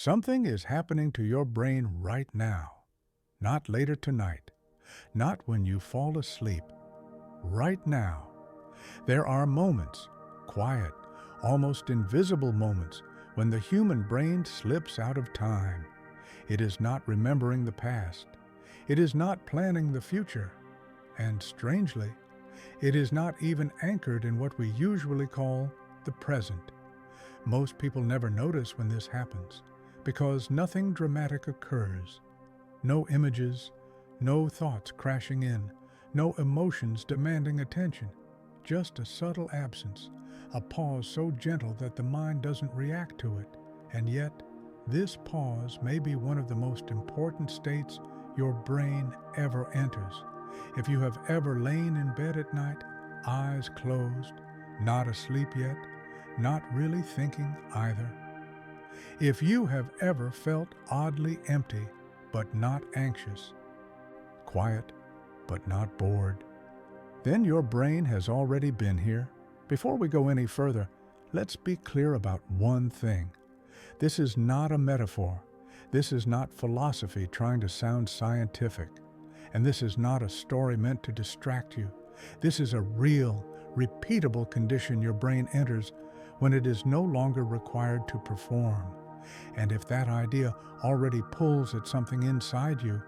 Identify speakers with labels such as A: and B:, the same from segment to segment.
A: Something is happening to your brain right now, not later tonight, not when you fall asleep. Right now, there are moments, quiet, almost invisible moments, when the human brain slips out of time. It is not remembering the past. It is not planning the future. And strangely, it is not even anchored in what we usually call the present. Most people never notice when this happens because nothing dramatic occurs. No images, no thoughts crashing in, no emotions demanding attention, just a subtle absence, a pause so gentle that the mind doesn't react to it. And yet, this pause may be one of the most important states your brain ever enters. If you have ever lain in bed at night, eyes closed, not asleep yet, not really thinking either. If you have ever felt oddly empty but not anxious, quiet but not bored, then your brain has already been here. Before we go any further, let's be clear about one thing. This is not a metaphor. This is not philosophy trying to sound scientific. And this is not a story meant to distract you. This is a real, repeatable condition your brain enters when it is no longer required to perform. And if that idea already pulls at something inside you,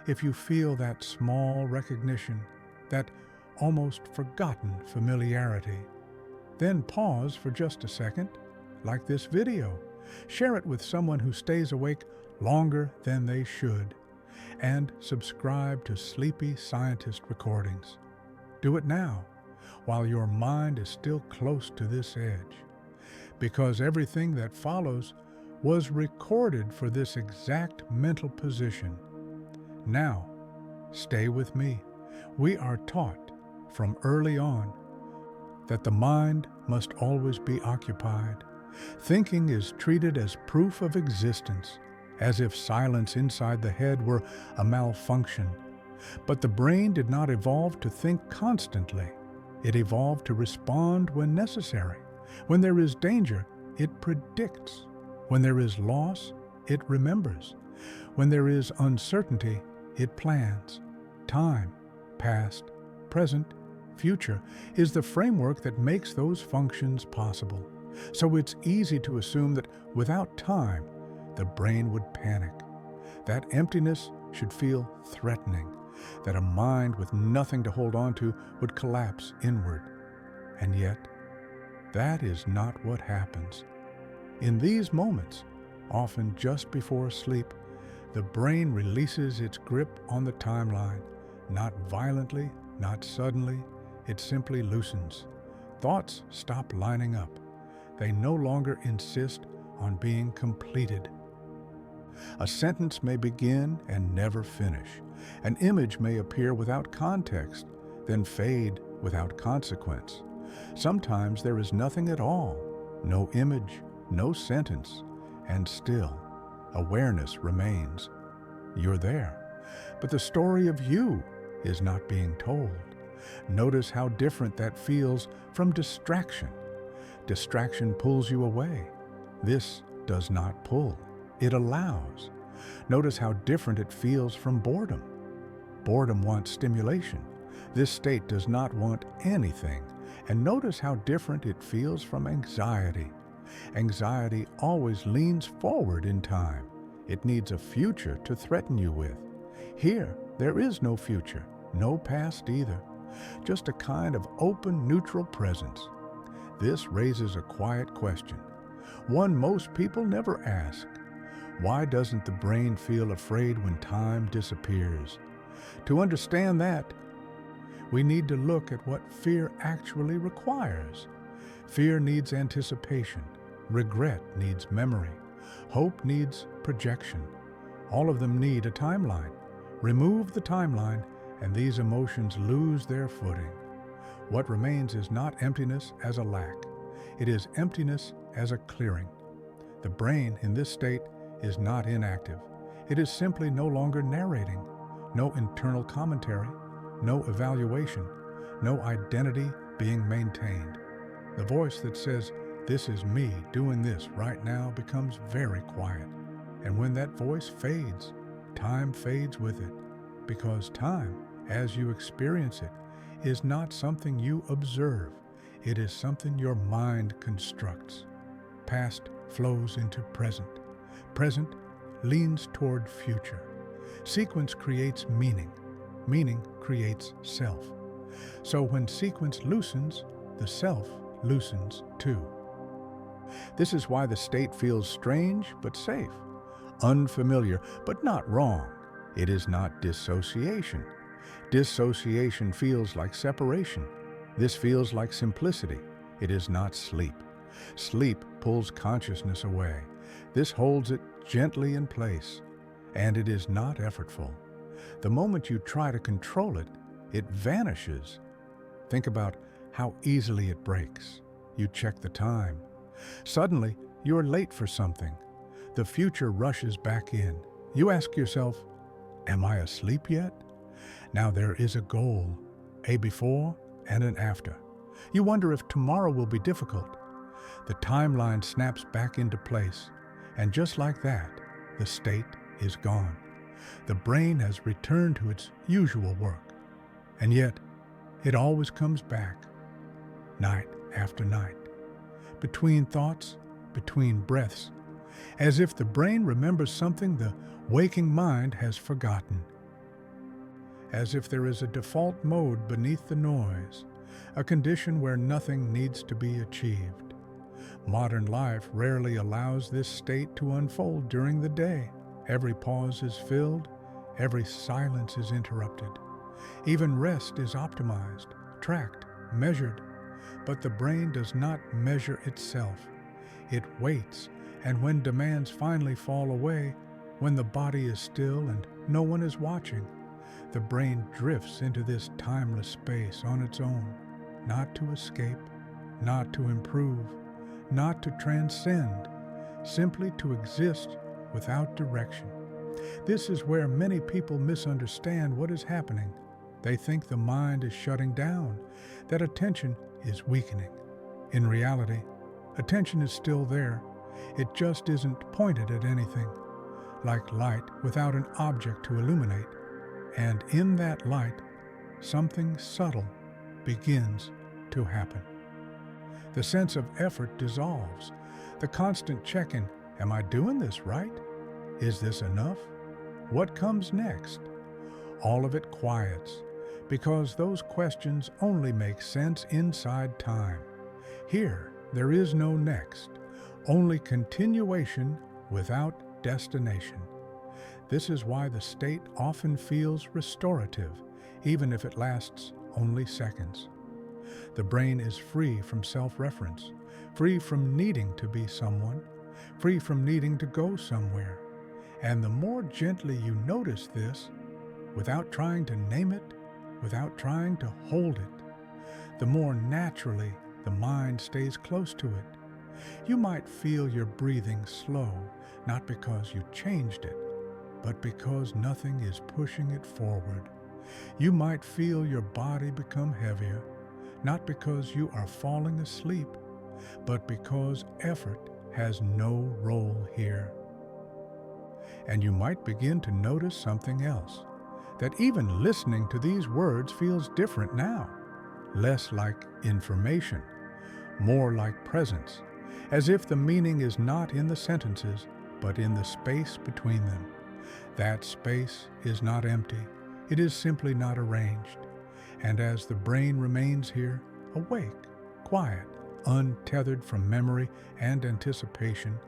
A: if you feel that small recognition, that almost forgotten familiarity, then pause for just a second, like this video. Share it with someone who stays awake longer than they should, and subscribe to Sleepy Scientist recordings. Do it now, while your mind is still close to this edge, because everything that follows was recorded for this exact mental position. Now, stay with me. We are taught from early on that the mind must always be occupied. Thinking is treated as proof of existence, as if silence inside the head were a malfunction. But the brain did not evolve to think constantly. It evolved to respond when necessary. When there is danger, it predicts. When there is loss, it remembers. When there is uncertainty, it plans. Time, past, present, future, is the framework that makes those functions possible. So it's easy to assume that without time, the brain would panic. That emptiness should feel threatening, that a mind with nothing to hold on to would collapse inward. And yet, that is not what happens. In these moments, often just before sleep, the brain releases its grip on the timeline, not violently, not suddenly, it simply loosens. Thoughts stop lining up. They no longer insist on being completed. A sentence may begin and never finish. An image may appear without context, then fade without consequence. Sometimes there is nothing at all, no image, no sentence, and still, awareness remains. You're there, but the story of you is not being told. Notice how different that feels from distraction. Distraction pulls you away. This does not pull. It allows. Notice how different it feels from boredom. Boredom wants stimulation. This state does not want anything. And notice how different it feels from anxiety. Anxiety always leans forward in time. It needs a future to threaten you with. Here, there is no future, no past either. Just a kind of open, neutral presence. This raises a quiet question, one most people never ask. Why doesn't the brain feel afraid when time disappears? To understand that, we need to look at what fear actually requires. Fear needs anticipation. Regret needs memory. Hope needs projection. All of them need a timeline. Remove the timeline, and these emotions lose their footing. What remains is not emptiness as a lack. It is emptiness as a clearing. The brain in this state is not inactive. It is simply no longer narrating. No internal commentary, no evaluation, no identity being maintained. The voice that says, "This is me doing this right now" becomes very quiet. And when that voice fades, time fades with it, because time, as you experience it, is not something you observe. It is something your mind constructs. Past flows into present. Present leans toward future. Sequence creates meaning. Meaning creates self. So when sequence loosens, the self loosens too. This is why the state feels strange but safe, unfamiliar but not wrong. It is not dissociation. Dissociation feels like separation. This feels like simplicity. It is not sleep. Sleep pulls consciousness away. This holds it gently in place, and it is not effortful. The moment you try to control it, it vanishes. Think about how easily it breaks. You check the time. Suddenly, you're late for something. The future rushes back in. You ask yourself, "Am I asleep yet?" Now there is a goal, a before and an after. You wonder if tomorrow will be difficult. The timeline snaps back into place, and just like that, the state is gone. The brain has returned to its usual work, and yet it always comes back, night after night, between thoughts, between breaths, as if the brain remembers something the waking mind has forgotten. As if there is a default mode beneath the noise, a condition where nothing needs to be achieved. Modern life rarely allows this state to unfold during the day. Every pause is filled, every silence is interrupted. Even rest is optimized, tracked, measured. But the brain does not measure itself. It waits, and when demands finally fall away, when the body is still and no one is watching, the brain drifts into this timeless space on its own, not to escape, not to improve, not to transcend, simply to exist without direction. This is where many people misunderstand what is happening. They think the mind is shutting down, that attention is weakening. In reality, attention is still there. It just isn't pointed at anything, like light without an object to illuminate. And in that light, something subtle begins to happen. The sense of effort dissolves. The constant check-in, am I doing this right? Is this enough? What comes next? All of it quiets, because those questions only make sense inside time. Here, there is no next, only continuation without destination. This is why the state often feels restorative, even if it lasts only seconds. The brain is free from self-reference, free from needing to be someone, free from needing to go somewhere. And the more gently you notice this, without trying to name it, without trying to hold it, the more naturally the mind stays close to it. You might feel your breathing slow, not because you changed it, but because nothing is pushing it forward. You might feel your body become heavier, not because you are falling asleep, but because effort has no role here. And you might begin to notice something else, that even listening to these words feels different now, less like information, more like presence, as if the meaning is not in the sentences, but in the space between them. That space is not empty, it is simply not arranged. And as the brain remains here, awake, quiet, untethered from memory and anticipation,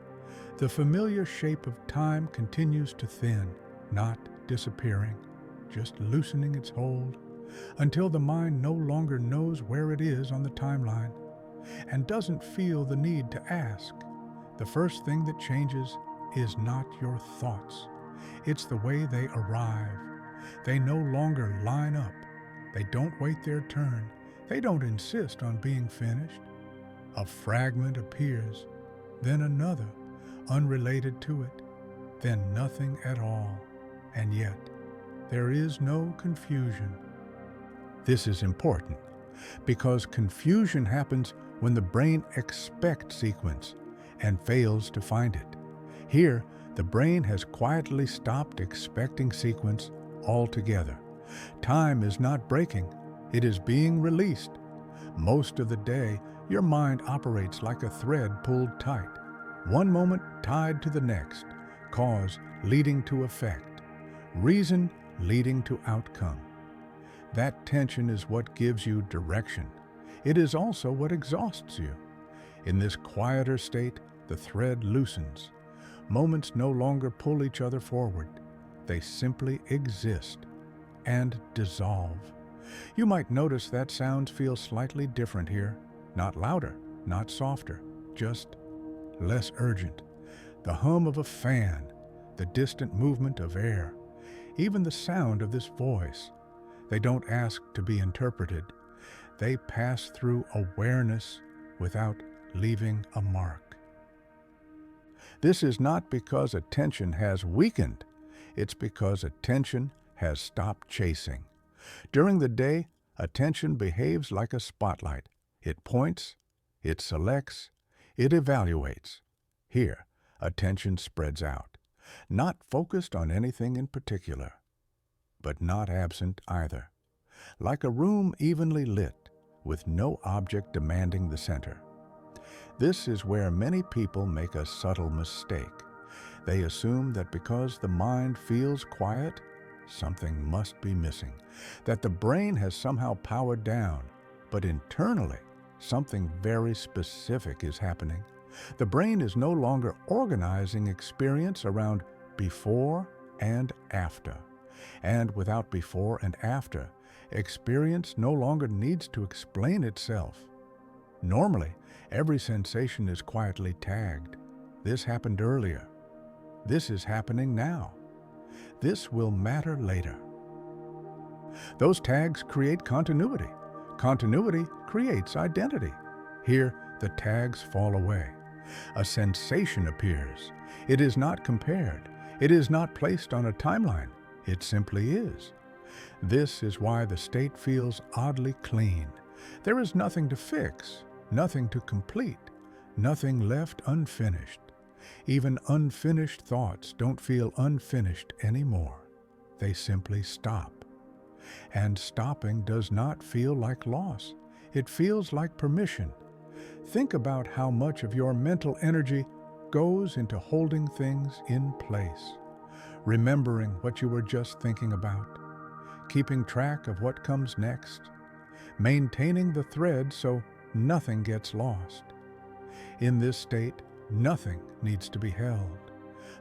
A: the familiar shape of time continues to thin, not disappearing, just loosening its hold, until the mind no longer knows where it is on the timeline, and doesn't feel the need to ask. The first thing that changes is not your thoughts. It's the way they arrive. They no longer line up. They don't wait their turn. They don't insist on being finished. A fragment appears, then another, unrelated to it, then nothing at all. And yet, there is no confusion. This is important. because confusion happens when the brain expects sequence and fails to find it. Here, the brain has quietly stopped expecting sequence altogether. Time is not breaking, it is being released. Most of the day, your mind operates like a thread pulled tight, one moment tied to the next, cause leading to effect, reason leading to outcome. That tension is what gives you direction. It is also what exhausts you. In this quieter state, the thread loosens. Moments no longer pull each other forward. They simply exist and dissolve. You might notice that sounds feel slightly different here. Not louder, not softer, just less urgent. The hum of a fan, the distant movement of air, even the sound of this voice. They don't ask to be interpreted. They pass through awareness without leaving a mark. This is not because attention has weakened. It's because attention has stopped chasing. During the day, attention behaves like a spotlight. It points, it selects, it evaluates. Here, attention spreads out, not focused on anything in particular, but not absent either, like a room evenly lit, with no object demanding the center. This is where many people make a subtle mistake. They assume that because the mind feels quiet, something must be missing, that the brain has somehow powered down, but internally, something very specific is happening. The brain is no longer organizing experience around before and after. And without before and after, experience no longer needs to explain itself. Normally, every sensation is quietly tagged. This happened earlier. This is happening now. This will matter later. Those tags create continuity. Continuity creates identity. Here, the tags fall away. A sensation appears. It is not compared. It is not placed on a timeline. It simply is. This is why the state feels oddly clean. There is nothing to fix, nothing to complete, nothing left unfinished. Even unfinished thoughts don't feel unfinished anymore. They simply stop. And stopping does not feel like loss. It feels like permission. Think about how much of your mental energy goes into holding things in place, remembering what you were just thinking about, keeping track of what comes next, maintaining the thread so nothing gets lost. In this state, nothing needs to be held.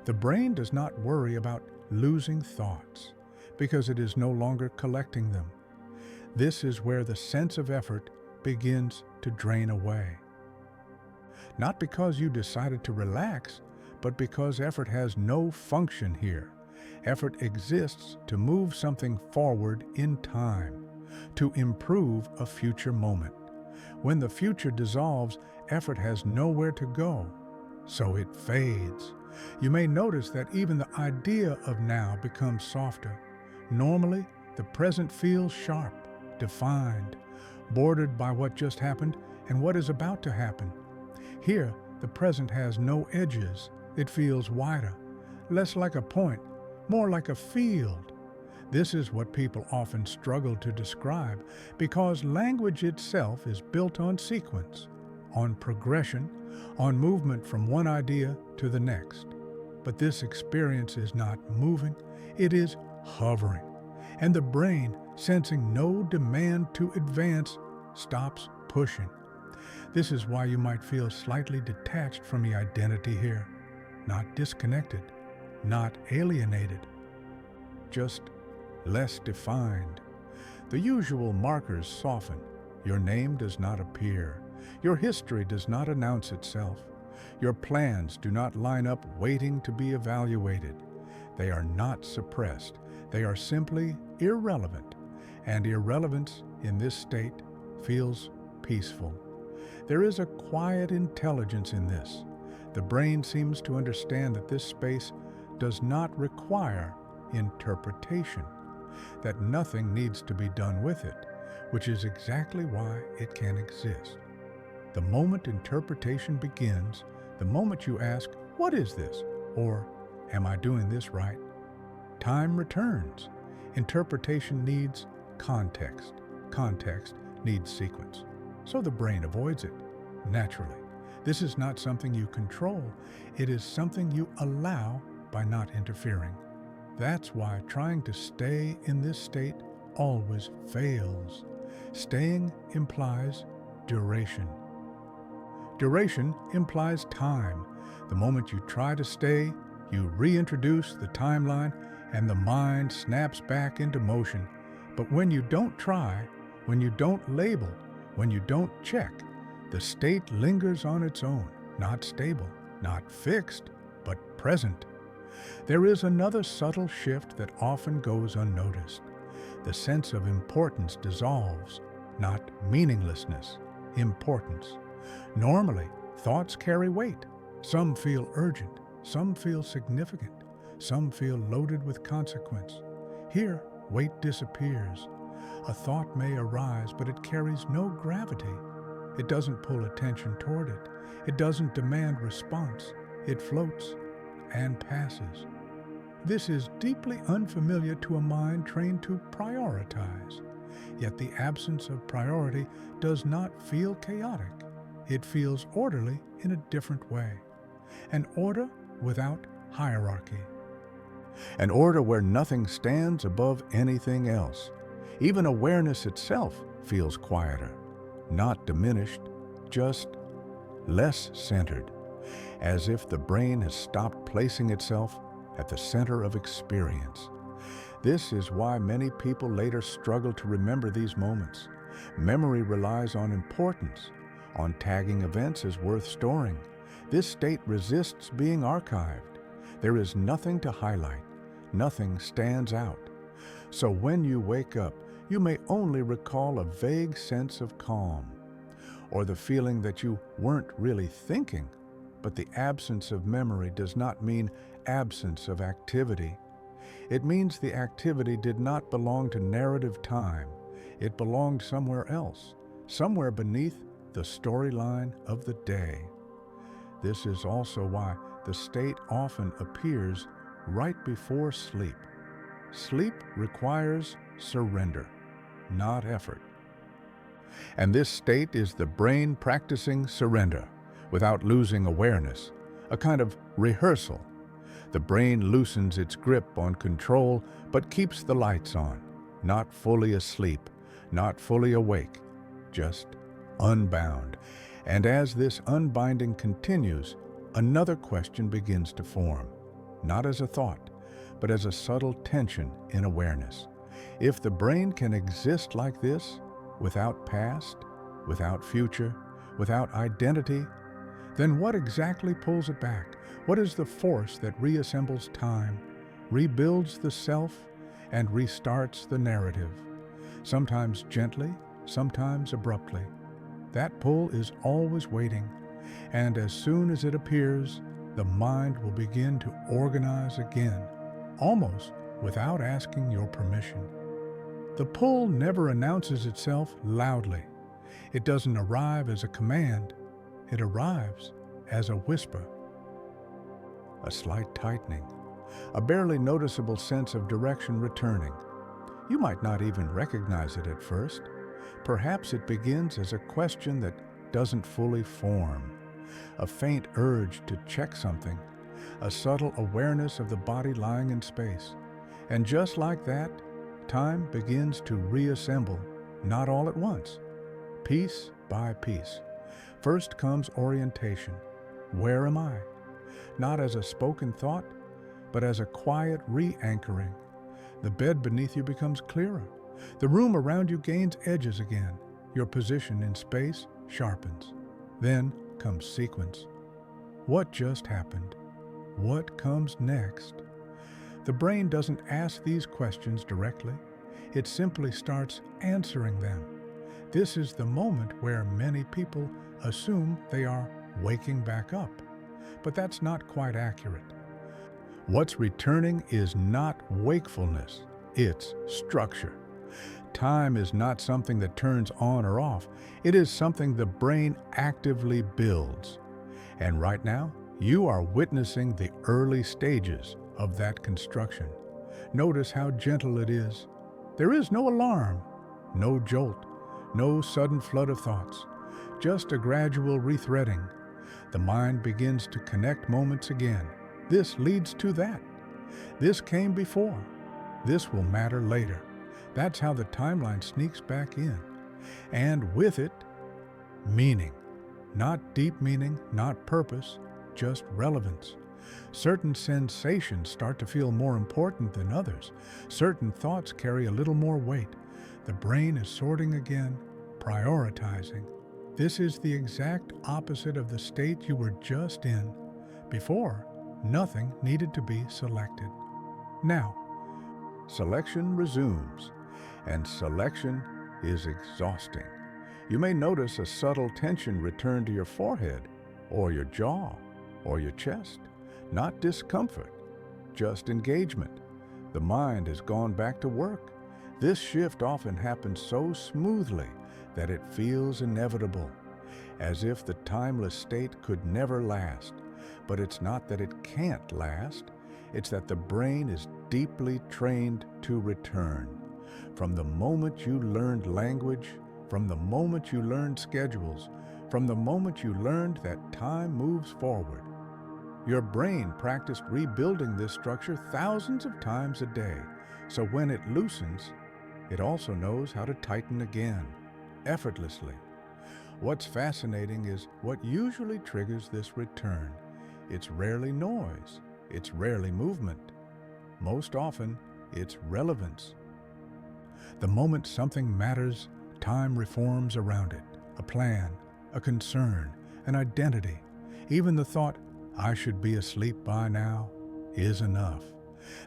A: The brain does not worry about losing thoughts because it is no longer collecting them. This is where the sense of effort begins to drain away. Not because you decided to relax, but because effort has no function here. Effort exists to move something forward in time, to improve a future moment. When the future dissolves, effort has nowhere to go, so it fades. You may notice that even the idea of now becomes softer. Normally, the present feels sharp, defined, bordered by what just happened and what is about to happen. Here, the present has no edges. It feels wider, less like a point, more like a field. This is what people often struggle to describe because language itself is built on sequence, on progression, on movement from one idea to the next. But this experience is not moving, it is hovering. And the brain, sensing no demand to advance, stops pushing. This is why you might feel slightly detached from the identity here. Not disconnected, not alienated, just less defined. The usual markers soften. Your name does not appear. Your history does not announce itself. Your plans do not line up waiting to be evaluated. They are not suppressed. They are simply irrelevant. And irrelevance in this state feels peaceful. There is a quiet intelligence in this. The brain seems to understand that this space does not require interpretation, that nothing needs to be done with it, which is exactly why it can exist. The moment interpretation begins, the moment you ask, "What is this?" or "Am I doing this right?" time returns. Interpretation needs context. Context needs sequence. So the brain avoids it, naturally. This is not something you control. It is something you allow by not interfering. That's why trying to stay in this state always fails. Staying implies duration. Duration implies time. The moment you try to stay, you reintroduce the timeline and the mind snaps back into motion. But when you don't try, when you don't label, when you don't check, the state lingers on its own, not stable, not fixed, but present. There is another subtle shift that often goes unnoticed. The sense of importance dissolves, not meaninglessness, importance. Normally, thoughts carry weight. Some feel urgent, some feel significant, some feel loaded with consequence. Here, weight disappears. A thought may arise, but it carries no gravity. It doesn't pull attention toward it. It doesn't demand response. It floats and passes. This is deeply unfamiliar to a mind trained to prioritize. Yet the absence of priority does not feel chaotic. It feels orderly in a different way. An order without hierarchy. An order where nothing stands above anything else. Even awareness itself feels quieter, not diminished, just less centered, as if the brain has stopped placing itself at the center of experience. This is why many people later struggle to remember these moments. Memory relies on importance, on tagging events as worth storing. This state resists being archived. There is nothing to highlight. Nothing stands out. So when you wake up, you may only recall a vague sense of calm, or the feeling that you weren't really thinking. But the absence of memory does not mean absence of activity. It means the activity did not belong to narrative time. It belonged somewhere else, somewhere beneath the storyline of the day. This is also why the state often appears right before sleep. Sleep requires surrender, not effort. And this state is the brain practicing surrender without losing awareness, a kind of rehearsal. The brain loosens its grip on control but keeps the lights on, not fully asleep, not fully awake, just unbound. And as this unbinding continues, another question begins to form, not as a thought, but as a subtle tension in awareness. If the brain can exist like this, without past, without future, without identity, then what exactly pulls it back? What is the force that reassembles time, rebuilds the self, and restarts the narrative? Sometimes gently, sometimes abruptly. That pull is always waiting, and as soon as it appears, the mind will begin to organize again, almost without asking your permission. The pull never announces itself loudly. It doesn't arrive as a command. It arrives as a whisper. A slight tightening, a barely noticeable sense of direction returning. You might not even recognize it at first. Perhaps it begins as a question that doesn't fully form, a faint urge to check something, a subtle awareness of the body lying in space. And just like that, time begins to reassemble, not all at once, piece by piece. First comes orientation. Where am I? Not as a spoken thought, but as a quiet re-anchoring. The bed beneath you becomes clearer. The room around you gains edges again. Your position in space sharpens. Then comes sequence. What just happened? What comes next? The brain doesn't ask these questions directly. It simply starts answering them. This is the moment where many people assume they are waking back up. But that's not quite accurate. What's returning is not wakefulness, it's structure. Time is not something that turns on or off. It is something the brain actively builds. And right now, you are witnessing the early stages of that construction. Notice how gentle it is. There is no alarm, no jolt, no sudden flood of thoughts, just a gradual rethreading. The mind begins to connect moments again. This leads to that. This came before. This will matter later. That's how the timeline sneaks back in. And with it, meaning. Not deep meaning, not purpose, just relevance. Certain sensations start to feel more important than others. Certain thoughts carry a little more weight. The brain is sorting again, prioritizing. This is the exact opposite of the state you were just in. Before, nothing needed to be selected. Now, selection resumes, and selection is exhausting. You may notice a subtle tension return to your forehead, or your jaw, or your chest. Not discomfort, just engagement. The mind has gone back to work. This shift often happens so smoothly that it feels inevitable, as if the timeless state could never last. But it's not that it can't last, it's that the brain is deeply trained to return. From the moment you learned language, from the moment you learned schedules, from the moment you learned that time moves forward, your brain practiced rebuilding this structure thousands of times a day, so when it loosens, it also knows how to tighten again, effortlessly. What's fascinating is what usually triggers this return. It's rarely noise, it's rarely movement. Most often, it's relevance. The moment something matters, time reforms around it. A plan, a concern, an identity. Even the thought, "I should be asleep by now," is enough.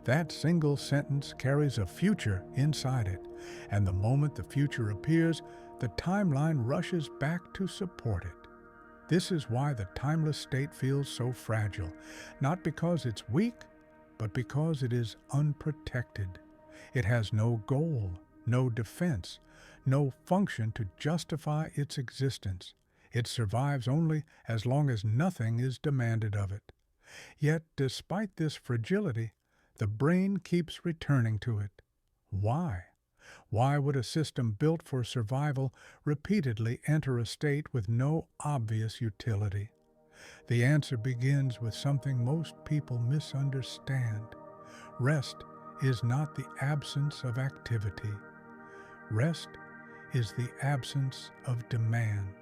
A: That single sentence carries a future inside it, and the moment the future appears, the timeline rushes back to support it. This is why the timeless state feels so fragile, not because it's weak, but because it is unprotected. It has no goal, no defense, no function to justify its existence. It survives only as long as nothing is demanded of it. Yet, despite this fragility, the brain keeps returning to it. Why? Why would a system built for survival repeatedly enter a state with no obvious utility? The answer begins with something most people misunderstand. Rest is not the absence of activity. Rest is the absence of demand.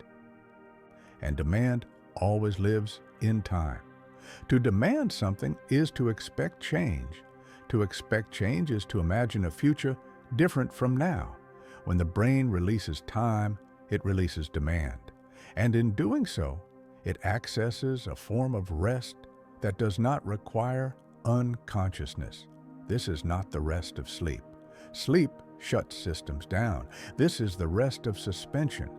A: And demand always lives in time. To demand something is to expect change. To expect change is to imagine a future different from now. When the brain releases time, it releases demand. And in doing so, it accesses a form of rest that does not require unconsciousness. This is not the rest of sleep. Sleep shuts systems down. This is the rest of suspension,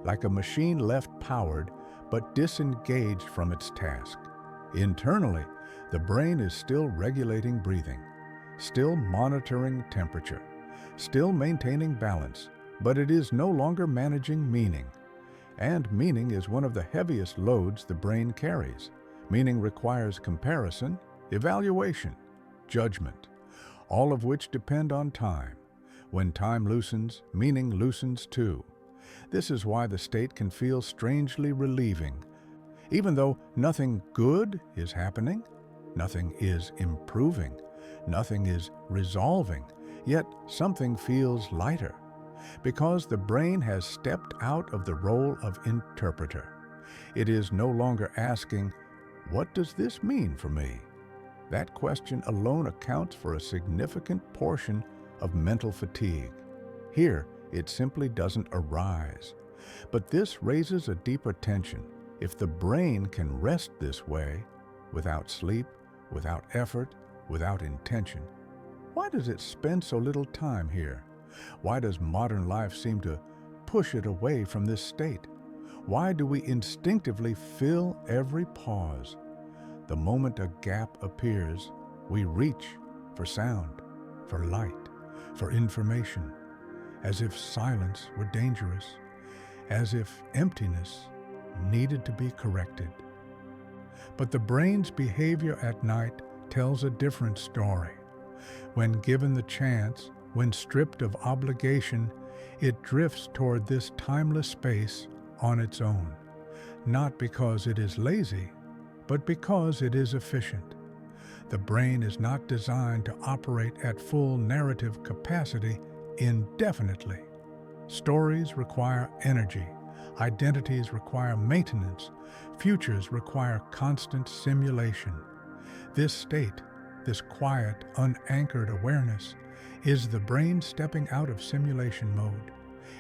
A: like a machine left powered but disengaged from its task. Internally, the brain is still regulating breathing, still monitoring temperature, still maintaining balance, but it is no longer managing meaning. And meaning is one of the heaviest loads the brain carries. Meaning requires comparison, evaluation, judgment, all of which depend on time. When time loosens, meaning loosens too. This is why the state can feel strangely relieving. Even though nothing good is happening, nothing is improving, nothing is resolving, yet something feels lighter. Because the brain has stepped out of the role of interpreter. It is no longer asking, "What does this mean for me?" That question alone accounts for a significant portion of mental fatigue. Here, it simply doesn't arise. But this raises a deeper tension. If the brain can rest this way, without sleep, without effort, without intention, why does it spend so little time here? Why does modern life seem to push it away from this state? Why do we instinctively fill every pause? The moment a gap appears, we reach for sound, for light, for information. as if silence were dangerous, as if emptiness needed to be corrected. But the brain's behavior at night tells a different story. When given the chance, when stripped of obligation, it drifts toward this timeless space on its own, not because it is lazy, but because it is efficient. The brain is not designed to operate at full narrative capacity indefinitely. Stories require energy, identities require maintenance, futures require constant simulation. This state, this quiet, unanchored awareness, is the brain stepping out of simulation mode.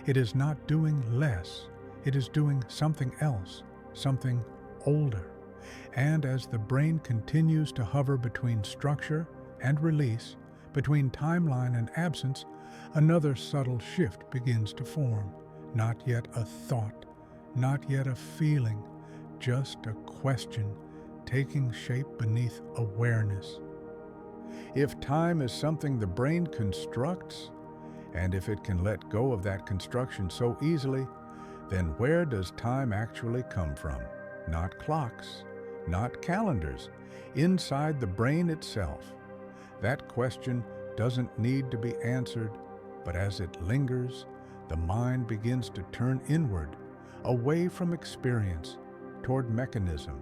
A: It is not doing less, it is doing something else, something older. And as the brain continues to hover between structure and release, between timeline and absence, another subtle shift begins to form. Not yet a thought, not yet a feeling, just a question taking shape beneath awareness. If time is something the brain constructs, and if it can let go of that construction so easily, then where does time actually come from? Not clocks, not calendars, inside the brain itself. That question doesn't need to be answered, but as it lingers, the mind begins to turn inward, away from experience, toward mechanism,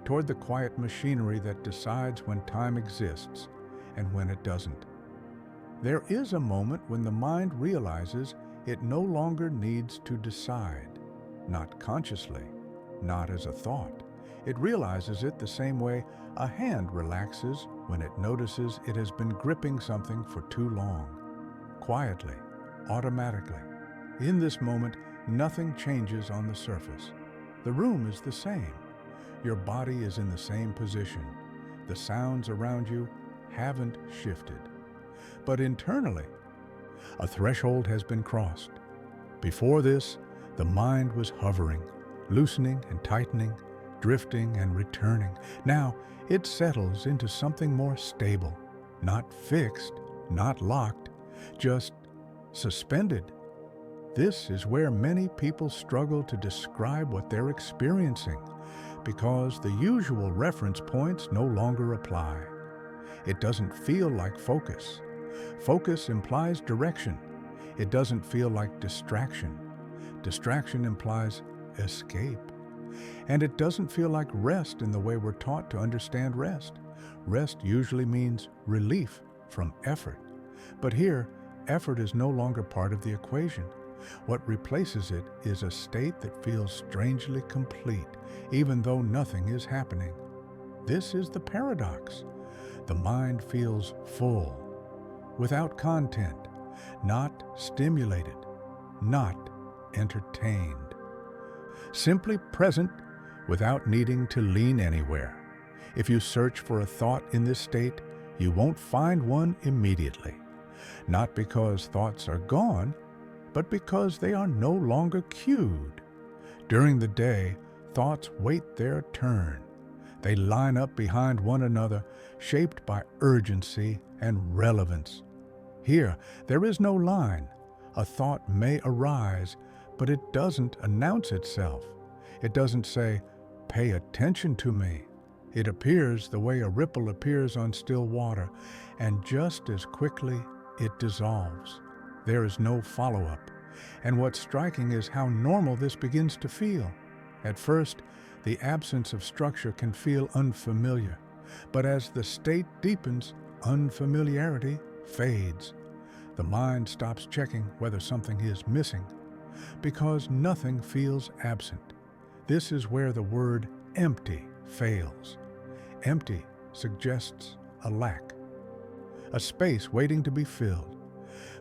A: toward the quiet machinery that decides when time exists and when it doesn't. There is a moment when the mind realizes it no longer needs to decide, not consciously, not as a thought. It realizes it the same way a hand relaxes when it notices it has been gripping something for too long. Quietly, automatically. In this moment, nothing changes on the surface. The room is the same. Your body is in the same position. The sounds around you haven't shifted. But internally, a threshold has been crossed. Before this, the mind was hovering, loosening and tightening, drifting and returning. Now, it settles into something more stable, not fixed, not locked, just suspended. This is where many people struggle to describe what they're experiencing, because the usual reference points no longer apply. It doesn't feel like focus. Focus implies direction. It doesn't feel like distraction. Distraction implies escape. And it doesn't feel like rest in the way we're taught to understand rest. Rest usually means relief from effort. But here, effort is no longer part of the equation. What replaces it is a state that feels strangely complete, even though nothing is happening. This is the paradox. The mind feels full, without content, not stimulated, not entertained. Simply present without needing to lean anywhere. If you search for a thought in this state, you won't find one immediately. Not because thoughts are gone, but because they are no longer cued. During the day, thoughts wait their turn. They line up behind one another, shaped by urgency and relevance. Here, there is no line. A thought may arise, but it doesn't announce itself. It doesn't say, "Pay attention to me." It appears the way a ripple appears on still water, and just as quickly it dissolves. There is no follow-up. And what's striking is how normal this begins to feel. At first, the absence of structure can feel unfamiliar, but as the state deepens, unfamiliarity fades. The mind stops checking whether something is missing, because nothing feels absent. This is where the word empty fails. Empty suggests a lack, a space waiting to be filled.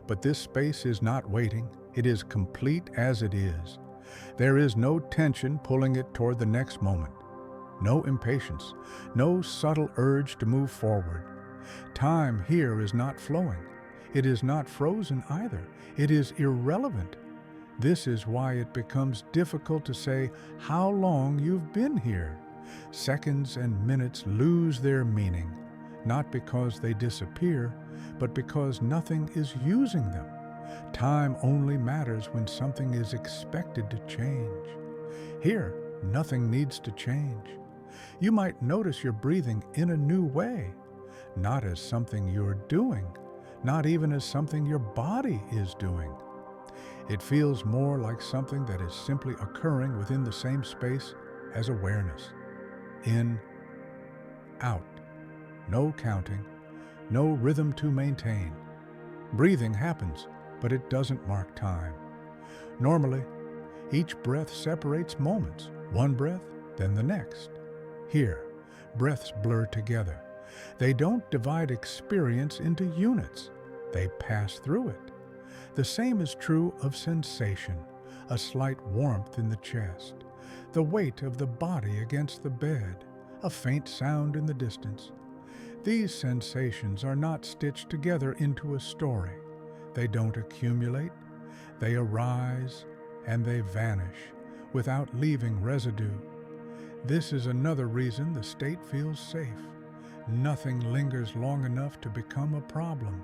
A: But this space is not waiting, it is complete as it is. There is no tension pulling it toward the next moment, no impatience, no subtle urge to move forward. Time here is not flowing. It is not frozen either. It is irrelevant. This is why it becomes difficult to say how long you've been here. Seconds and minutes lose their meaning, not because they disappear, but because nothing is using them. Time only matters when something is expected to change. Here, nothing needs to change. You might notice you're breathing in a new way, not as something you're doing, not even as something your body is doing. It feels more like something that is simply occurring within the same space as awareness. In, out. No counting, no rhythm to maintain. Breathing happens, but it doesn't mark time. Normally, each breath separates moments, one breath, then the next. Here, breaths blur together. They don't divide experience into units. They pass through it. The same is true of sensation, a slight warmth in the chest, the weight of the body against the bed, a faint sound in the distance. These sensations are not stitched together into a story. They don't accumulate. They arise and they vanish without leaving residue. This is another reason the state feels safe. Nothing lingers long enough to become a problem.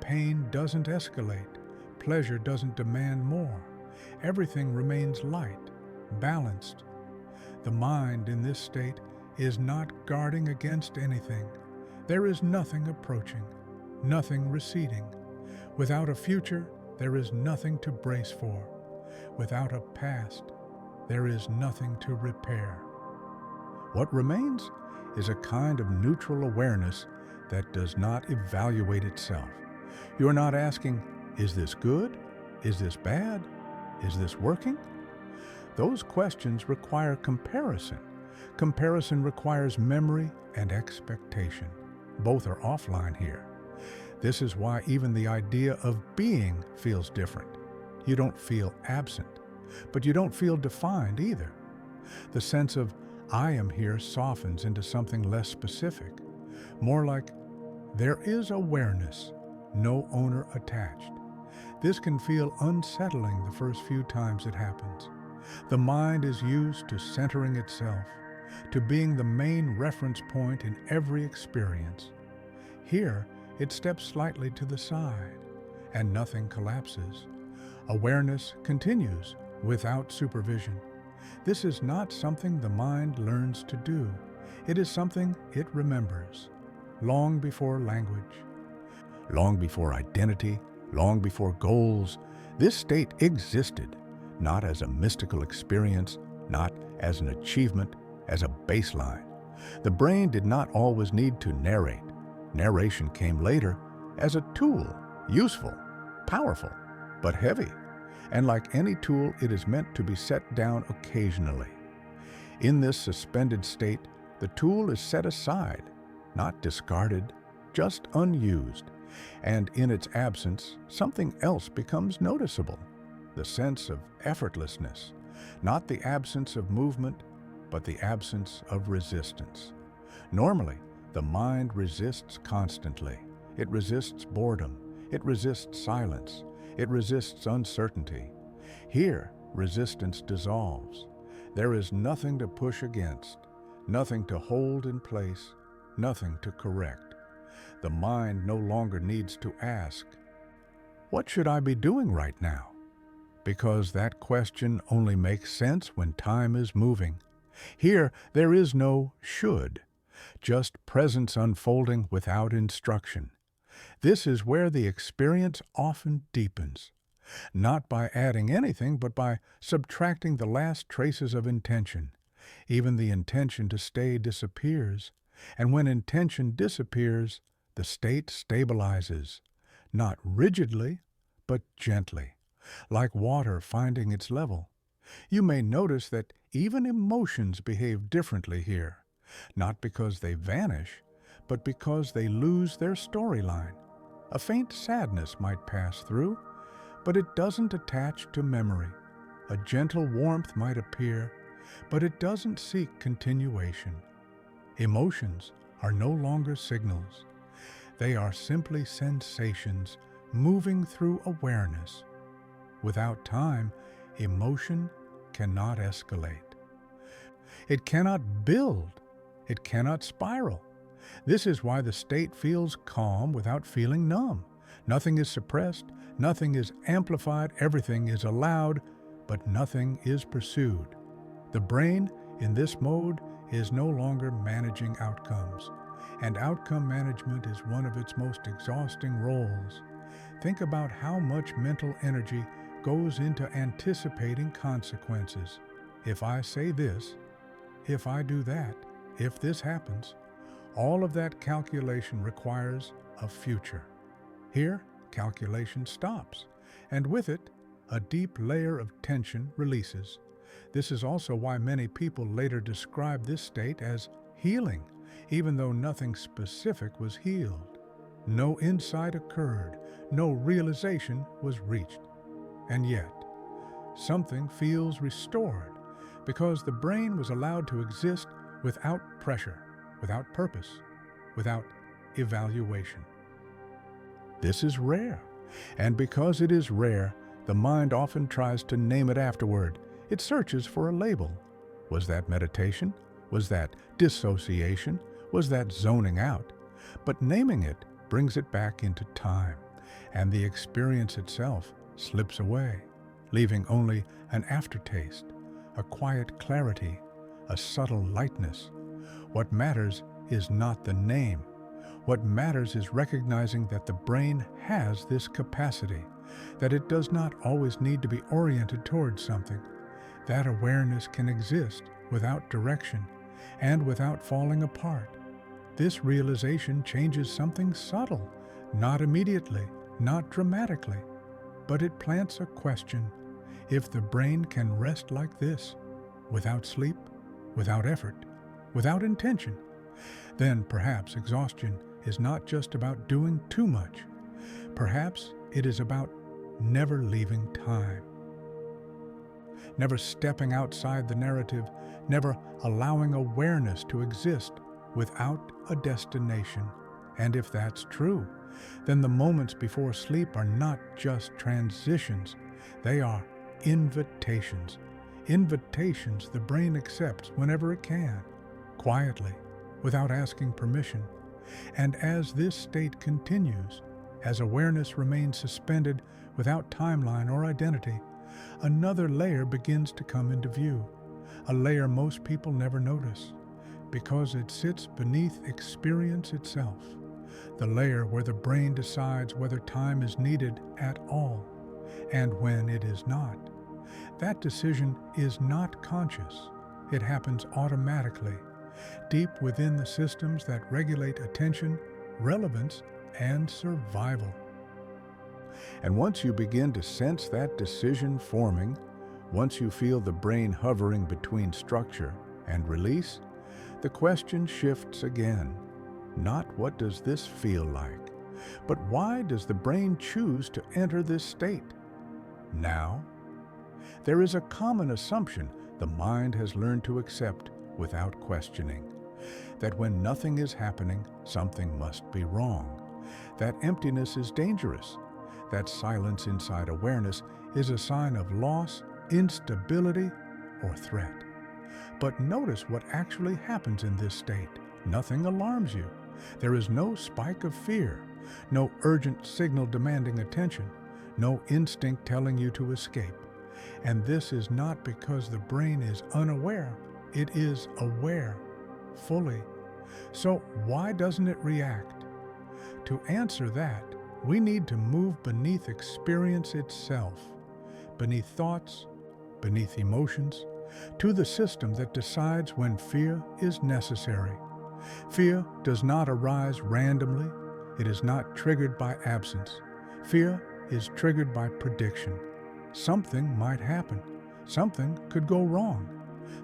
A: Pain doesn't escalate. Pleasure doesn't demand more. Everything remains light, balanced. The mind in this state is not guarding against anything. There is nothing approaching, nothing receding. Without a future, there is nothing to brace for. Without a past, there is nothing to repair. What remains is a kind of neutral awareness that does not evaluate itself. You are not asking, is this good? Is this bad? Is this working? Those questions require comparison. Comparison requires memory and expectation. Both are offline here. This is why even the idea of being feels different. You don't feel absent, but you don't feel defined either. The sense of I am here softens into something less specific, more like there is awareness, no owner attached. This can feel unsettling the first few times it happens. The mind is used to centering itself, to being the main reference point in every experience. Here, it steps slightly to the side, and nothing collapses. Awareness continues without supervision. This is not something the mind learns to do. It is something it remembers, long before language, long before identity, long before goals. This state existed, not as a mystical experience, not as an achievement, as a baseline. The brain did not always need to narrate. Narration came later as a tool, useful, powerful, but heavy. And like any tool, it is meant to be set down occasionally. In this suspended state, the tool is set aside, not discarded, just unused. And in its absence, something else becomes noticeable, the sense of effortlessness, not the absence of movement, but the absence of resistance. Normally, the mind resists constantly. It resists boredom. It resists silence. It resists uncertainty. Here, resistance dissolves. There is nothing to push against, nothing to hold in place, nothing to correct. The mind no longer needs to ask, what should I be doing right now? Because that question only makes sense when time is moving. Here, there is no should, just presence unfolding without instruction. This is where the experience often deepens, not by adding anything, but by subtracting the last traces of intention. Even the intention to stay disappears, and when intention disappears, the state stabilizes, not rigidly, but gently, like water finding its level. You may notice that even emotions behave differently here, not because they vanish, but because they lose their storyline. A faint sadness might pass through, but it doesn't attach to memory. A gentle warmth might appear, but it doesn't seek continuation. Emotions are no longer signals. They are simply sensations moving through awareness. Without time, emotion cannot escalate. It cannot build. It cannot spiral. This is why the state feels calm without feeling numb, Nothing is suppressed, nothing is amplified, everything is allowed, but nothing is pursued. The brain, in this mode, is no longer managing outcomes, and outcome management is one of its most exhausting roles. Think about how much mental energy goes into anticipating consequences. If I say this, if I do that, if this happens, all of that calculation requires a future. Here, calculation stops, and with it, a deep layer of tension releases. This is also why many people later describe this state as healing, even though nothing specific was healed. No insight occurred, no realization was reached. And yet, something feels restored because the brain was allowed to exist without pressure, without purpose, without evaluation. This is rare, and because it is rare, the mind often tries to name it afterward. It searches for a label. Was that meditation? Was that dissociation? Was that zoning out? But naming it brings it back into time, and the experience itself slips away, leaving only an aftertaste, a quiet clarity, a subtle lightness. What matters is not the name. What matters is recognizing that the brain has this capacity, that it does not always need to be oriented towards something. That awareness can exist without direction and without falling apart. This realization changes something subtle, not immediately, not dramatically, but it plants a question. If the brain can rest like this, without sleep, without effort, without intention, then perhaps exhaustion is not just about doing too much. Perhaps it is about never leaving time, never stepping outside the narrative, never allowing awareness to exist without a destination. And if that's true, then the moments before sleep are not just transitions, they are invitations. Invitations the brain accepts whenever it can, quietly, without asking permission. And as this state continues, as awareness remains suspended without timeline or identity, another layer begins to come into view, a layer most people never notice, because it sits beneath experience itself, the layer where the brain decides whether time is needed at all, and when it is not. That decision is not conscious. It happens automatically, deep within the systems that regulate attention, relevance, and survival. And once you begin to sense that decision forming, once you feel the brain hovering between structure and release, the question shifts again. Not what does this feel like, but why does the brain choose to enter this state? Now, there is a common assumption the mind has learned to accept without questioning, that when nothing is happening, something must be wrong, that emptiness is dangerous, that silence inside awareness is a sign of loss, instability, or threat. But notice what actually happens in this state. Nothing alarms you. There is no spike of fear, no urgent signal demanding attention, no instinct telling you to escape. And this is not because the brain is unaware, it is aware, fully. So why doesn't it react? To answer that, we need to move beneath experience itself, beneath thoughts, beneath emotions, to the system that decides when fear is necessary. Fear does not arise randomly. It is not triggered by absence. Fear is triggered by prediction. Something might happen. Something could go wrong.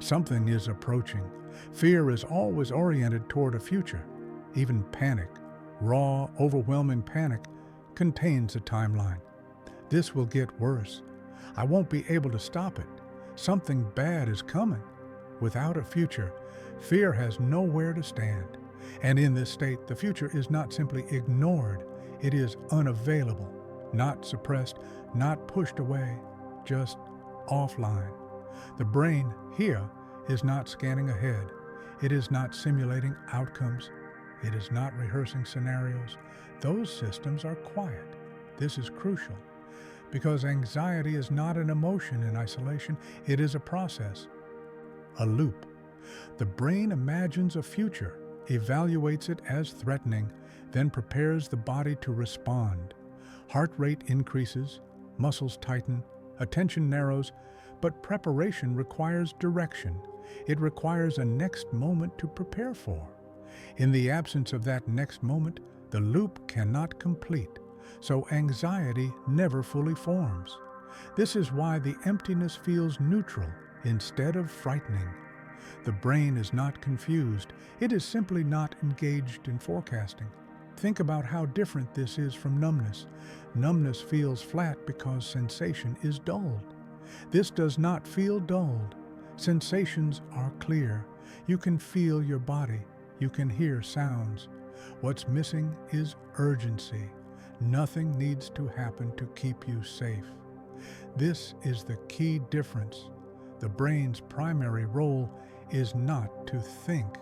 A: Something is approaching. Fear is always oriented toward a future. Even panic, raw, overwhelming panic, contains a timeline. This will get worse. I won't be able to stop it. Something bad is coming. Without a future, fear has nowhere to stand. And in this state, the future is not simply ignored. It is unavailable, not suppressed, not pushed away, just offline. The brain here is not scanning ahead. It is not simulating outcomes. It is not rehearsing scenarios. Those systems are quiet. This is crucial because anxiety is not an emotion in isolation. It is a process, a loop. The brain imagines a future, evaluates it as threatening, then prepares the body to respond. Heart rate increases, muscles tighten, attention narrows, but preparation requires direction. It requires a next moment to prepare for. In the absence of that next moment, the loop cannot complete, so anxiety never fully forms. This is why the emptiness feels neutral instead of frightening. The brain is not confused, it is simply not engaged in forecasting. Think about how different this is from numbness. Numbness feels flat because sensation is dulled. This does not feel dulled. Sensations are clear. You can feel your body. You can hear sounds. What's missing is urgency. Nothing needs to happen to keep you safe. This is the key difference. The brain's primary role is not to think.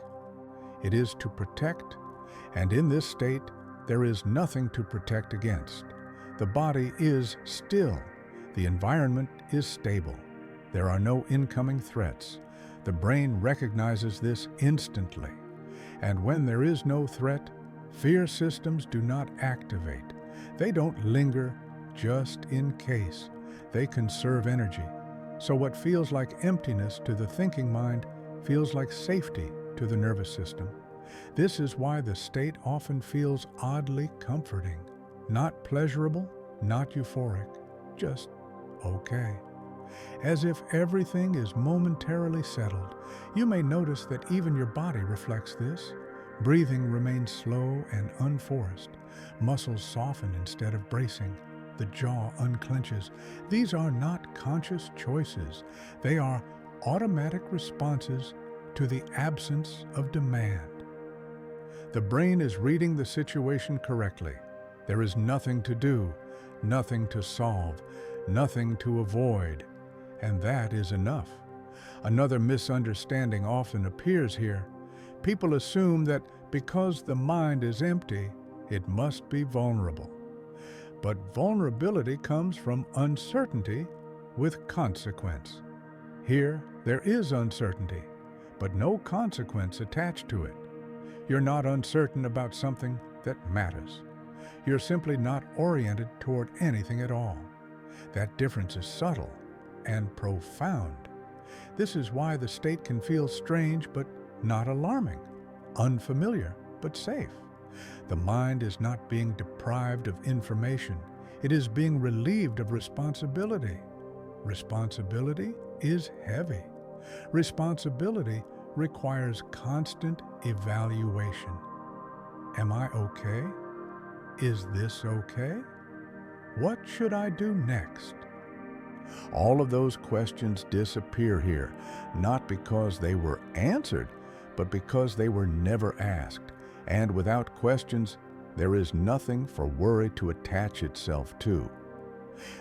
A: It is to protect, and in this state, there is nothing to protect against. The body is still. The environment is stable. There are no incoming threats. The brain recognizes this instantly. And when there is no threat, fear systems do not activate. They don't linger just in case. They conserve energy. So what feels like emptiness to the thinking mind feels like safety to the nervous system. This is why the state often feels oddly comforting. Not pleasurable, not euphoric, just okay. As if everything is momentarily settled. You may notice that even your body reflects this. Breathing remains slow and unforced. Muscles soften instead of bracing. The jaw unclenches. These are not conscious choices. They are automatic responses to the absence of demand. The brain is reading the situation correctly. There is nothing to do, nothing to solve, nothing to avoid, and that is enough. Another misunderstanding often appears here. People assume that because the mind is empty, it must be vulnerable. But vulnerability comes from uncertainty with consequence. Here, there is uncertainty, but no consequence attached to it. You're not uncertain about something that matters. You're simply not oriented toward anything at all. That difference is subtle and profound. This is why the state can feel strange but not alarming, unfamiliar but safe. The mind is not being deprived of information. It is being relieved of responsibility. Responsibility is heavy. Responsibility requires constant evaluation. Am I okay? Is this okay? What should I do next? All of those questions disappear here, not because they were answered, but because they were never asked. And without questions, there is nothing for worry to attach itself to.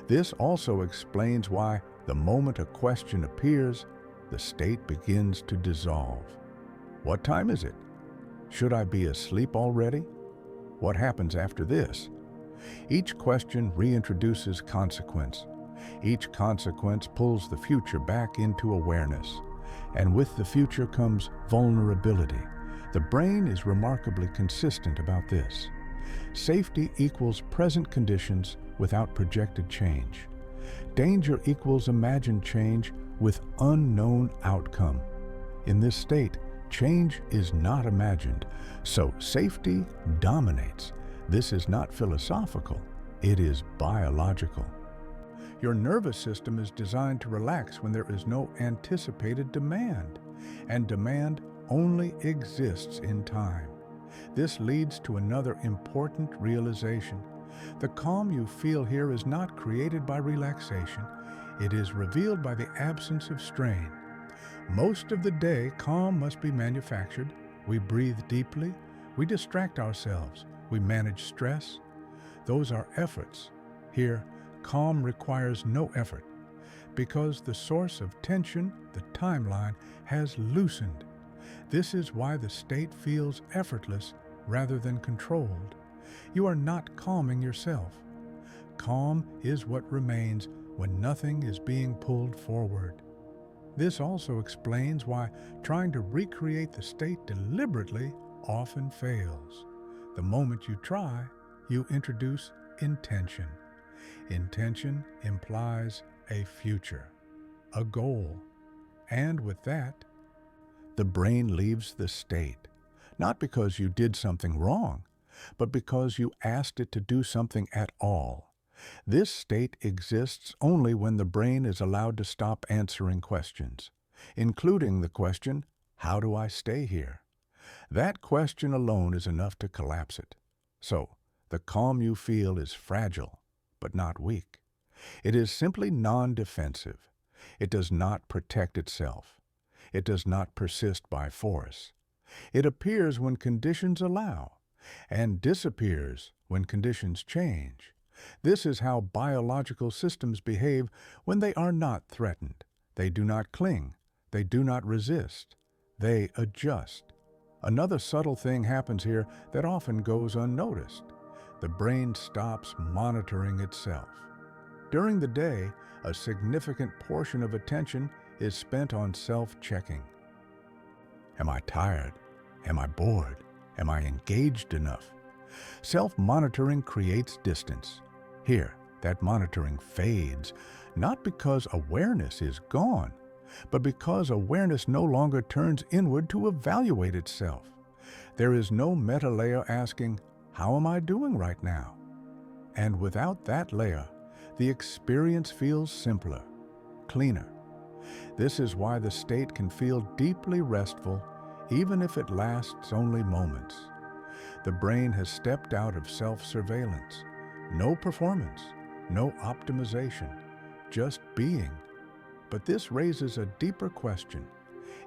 A: This also explains why the moment a question appears, the state begins to dissolve. What time is it? Should I be asleep already? What happens after this? Each question reintroduces consequence. Each consequence pulls the future back into awareness. And with the future comes vulnerability. The brain is remarkably consistent about this. Safety equals present conditions without projected change. Danger equals imagined change with unknown outcome. In this state, change is not imagined, so safety dominates. This is not philosophical, it is biological. Your nervous system is designed to relax when there is no anticipated demand, and demand only exists in time. This leads to another important realization. The calm you feel here is not created by relaxation. It is revealed by the absence of strain. Most of the day, calm must be manufactured. We breathe deeply. We distract ourselves. We manage stress. Those are efforts. Here, calm requires no effort because the source of tension, the timeline, has loosened. This is why the state feels effortless rather than controlled, you are not calming yourself. Calm is what remains when nothing is being pulled forward. This also explains why trying to recreate the state deliberately often fails. The moment you try, you introduce intention. Intention implies a future, a goal, and with that, the brain leaves the state, not because you did something wrong, but because you asked it to do something at all. This state exists only when the brain is allowed to stop answering questions, including the question, how do I stay here? That question alone is enough to collapse it. So, the calm you feel is fragile, but not weak. It is simply non-defensive. It does not protect itself. It does not persist by force. It appears when conditions allow, and disappears when conditions change. This is how biological systems behave when they are not threatened. They do not cling. They do not resist. They adjust. Another subtle thing happens here that often goes unnoticed. The brain stops monitoring itself. During the day, a significant portion of attention is spent on self-checking. Am I tired? Am I bored? Am I engaged enough? Self-monitoring creates distance. Here, that monitoring fades, not because awareness is gone, but because awareness no longer turns inward to evaluate itself. There is no meta layer asking, how am I doing right now? And without that layer, the experience feels simpler, cleaner. This is why the state can feel deeply restful, even if it lasts only moments. The brain has stepped out of self-surveillance. No performance, no optimization, just being. But this raises a deeper question.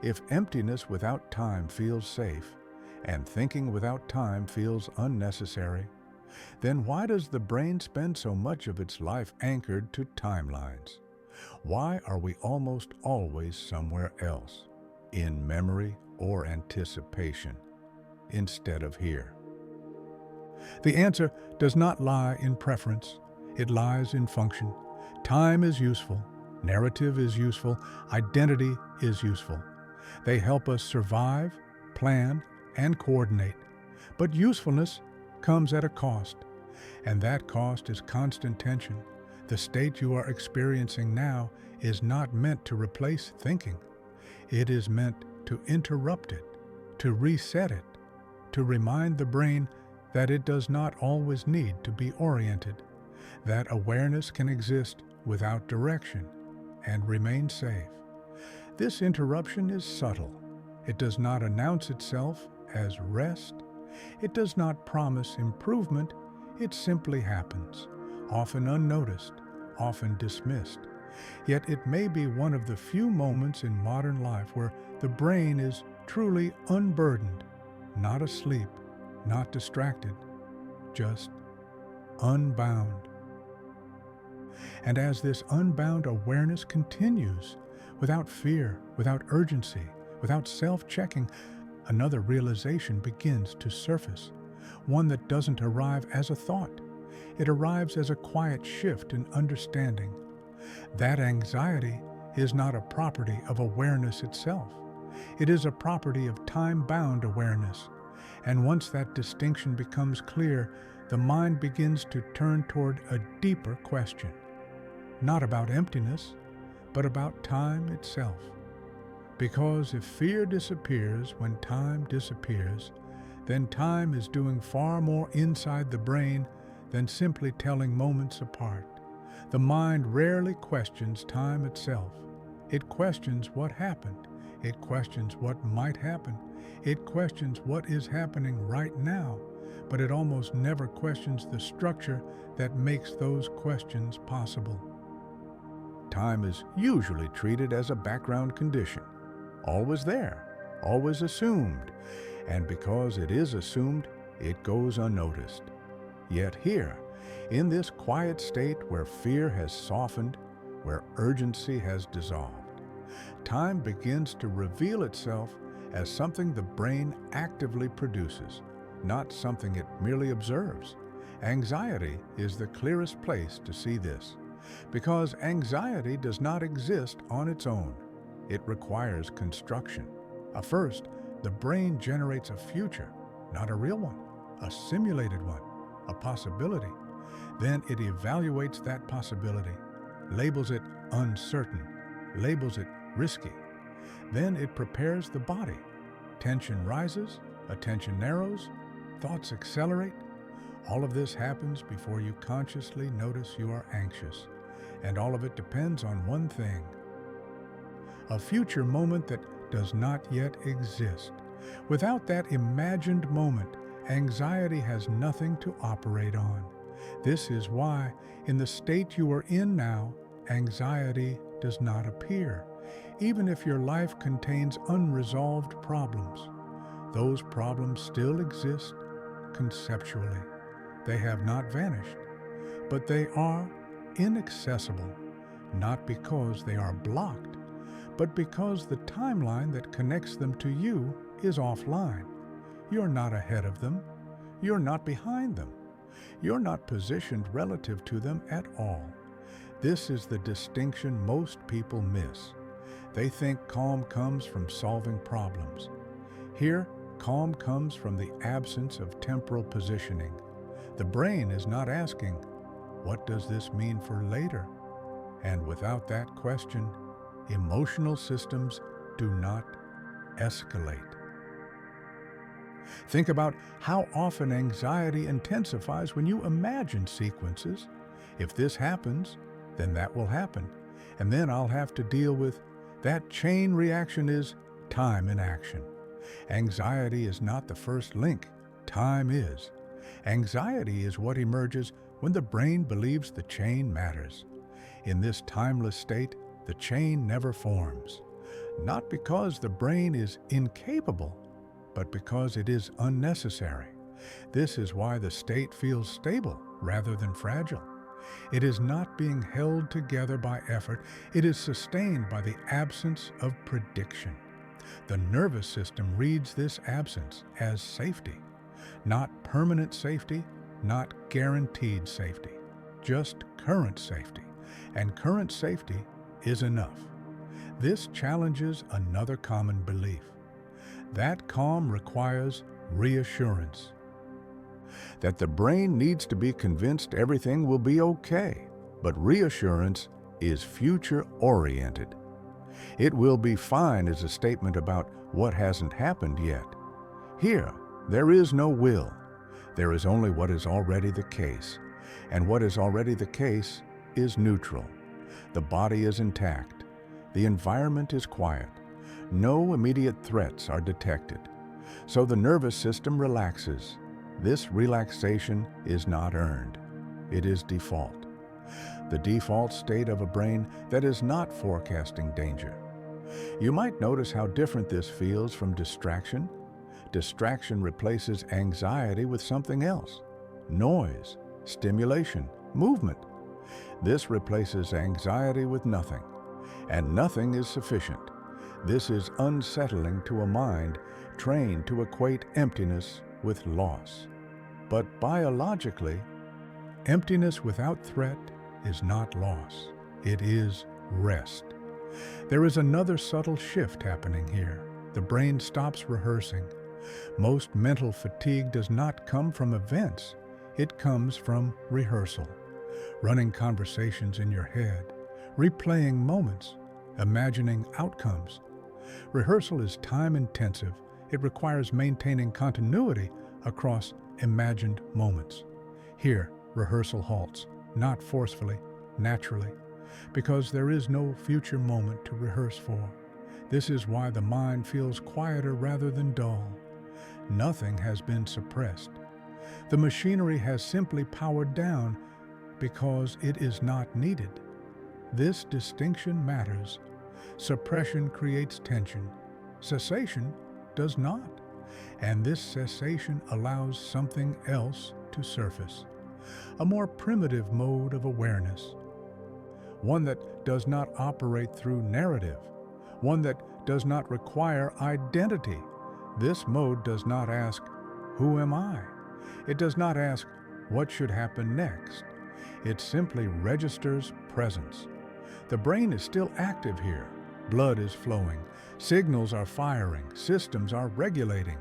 A: If emptiness without time feels safe, and thinking without time feels unnecessary, then why does the brain spend so much of its life anchored to timelines? Why are we almost always somewhere else, in memory or anticipation, instead of here? The answer does not lie in preference. It lies in function. Time is useful. Narrative is useful. Identity is useful. They help us survive, plan, and coordinate. But usefulness comes at a cost, and that cost is constant tension. The state you are experiencing now is not meant to replace thinking. It is meant to interrupt it, to reset it, to remind the brain that it does not always need to be oriented, that awareness can exist without direction and remain safe. This interruption is subtle. It does not announce itself as rest. It does not promise improvement. It simply happens, often unnoticed, often dismissed. Yet it may be one of the few moments in modern life where the brain is truly unburdened, not asleep, not distracted, just unbound. And as this unbound awareness continues, without fear, without urgency, without self-checking, another realization begins to surface, one that doesn't arrive as a thought. It arrives as a quiet shift in understanding. That anxiety is not a property of awareness itself. It is a property of time-bound awareness. And once that distinction becomes clear, the mind begins to turn toward a deeper question. Not about emptiness, but about time itself. Because if fear disappears when time disappears, then time is doing far more inside the brain than simply telling moments apart. The mind rarely questions time itself. It questions what happened. It questions what might happen. It questions what is happening right now, but it almost never questions the structure that makes those questions possible. Time is usually treated as a background condition, always there, always assumed, and because it is assumed, it goes unnoticed. Yet here, in this quiet state where fear has softened, where urgency has dissolved, time begins to reveal itself as something the brain actively produces, not something it merely observes. Anxiety is the clearest place to see this, because anxiety does not exist on its own. It requires construction. First, the brain generates a future, not a real one, a simulated one, a possibility. Then it evaluates that possibility, labels it uncertain, labels it risky. Then it prepares the body. Tension rises, attention narrows, thoughts accelerate. All of this happens before you consciously notice you are anxious, and all of it depends on one thing: a future moment that does not yet exist. Without that imagined moment, anxiety has nothing to operate on. This is why, in the state you are in now, anxiety does not appear, even if your life contains unresolved problems. Those problems still exist conceptually. They have not vanished, but they are inaccessible, not because they are blocked, but because the timeline that connects them to you is offline. You're not ahead of them. You're not behind them. You're not positioned relative to them at all. This is the distinction most people miss. They think calm comes from solving problems. Here, calm comes from the absence of temporal positioning. The brain is not asking, "What does this mean for later?" And without that question, emotional systems do not escalate. Think about how often anxiety intensifies when you imagine sequences. If this happens, then that will happen, and then I'll have to deal with that. Chain reaction is time in action. Anxiety is not the first link, time is. Anxiety is what emerges when the brain believes the chain matters. In this timeless state, the chain never forms, not because the brain is incapable, but because it is unnecessary. This is why the state feels stable rather than fragile. It is not being held together by effort. It is sustained by the absence of prediction. The nervous system reads this absence as safety, not permanent safety, not guaranteed safety, just current safety. And current safety is enough. This challenges another common belief. That calm requires reassurance. That the brain needs to be convinced everything will be okay, but reassurance is future-oriented. It will be fine is a statement about what hasn't happened yet. Here, there is no will. There is only what is already the case, and what is already the case is neutral. The body is intact. The environment is quiet. No immediate threats are detected. So the nervous system relaxes. This relaxation is not earned. It is default. The default state of a brain that is not forecasting danger. You might notice how different this feels from distraction. Distraction replaces anxiety with something else: noise, stimulation, movement. This replaces anxiety with nothing, and nothing is sufficient. This is unsettling to a mind trained to equate emptiness with loss. But biologically, emptiness without threat is not loss. It is rest. There is another subtle shift happening here. The brain stops rehearsing. Most mental fatigue does not come from events. It comes from rehearsal, running conversations in your head, replaying moments, imagining outcomes. Rehearsal is time-intensive. It requires maintaining continuity across imagined moments. Here, rehearsal halts, not forcefully, naturally, because there is no future moment to rehearse for. This is why the mind feels quieter rather than dull. Nothing has been suppressed. The machinery has simply powered down because it is not needed. This distinction matters. Suppression creates tension. Cessation does not. And this cessation allows something else to surface. A more primitive mode of awareness. One that does not operate through narrative. One that does not require identity. This mode does not ask, who am I? It does not ask, what should happen next? It simply registers presence. The brain is still active here. Blood is flowing, signals are firing, systems are regulating.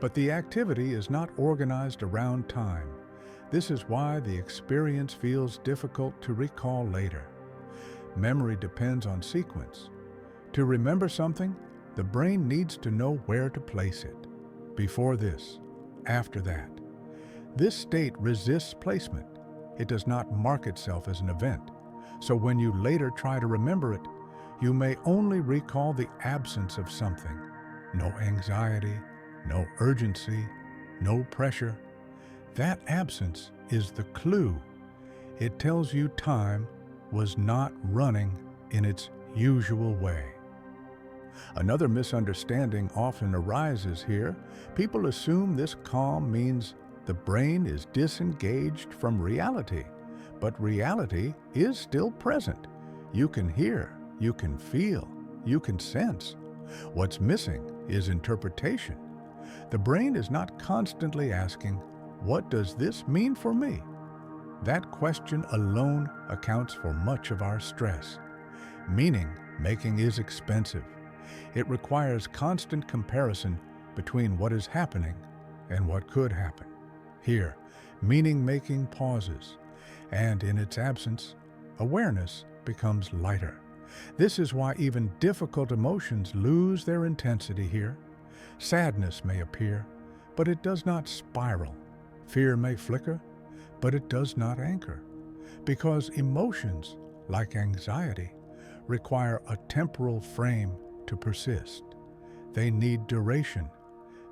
A: But the activity is not organized around time. This is why the experience feels difficult to recall later. Memory depends on sequence. To remember something, the brain needs to know where to place it. Before this, after that. This state resists placement. It does not mark itself as an event. So when you later try to remember it, you may only recall the absence of something. No anxiety, no urgency, no pressure. That absence is the clue. It tells you time was not running in its usual way. Another misunderstanding often arises here. People assume this calm means the brain is disengaged from reality, but reality is still present. You can hear, you can feel, you can sense. What's missing is interpretation. The brain is not constantly asking, what does this mean for me? That question alone accounts for much of our stress. Meaning making is expensive. It requires constant comparison between what is happening and what could happen. Here, meaning-making pauses, and in its absence, awareness becomes lighter. This is why even difficult emotions lose their intensity here. Sadness may appear, but it does not spiral. Fear may flicker, but it does not anchor. Because emotions, like anxiety, require a temporal frame to persist. They need duration.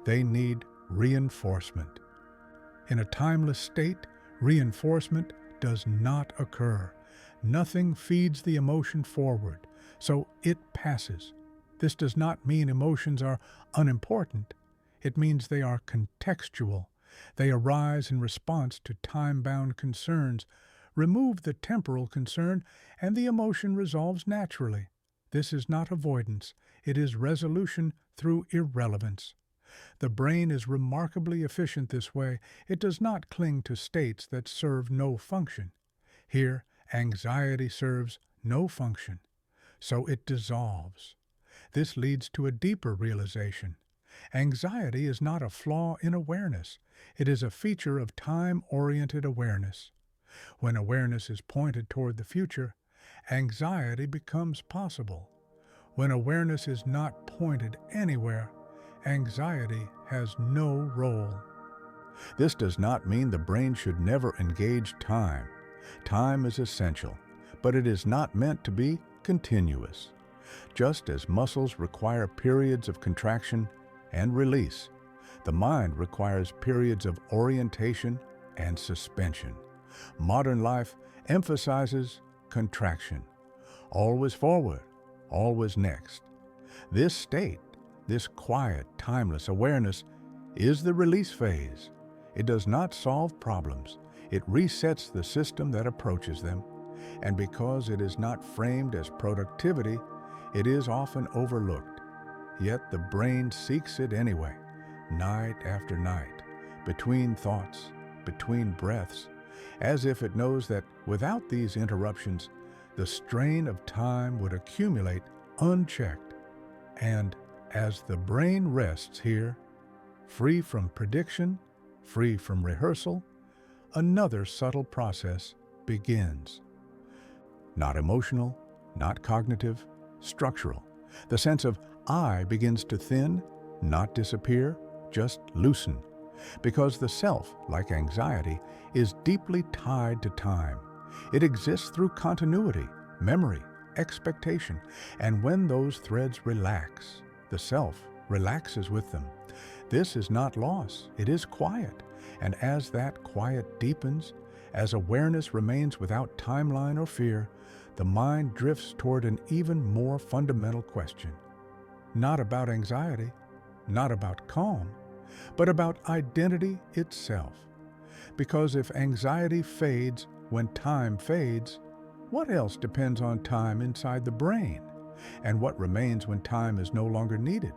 A: They need reinforcement. In a timeless state, reinforcement does not occur. Nothing feeds the emotion forward, so it passes. This does not mean emotions are unimportant. It means they are contextual. They arise in response to time-bound concerns. Remove the temporal concern, and the emotion resolves naturally. This is not avoidance. It is resolution through irrelevance. The brain is remarkably efficient this way. It does not cling to states that serve no function. Here, anxiety serves no function, so it dissolves. This leads to a deeper realization. Anxiety is not a flaw in awareness. It is a feature of time-oriented awareness. When awareness is pointed toward the future, anxiety becomes possible. When awareness is not pointed anywhere, anxiety has no role. This does not mean the brain should never engage time. Time is essential, but it is not meant to be continuous. Just as muscles require periods of contraction and release, the mind requires periods of orientation and suspension. Modern life emphasizes contraction. Always forward, always next. This state, this quiet, timeless awareness, is the release phase. It does not solve problems. It resets the system that approaches them. And because it is not framed as productivity, it is often overlooked. Yet the brain seeks it anyway, night after night, between thoughts, between breaths, as if it knows that without these interruptions, the strain of time would accumulate unchecked. And as the brain rests here, free from prediction, free from rehearsal, another subtle process begins. Not emotional, not cognitive, structural. The sense of I begins to thin, not disappear, just loosen. Because the self, like anxiety, is deeply tied to time. It exists through continuity, memory, expectation, and when those threads relax, the self relaxes with them. This is not loss, it is quiet, and as that quiet deepens, as awareness remains without timeline or fear, the mind drifts toward an even more fundamental question. Not about anxiety, not about calm, but about identity itself. Because if anxiety fades when time fades, what else depends on time inside the brain? And what remains when time is no longer needed?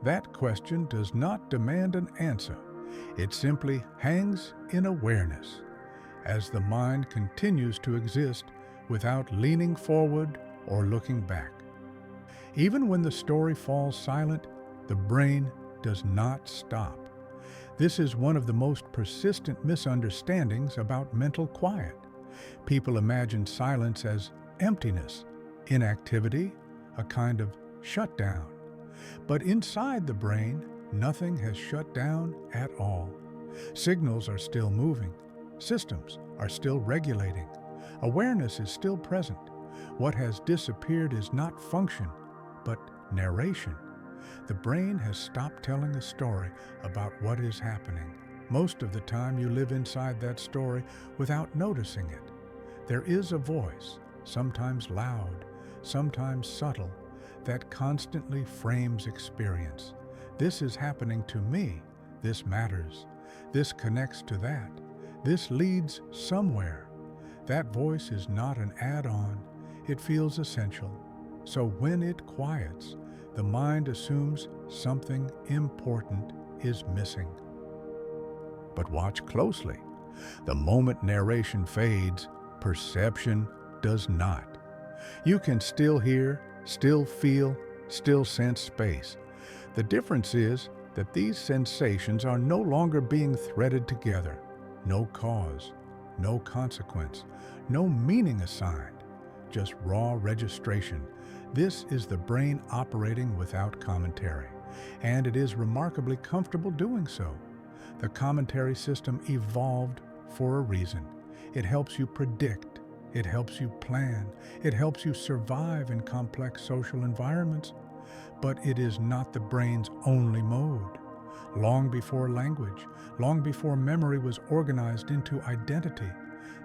A: That question does not demand an answer. It simply hangs in awareness as the mind continues to exist without leaning forward or looking back. Even when the story falls silent, the brain does not stop. This is one of the most persistent misunderstandings about mental quiet. People imagine silence as emptiness, inactivity, a kind of shutdown. But inside the brain, nothing has shut down at all. Signals are still moving. Systems are still regulating. Awareness is still present. What has disappeared is not function, but narration. The brain has stopped telling a story about what is happening. Most of the time you live inside that story without noticing it. There is a voice, sometimes loud, sometimes subtle, that constantly frames experience. This is happening to me. This matters. This connects to that. This leads somewhere. That voice is not an add-on. It feels essential. So when it quiets, the mind assumes something important is missing. But watch closely. The moment narration fades, perception does not. You can still hear, still feel, still sense space. The difference is that these sensations are no longer being threaded together. No cause, no consequence, no meaning assigned, just raw registration. This is the brain operating without commentary, and it is remarkably comfortable doing so. The commentary system evolved for a reason. It helps you predict, it helps you plan, it helps you survive in complex social environments, but it is not the brain's only mode. Long before language, long before memory was organized into identity,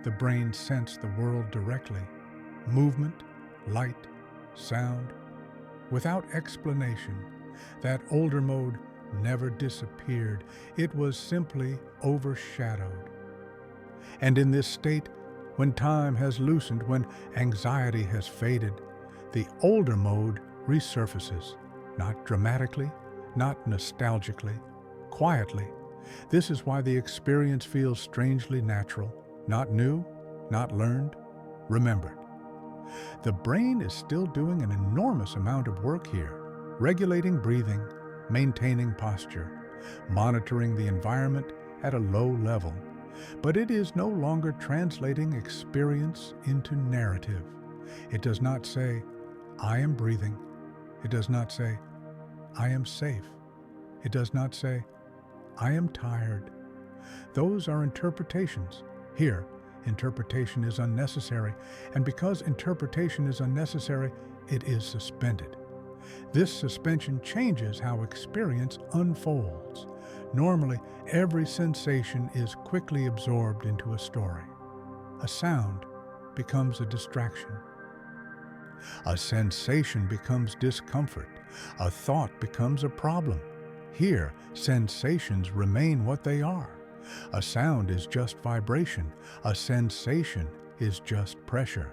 A: the brain sensed the world directly. Movement, light, sound, without explanation. That older mode never disappeared. It was simply overshadowed. And in this state, when time has loosened, when anxiety has faded, the older mode resurfaces, not dramatically, not nostalgically, quietly. This is why the experience feels strangely natural, not new, not learned, remembered. The brain is still doing an enormous amount of work here, regulating breathing, maintaining posture, monitoring the environment at a low level. But it is no longer translating experience into narrative. It does not say, I am breathing. It does not say, I am safe. It does not say, I am tired. Those are interpretations. Here, interpretation is unnecessary, and because interpretation is unnecessary, it is suspended. This suspension changes how experience unfolds. Normally, every sensation is quickly absorbed into a story. A sound becomes a distraction. A sensation becomes discomfort. A thought becomes a problem. Here, sensations remain what they are. A sound is just vibration. A sensation is just pressure.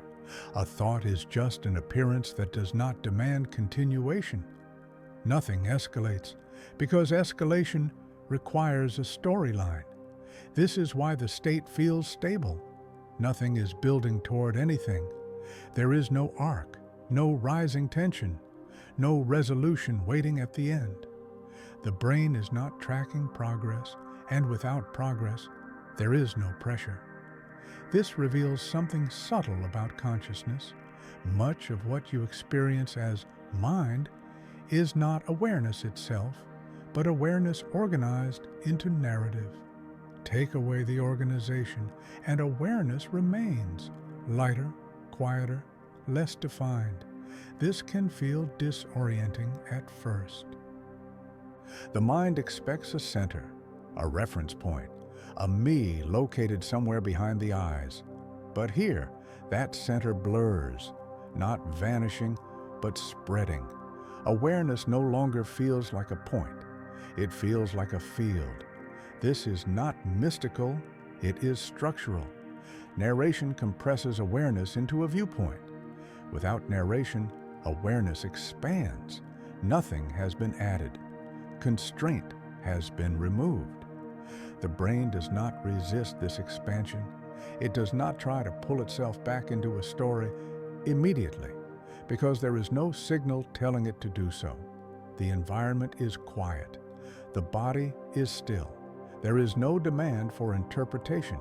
A: A thought is just an appearance that does not demand continuation. Nothing escalates, because escalation requires a storyline. This is why the state feels stable. Nothing is building toward anything. There is no arc, no rising tension, no resolution waiting at the end. The brain is not tracking progress, and without progress, there is no pressure. This reveals something subtle about consciousness. Much of what you experience as mind is not awareness itself, but awareness organized into narrative. Take away the organization, and awareness remains lighter, quieter, less defined. This can feel disorienting at first. The mind expects a center, a reference point, a me located somewhere behind the eyes. But here, that center blurs, not vanishing, but spreading. Awareness no longer feels like a point. It feels like a field. This is not mystical, it is structural. Narration compresses awareness into a viewpoint. Without narration, awareness expands. Nothing has been added. Constraint has been removed. The brain does not resist this expansion. It does not try to pull itself back into a story immediately because there is no signal telling it to do so. The environment is quiet. The body is still. There is no demand for interpretation.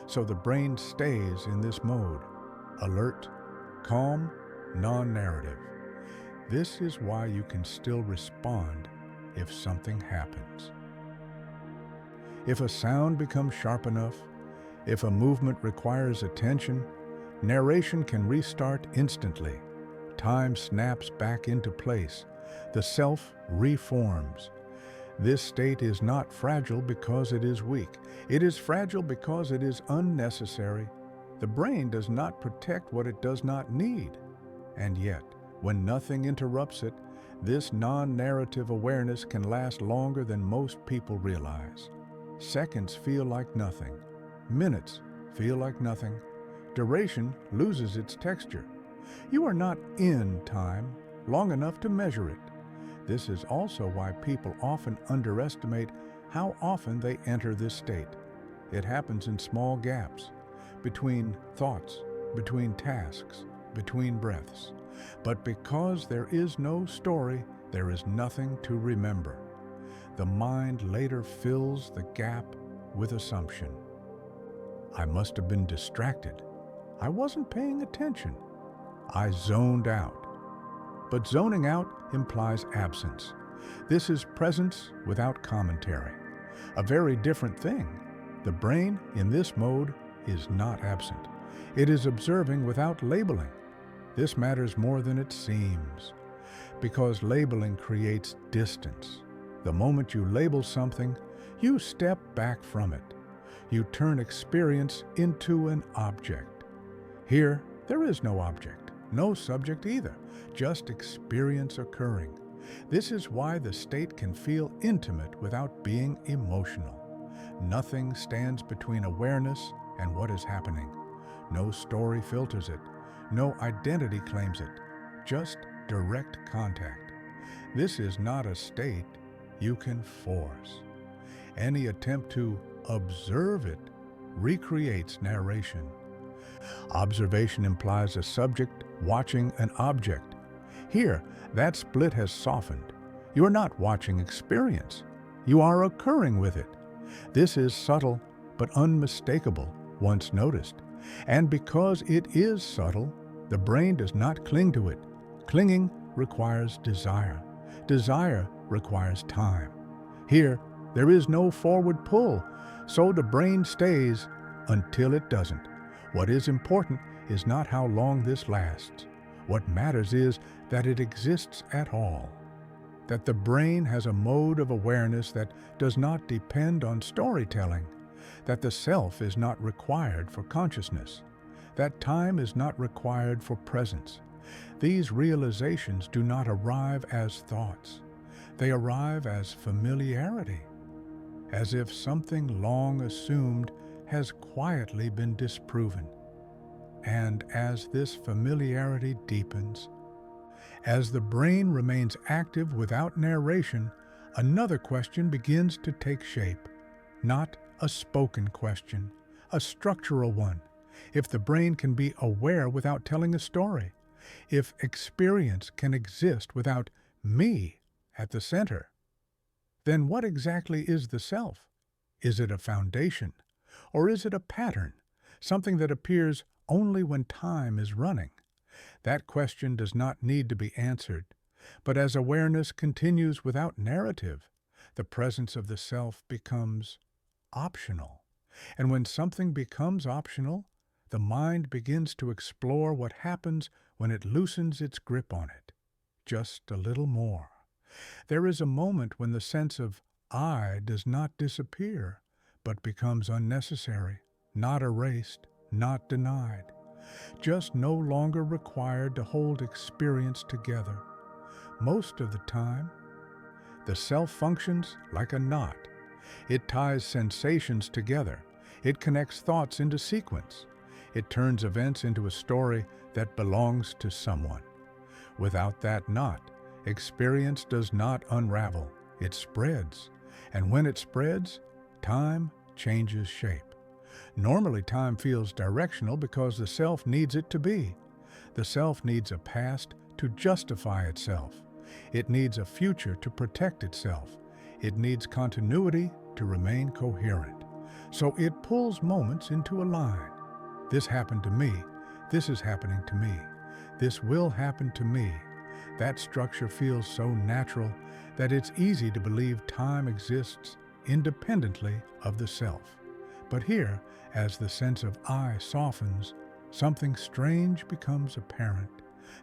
A: So the brain stays in this mode, alert, calm, non-narrative. This is why you can still respond if something happens. If a sound becomes sharp enough, if a movement requires attention, narration can restart instantly. Time snaps back into place. The self reforms. This state is not fragile because it is weak. It is fragile because it is unnecessary. The brain does not protect what it does not need. And yet, when nothing interrupts it, this non-narrative awareness can last longer than most people realize. Seconds feel like nothing. Minutes feel like nothing. Duration loses its texture. You are not in time long enough to measure it. This is also why people often underestimate how often they enter this state. It happens in small gaps, between thoughts, between tasks, between breaths. But because there is no story, there is nothing to remember. The mind later fills the gap with assumption. I must have been distracted. I wasn't paying attention. I zoned out. But zoning out implies absence. This is presence without commentary. A very different thing. The brain in this mode is not absent. It is observing without labeling. This matters more than it seems, because labeling creates distance. The moment you label something, you step back from it. You turn experience into an object. Here, there is no object, no subject either, just experience occurring. This is why the state can feel intimate without being emotional. Nothing stands between awareness and what is happening. No story filters it. No identity claims it. Just direct contact. This is not a state you can force. Any attempt to observe it recreates narration. Observation implies a subject watching an object. Here, that split has softened. You are not watching experience. You are occurring with it. This is subtle but unmistakable once noticed. And because it is subtle, the brain does not cling to it. Clinging requires desire. Desire requires time. Here, there is no forward pull, so the brain stays until it doesn't. What is important is not how long this lasts. What matters is that it exists at all. That the brain has a mode of awareness that does not depend on storytelling. That the self is not required for consciousness. That time is not required for presence. These realizations do not arrive as thoughts. They arrive as familiarity, as if something long assumed has quietly been disproven. And as this familiarity deepens, as the brain remains active without narration, another question begins to take shape. Not a spoken question, a structural one. If the brain can be aware without telling a story, if experience can exist without me at the center, then what exactly is the self? Is it a foundation? Or is it a pattern, something that appears only when time is running? That question does not need to be answered, but as awareness continues without narrative, the presence of the self becomes optional. And when something becomes optional, the mind begins to explore what happens when it loosens its grip on it, just a little more. There is a moment when the sense of I does not disappear, but becomes unnecessary, not erased, not denied, just no longer required to hold experience together. Most of the time, the self functions like a knot. It ties sensations together. It connects thoughts into sequence. It turns events into a story that belongs to someone. Without that knot, experience does not unravel. It spreads. And when it spreads, time changes shape. Normally, time feels directional because the self needs it to be. The self needs a past to justify itself. It needs a future to protect itself. It needs continuity to remain coherent. So it pulls moments into a line. This happened to me. This is happening to me. This will happen to me. That structure feels so natural that it's easy to believe time exists independently of the self. But here, as the sense of I softens, something strange becomes apparent.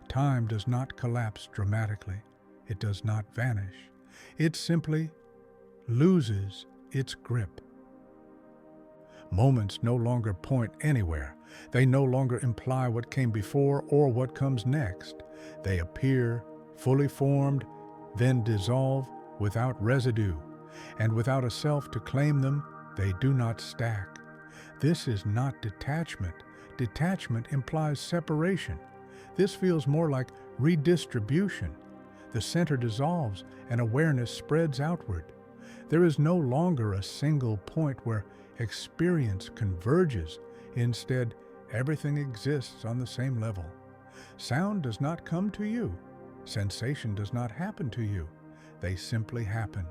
A: Time does not collapse dramatically. It does not vanish. It simply loses its grip. Moments no longer point anywhere. They no longer imply what came before or what comes next. They appear, fully formed, then dissolve without residue, and without a self to claim them, they do not stack. This is not detachment. Detachment implies separation. This feels more like redistribution. The center dissolves and awareness spreads outward. There is no longer a single point where experience converges. Instead, everything exists on the same level. Sound does not come to you. Sensation does not happen to you. They simply happen.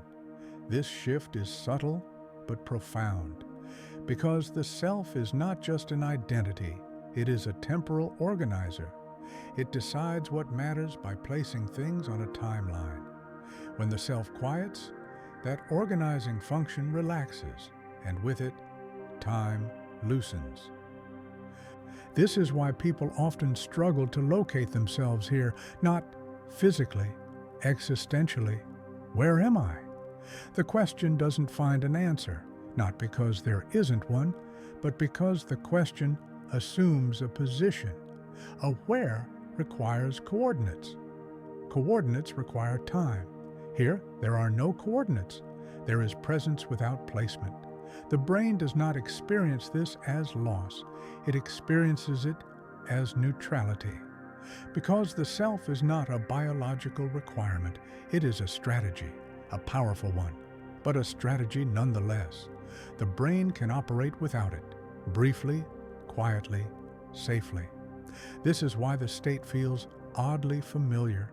A: This shift is subtle but profound, because the self is not just an identity, it is a temporal organizer. It decides what matters by placing things on a timeline. When the self quiets, that organizing function relaxes, and with it, time loosens. This is why people often struggle to locate themselves here, not physically, existentially. Where am I? The question doesn't find an answer, not because there isn't one, but because the question assumes a position. A where requires coordinates. Coordinates require time. Here, there are no coordinates. There is presence without placement. The brain does not experience this as loss. It experiences it as neutrality. Because the self is not a biological requirement, it is a strategy, a powerful one, but a strategy nonetheless. The brain can operate without it, briefly, quietly, safely. This is why the state feels oddly familiar,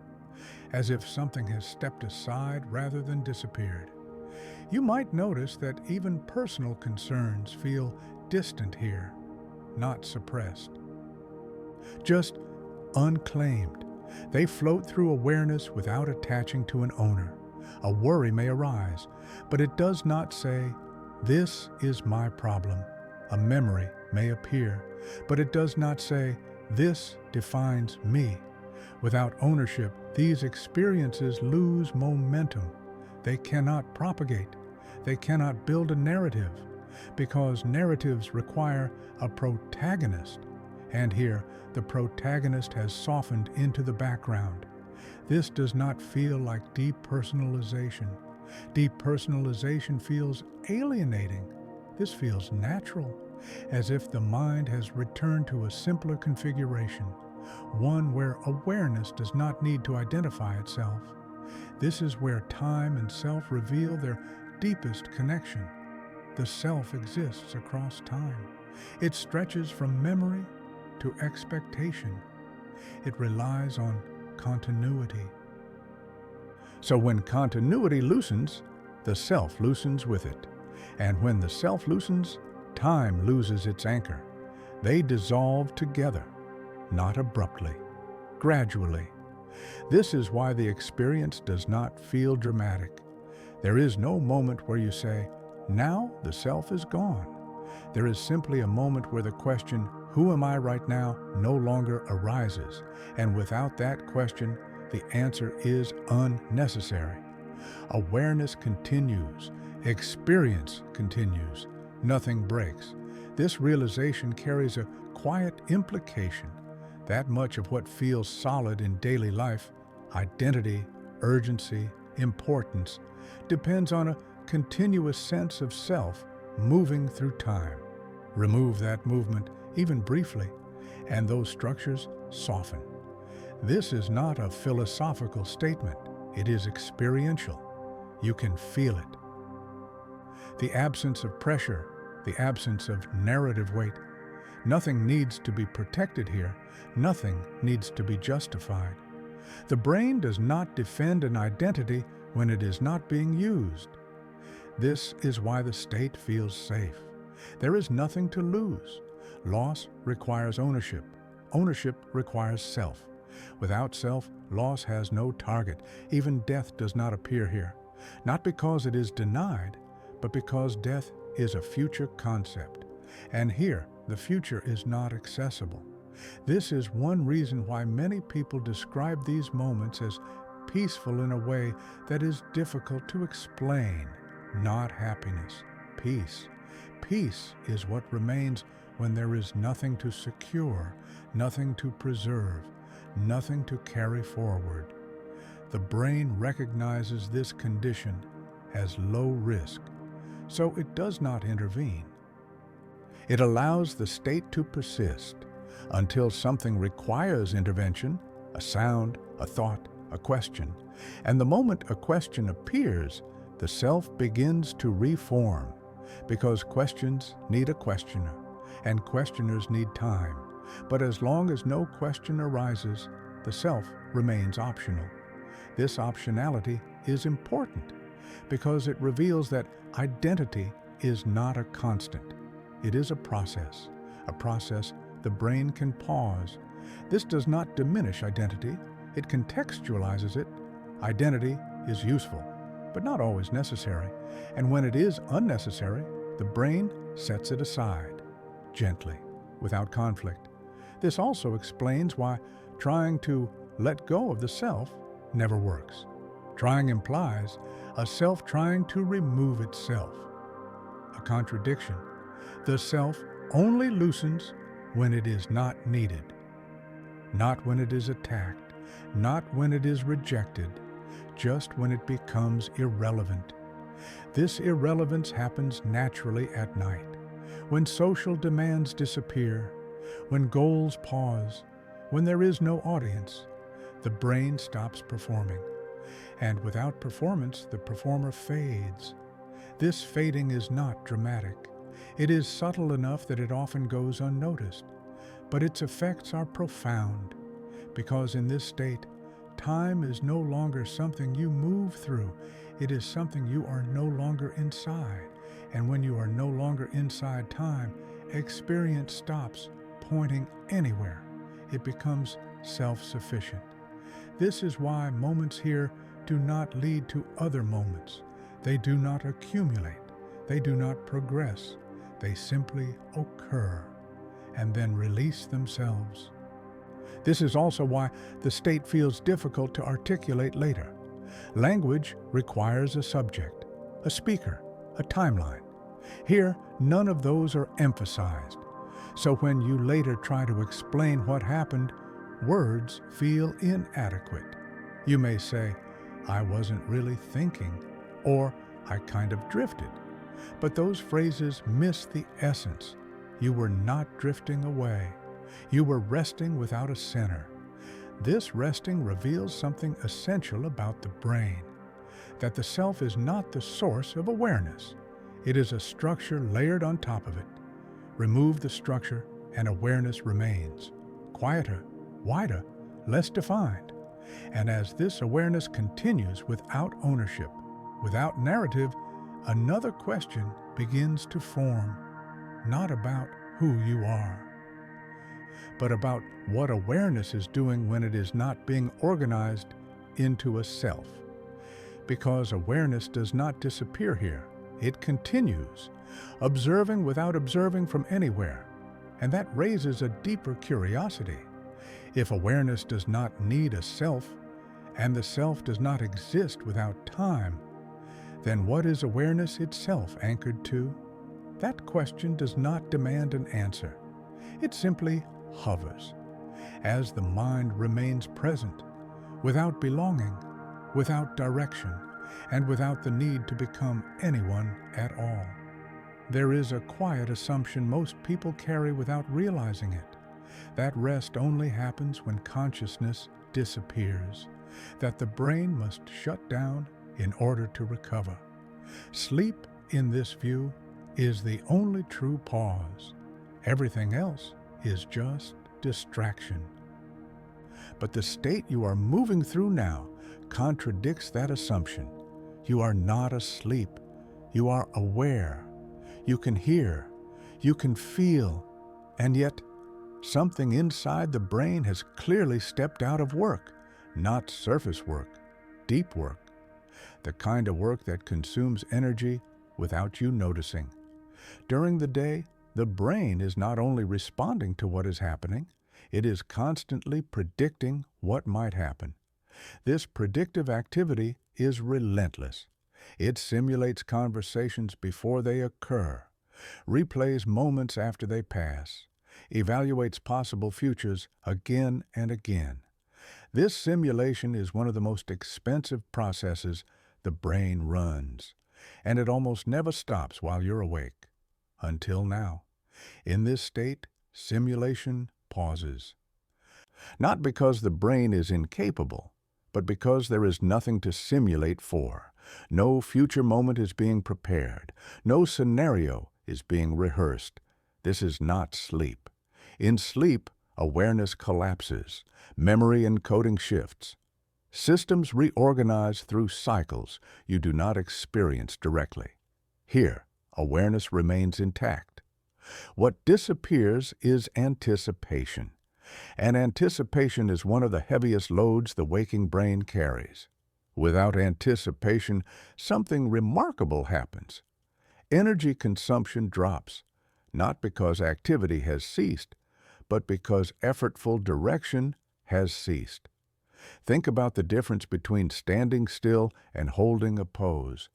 A: as if something has stepped aside rather than disappeared. You might notice that even personal concerns feel distant here, not suppressed. Just unclaimed. They float through awareness without attaching to an owner. A worry may arise, but it does not say, "This is my problem." A memory may appear, but it does not say, "This defines me." Without ownership, these experiences lose momentum. They cannot propagate. They cannot build a narrative, because narratives require a protagonist. And here, the protagonist has softened into the background. This does not feel like depersonalization. Depersonalization feels alienating. This feels natural, as if the mind has returned to a simpler configuration, one where awareness does not need to identify itself. This is where time and self reveal their deepest connection. The self exists across time. It stretches from memory to expectation. It relies on continuity. So when continuity loosens, the self loosens with it. And when the self loosens, time loses its anchor. They dissolve together, not abruptly, gradually. This is why the experience does not feel dramatic. There is no moment where you say, "Now the self is gone." There is simply a moment where the question, "Who am I right now?" no longer arises. And without that question, the answer is unnecessary. Awareness continues. Experience continues. Nothing breaks. This realization carries a quiet implication. That much of what feels solid in daily life, identity, urgency, importance, depends on a continuous sense of self moving through time. Remove that movement, even briefly, and those structures soften. This is not a philosophical statement. It is experiential. You can feel it. The absence of pressure the absence of narrative weight. Nothing needs to be protected here. Nothing needs to be justified. The brain does not defend an identity when it is not being used. This is why the state feels safe. There is nothing to lose. Loss requires ownership. Ownership requires self. Without self, loss has no target. Even death does not appear here. Not because it is denied, but because death is a future concept. And here, the future is not accessible. This is one reason why many people describe these moments as peaceful in a way that is difficult to explain. Not happiness, peace. Peace is what remains when there is nothing to secure, nothing to preserve, nothing to carry forward. The brain recognizes this condition as low risk, so it does not intervene. It allows the state to persist until something requires intervention, a sound, a thought, a question. And the moment a question appears, the self begins to reform, because questions need a questioner, and questioners need time. But as long as no question arises, the self remains optional. This optionality is important because it reveals that identity is not a constant. It is a process the brain can pause. This does not diminish identity, it contextualizes it. Identity is useful, but not always necessary, and when it is unnecessary, the brain sets it aside, gently, without conflict. This also explains why trying to let go of the self never works. Trying implies a self trying to remove itself. A contradiction. The self only loosens when it is not needed, not when it is attacked, not when it is rejected, just when it becomes irrelevant. This irrelevance happens naturally at night, when social demands disappear, when goals pause, when there is no audience. The brain stops performing, and without performance, the performer fades. This fading is not dramatic. It is subtle enough that it often goes unnoticed, but its effects are profound, because in this state, time is no longer something you move through. It is something you are no longer inside, and when you are no longer inside time, experience stops pointing anywhere. It becomes self-sufficient. This is why moments here do not lead to other moments. They do not accumulate. They do not progress. They simply occur and then release themselves. This is also why the state feels difficult to articulate later. Language requires a subject, a speaker, a timeline. Here, none of those are emphasized. So when you later try to explain what happened, words feel inadequate. You may say, "I wasn't really thinking," or "I kind of drifted." But those phrases miss the essence. You were not drifting away. You were resting without a center. This resting reveals something essential about the brain, that the self is not the source of awareness. It is a structure layered on top of it. Remove the structure and awareness remains, quieter, wider, less defined. And as this awareness continues without ownership, without narrative, another question begins to form, not about who you are, but about what awareness is doing when it is not being organized into a self. Because awareness does not disappear here, it continues, observing without observing from anywhere, and that raises a deeper curiosity. If awareness does not need a self, and the self does not exist without time, then what is awareness itself anchored to? That question does not demand an answer. It simply hovers, as the mind remains present, without belonging, without direction, and without the need to become anyone at all. There is a quiet assumption most people carry without realizing it. That rest only happens when consciousness disappears, that the brain must shut down in order to recover. Sleep, in this view, is the only true pause. Everything else is just distraction. But the state you are moving through now contradicts that assumption. You are not asleep. You are aware. You can hear. You can feel. And yet, something inside the brain has clearly stepped out of work, not surface work, deep work, the kind of work that consumes energy without you noticing. During the day, the brain is not only responding to what is happening, it is constantly predicting what might happen. This predictive activity is relentless. It simulates conversations before they occur, replays moments after they pass, evaluates possible futures again and again. This simulation is one of the most expensive processes the brain runs, and it almost never stops while you're awake. Until now. In this state, simulation pauses. Not because the brain is incapable, but because there is nothing to simulate for. No future moment is being prepared. No scenario is being rehearsed. This is not sleep. In sleep, awareness collapses. Memory encoding shifts. Systems reorganize through cycles you do not experience directly. Here, awareness remains intact. What disappears is anticipation. And anticipation is one of the heaviest loads the waking brain carries. Without anticipation, something remarkable happens. Energy consumption drops, not because activity has ceased, but because effortful direction has ceased. Think about the difference between standing still and holding a pose.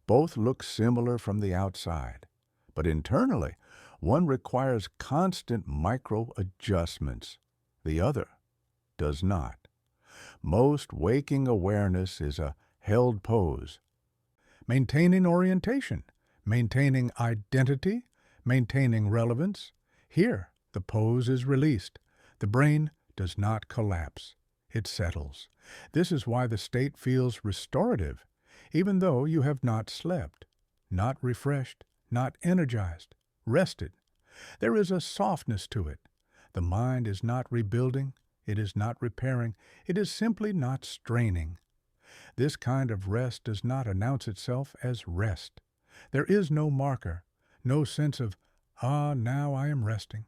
A: Both look similar from the outside, but internally, one requires constant micro-adjustments. The other does not. Most waking awareness is a held pose. Maintaining orientation, maintaining identity, maintaining relevance. Here, the pose is released. The brain does not collapse. It settles. This is why the state feels restorative, even though you have not slept, not refreshed, not energized, rested. There is a softness to it. The mind is not rebuilding, it is not repairing, it is simply not straining. This kind of rest does not announce itself as rest. There is no marker, no sense of, now I am resting,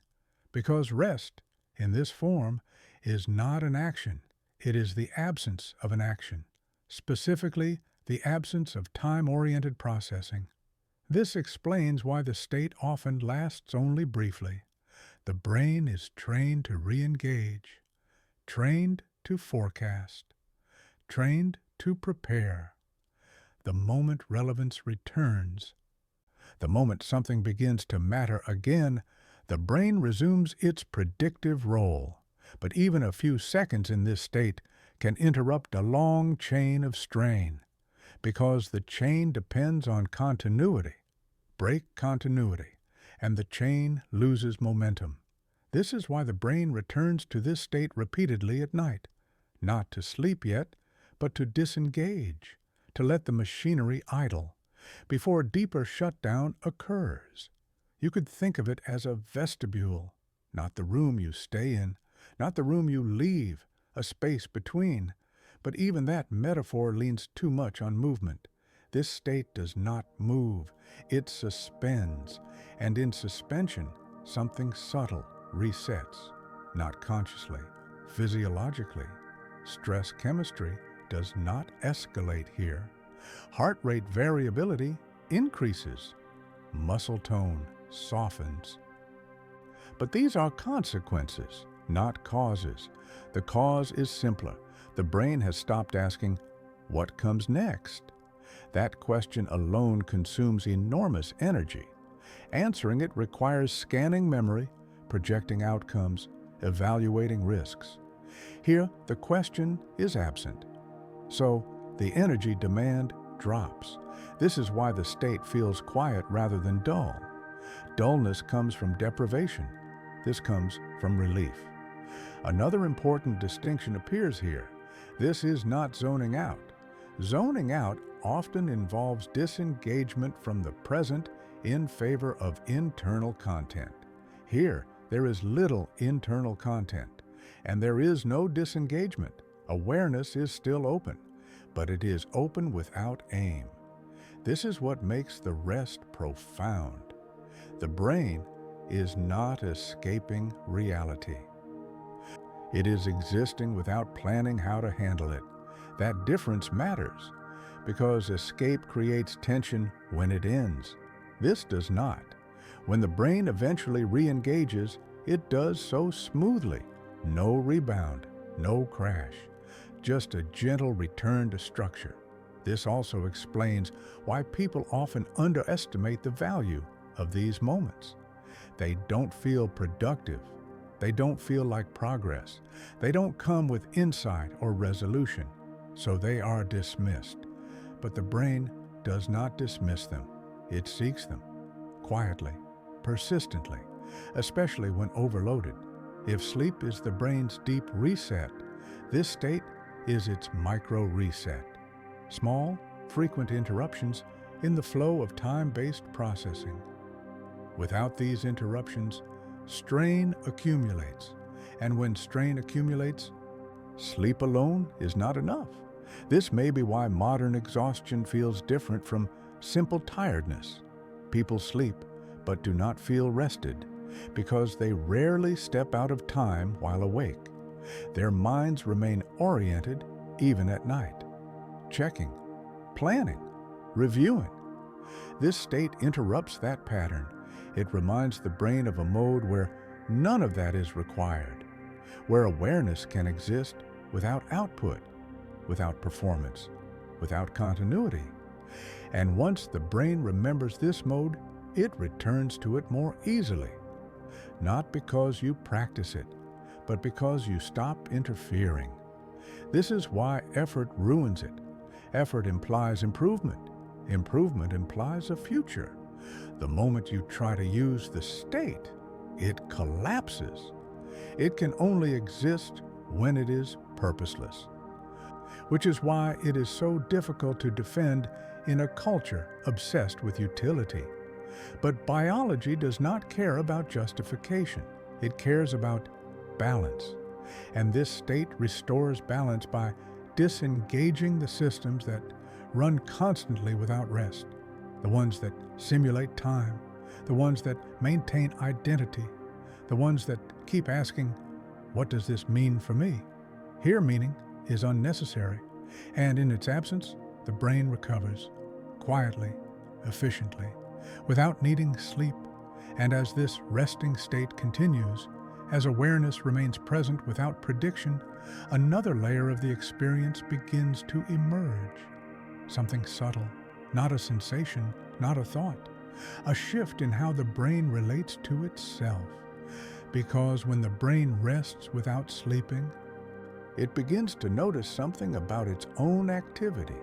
A: because rest, in this form, is not an action. It is the absence of an action, specifically the absence of time-oriented processing. This explains why the state often lasts only briefly. The brain is trained to re-engage, trained to forecast, trained to prepare. The moment relevance returns, the moment something begins to matter again, the brain resumes its predictive role. But even a few seconds in this state can interrupt a long chain of strain, because the chain depends on continuity. Break continuity, and the chain loses momentum. This is why the brain returns to this state repeatedly at night, not to sleep yet, but to disengage, to let the machinery idle, before deeper shutdown occurs. You could think of it as a vestibule, not the room you stay in, not the room you leave, a space between. But even that metaphor leans too much on movement. This state does not move. It suspends. And in suspension, something subtle resets, not consciously, physiologically. Stress chemistry does not escalate here. Heart rate variability increases. Muscle tone softens. But these are consequences, not causes. The cause is simpler. The brain has stopped asking, what comes next? That question alone consumes enormous energy. Answering it requires scanning memory, projecting outcomes, evaluating risks. Here, the question is absent. So, the energy demand drops. This is why the state feels quiet rather than dull. Dullness comes from deprivation. This comes from relief. Another important distinction appears here. This is not zoning out. Zoning out often involves disengagement from the present in favor of internal content. Here, there is little internal content, and there is no disengagement. Awareness is still open, but it is open without aim. This is what makes the rest profound. The brain is not escaping reality. It is existing without planning how to handle it. That difference matters, because escape creates tension when it ends. This does not. When the brain eventually re-engages, it does so smoothly. No rebound, no crash, just a gentle return to structure. This also explains why people often underestimate the value of these moments. They don't feel productive. They don't feel like progress. They don't come with insight or resolution, so they are dismissed. But the brain does not dismiss them. It seeks them, quietly, persistently, especially when overloaded. If sleep is the brain's deep reset, this state is its micro reset. Small, frequent interruptions in the flow of time-based processing. Without these interruptions, strain accumulates, and when strain accumulates, sleep alone is not enough. This may be why modern exhaustion feels different from simple tiredness. People sleep, but do not feel rested, because they rarely step out of time while awake. Their minds remain oriented even at night, checking, planning, reviewing. This state interrupts that pattern. It reminds the brain of a mode where none of that is required, where awareness can exist without output, without performance, without continuity. And once the brain remembers this mode, it returns to it more easily. Not because you practice it, but because you stop interfering. This is why effort ruins it. Effort implies improvement. Improvement implies a future. The moment you try to use the state, it collapses. It can only exist when it is purposeless, which is why it is so difficult to defend in a culture obsessed with utility. But biology does not care about justification. It cares about balance. And this state restores balance by disengaging the systems that run constantly without rest, the ones that simulate time, the ones that maintain identity, the ones that keep asking, what does this mean for me? Here, meaning is unnecessary, and in its absence, the brain recovers, quietly, efficiently, without needing sleep. And as this resting state continues, as awareness remains present without prediction, another layer of the experience begins to emerge. Something subtle, not a sensation, not a thought, a shift in how the brain relates to itself. Because when the brain rests without sleeping, it begins to notice something about its own activity,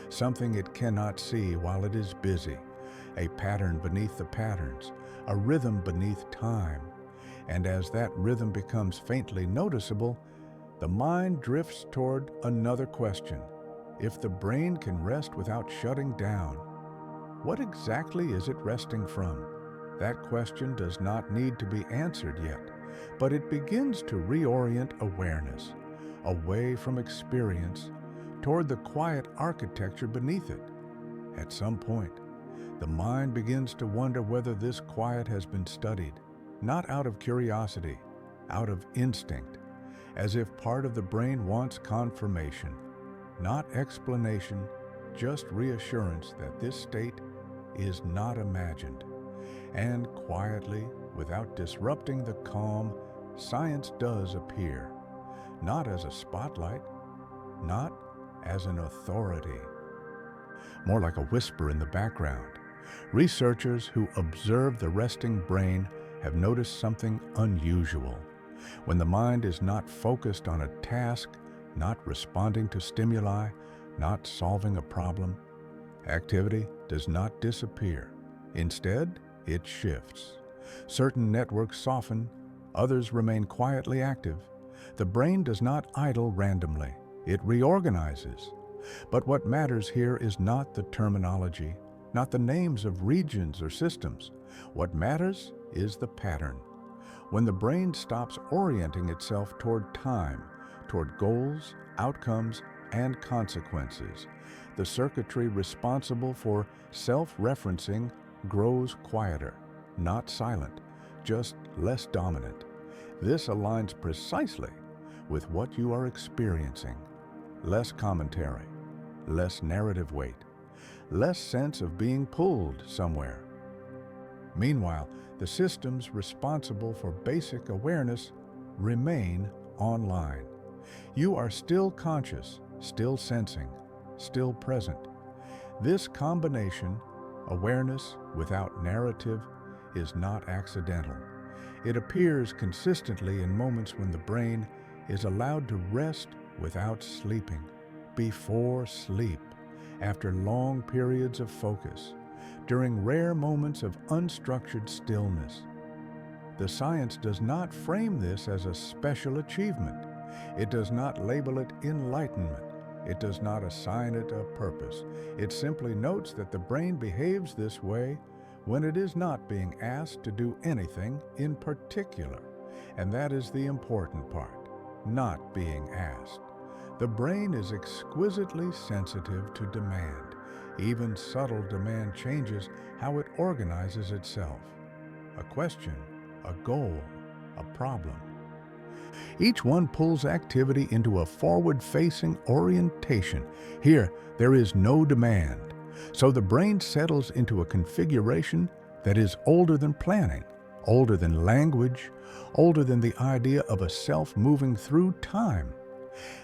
A: something it cannot see while it is busy, a pattern beneath the patterns, a rhythm beneath time. And as that rhythm becomes faintly noticeable, the mind drifts toward another question. If the brain can rest without shutting down, what exactly is it resting from? That question does not need to be answered yet, but it begins to reorient awareness, away from experience, toward the quiet architecture beneath it. At some point, the mind begins to wonder whether this quiet has been studied, not out of curiosity, out of instinct, as if part of the brain wants confirmation, not explanation, just reassurance that this state is not imagined. And quietly, without disrupting the calm, science does appear, not as a spotlight, not as an authority, more like a whisper in the background. Researchers who observe the resting brain have noticed something unusual. When the mind is not focused on a task, not responding to stimuli, not solving a problem, activity does not disappear. Instead, it shifts. Certain networks soften, others remain quietly active. The brain does not idle randomly. It reorganizes. But what matters here is not the terminology, not the names of regions or systems. What matters is the pattern. When the brain stops orienting itself toward time, toward goals, outcomes, and consequences, the circuitry responsible for self-referencing grows quieter, not silent, just less dominant. This aligns precisely with what you are experiencing. Less commentary, less narrative weight, less sense of being pulled somewhere. Meanwhile, the systems responsible for basic awareness remain online. You are still conscious, still sensing, still present. This combination, awareness without narrative, is not accidental. It appears consistently in moments when the brain is allowed to rest without sleeping, before sleep, after long periods of focus, during rare moments of unstructured stillness. The science does not frame this as a special achievement. It does not label it enlightenment. It does not assign it a purpose. It simply notes that the brain behaves this way when it is not being asked to do anything in particular. And that is the important part, not being asked. The brain is exquisitely sensitive to demand. Even subtle demand changes how it organizes itself. A question, a goal, a problem. Each one pulls activity into a forward-facing orientation. Here, there is no demand. So the brain settles into a configuration that is older than planning, older than language, older than the idea of a self moving through time.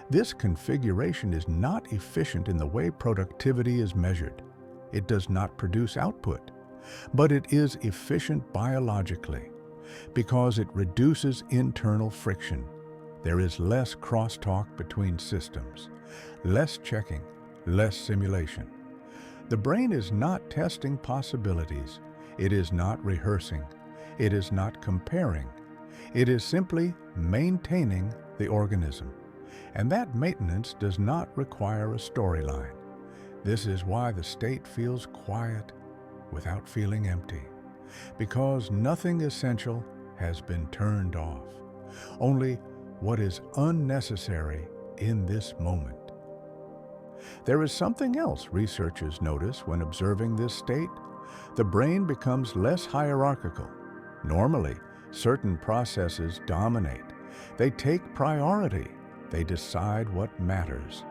A: This configuration is not efficient in the way productivity is measured. It does not produce output, but it is efficient biologically because it reduces internal friction. There is less crosstalk between systems, less checking, less simulation. The brain is not testing possibilities. It is not rehearsing. It is not comparing. It is simply maintaining the organism. And that maintenance does not require a storyline. This is why the state feels quiet without feeling empty, because nothing essential has been turned off. Only what is unnecessary in this moment. There is something else researchers notice when observing this state. The brain becomes less hierarchical. Normally, certain processes dominate. They take priority. They decide what matters.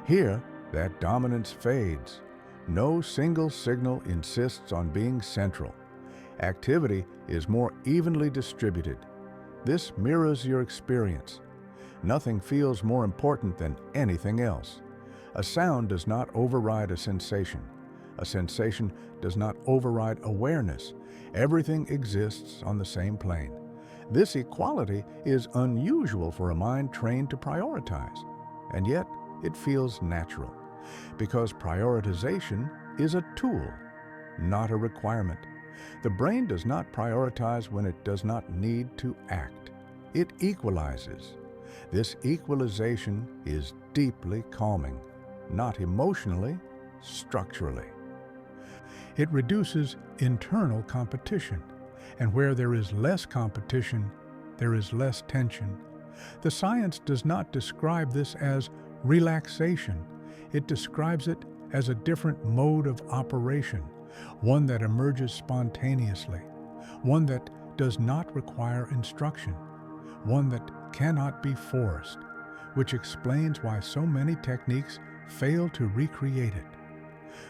A: Here, that dominance fades. No single signal insists on being central. Activity is more evenly distributed. This mirrors your experience. Nothing feels more important than anything else. A sound does not override a sensation. A sensation does not override awareness. Everything exists on the same plane. This equality is unusual for a mind trained to prioritize, and yet it feels natural, because prioritization is a tool, not a requirement. The brain does not prioritize when it does not need to act. It equalizes. This equalization is deeply calming, not emotionally, structurally. It reduces internal competition, and where there is less competition, there is less tension. The science does not describe this as relaxation. It describes it as a different mode of operation, one that emerges spontaneously, one that does not require instruction, one that cannot be forced, which explains why so many techniques fail to recreate it.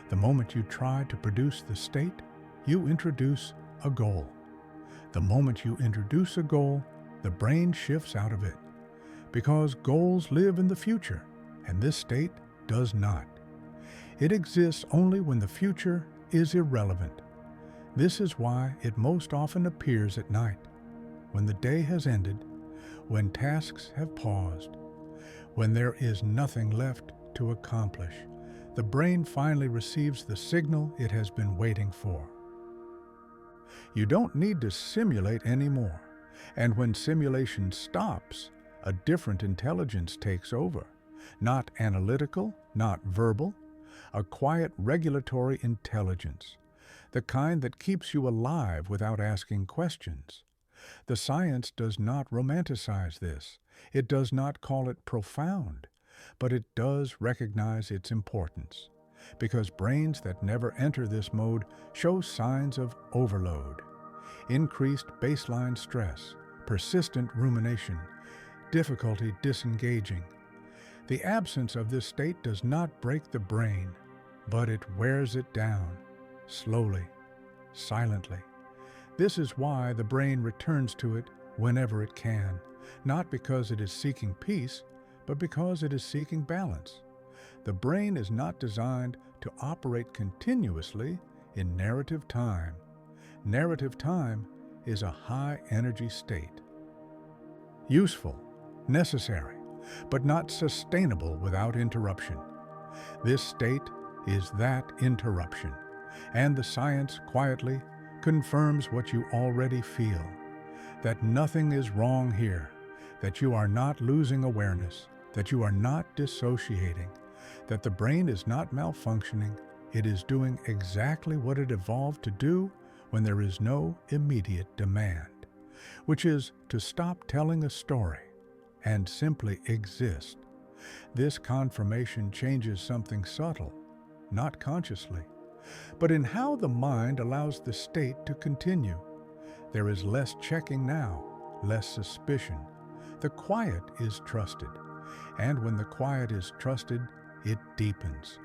A: The moment you try to produce the state, you introduce a goal. The moment you introduce a goal, the brain shifts out of it, because goals live in the future, and this state does not. It exists only when the future is irrelevant. This is why it most often appears at night, when the day has ended, when tasks have paused, when there is nothing left to accomplish. The brain finally receives the signal it has been waiting for. You don't need to simulate anymore, and when simulation stops, a different intelligence takes over. Not analytical, not verbal, a quiet regulatory intelligence. the kind that keeps you alive without asking questions. The science does not romanticize this. It does not call it profound, but it does recognize its importance, because brains that never enter this mode show signs of overload, increased baseline stress, persistent rumination, difficulty disengaging. The absence of this state does not break the brain, but it wears it down, slowly, silently. This is why the brain returns to it whenever it can, not because it is seeking peace, but because it is seeking balance. The brain is not designed to operate continuously in narrative time. Narrative time is a high-energy state. Useful, necessary, but not sustainable without interruption. This state is that interruption, and the science quietly confirms what you already feel, that nothing is wrong here, that you are not losing awareness, that you are not dissociating, that the brain is not malfunctioning, it is doing exactly what it evolved to do when there is no immediate demand, which is to stop telling a story and simply exist. This confirmation changes something subtle, not consciously, but in how the mind allows the state to continue. There is less checking now, less suspicion. The quiet is trusted, and when the quiet is trusted, it deepens,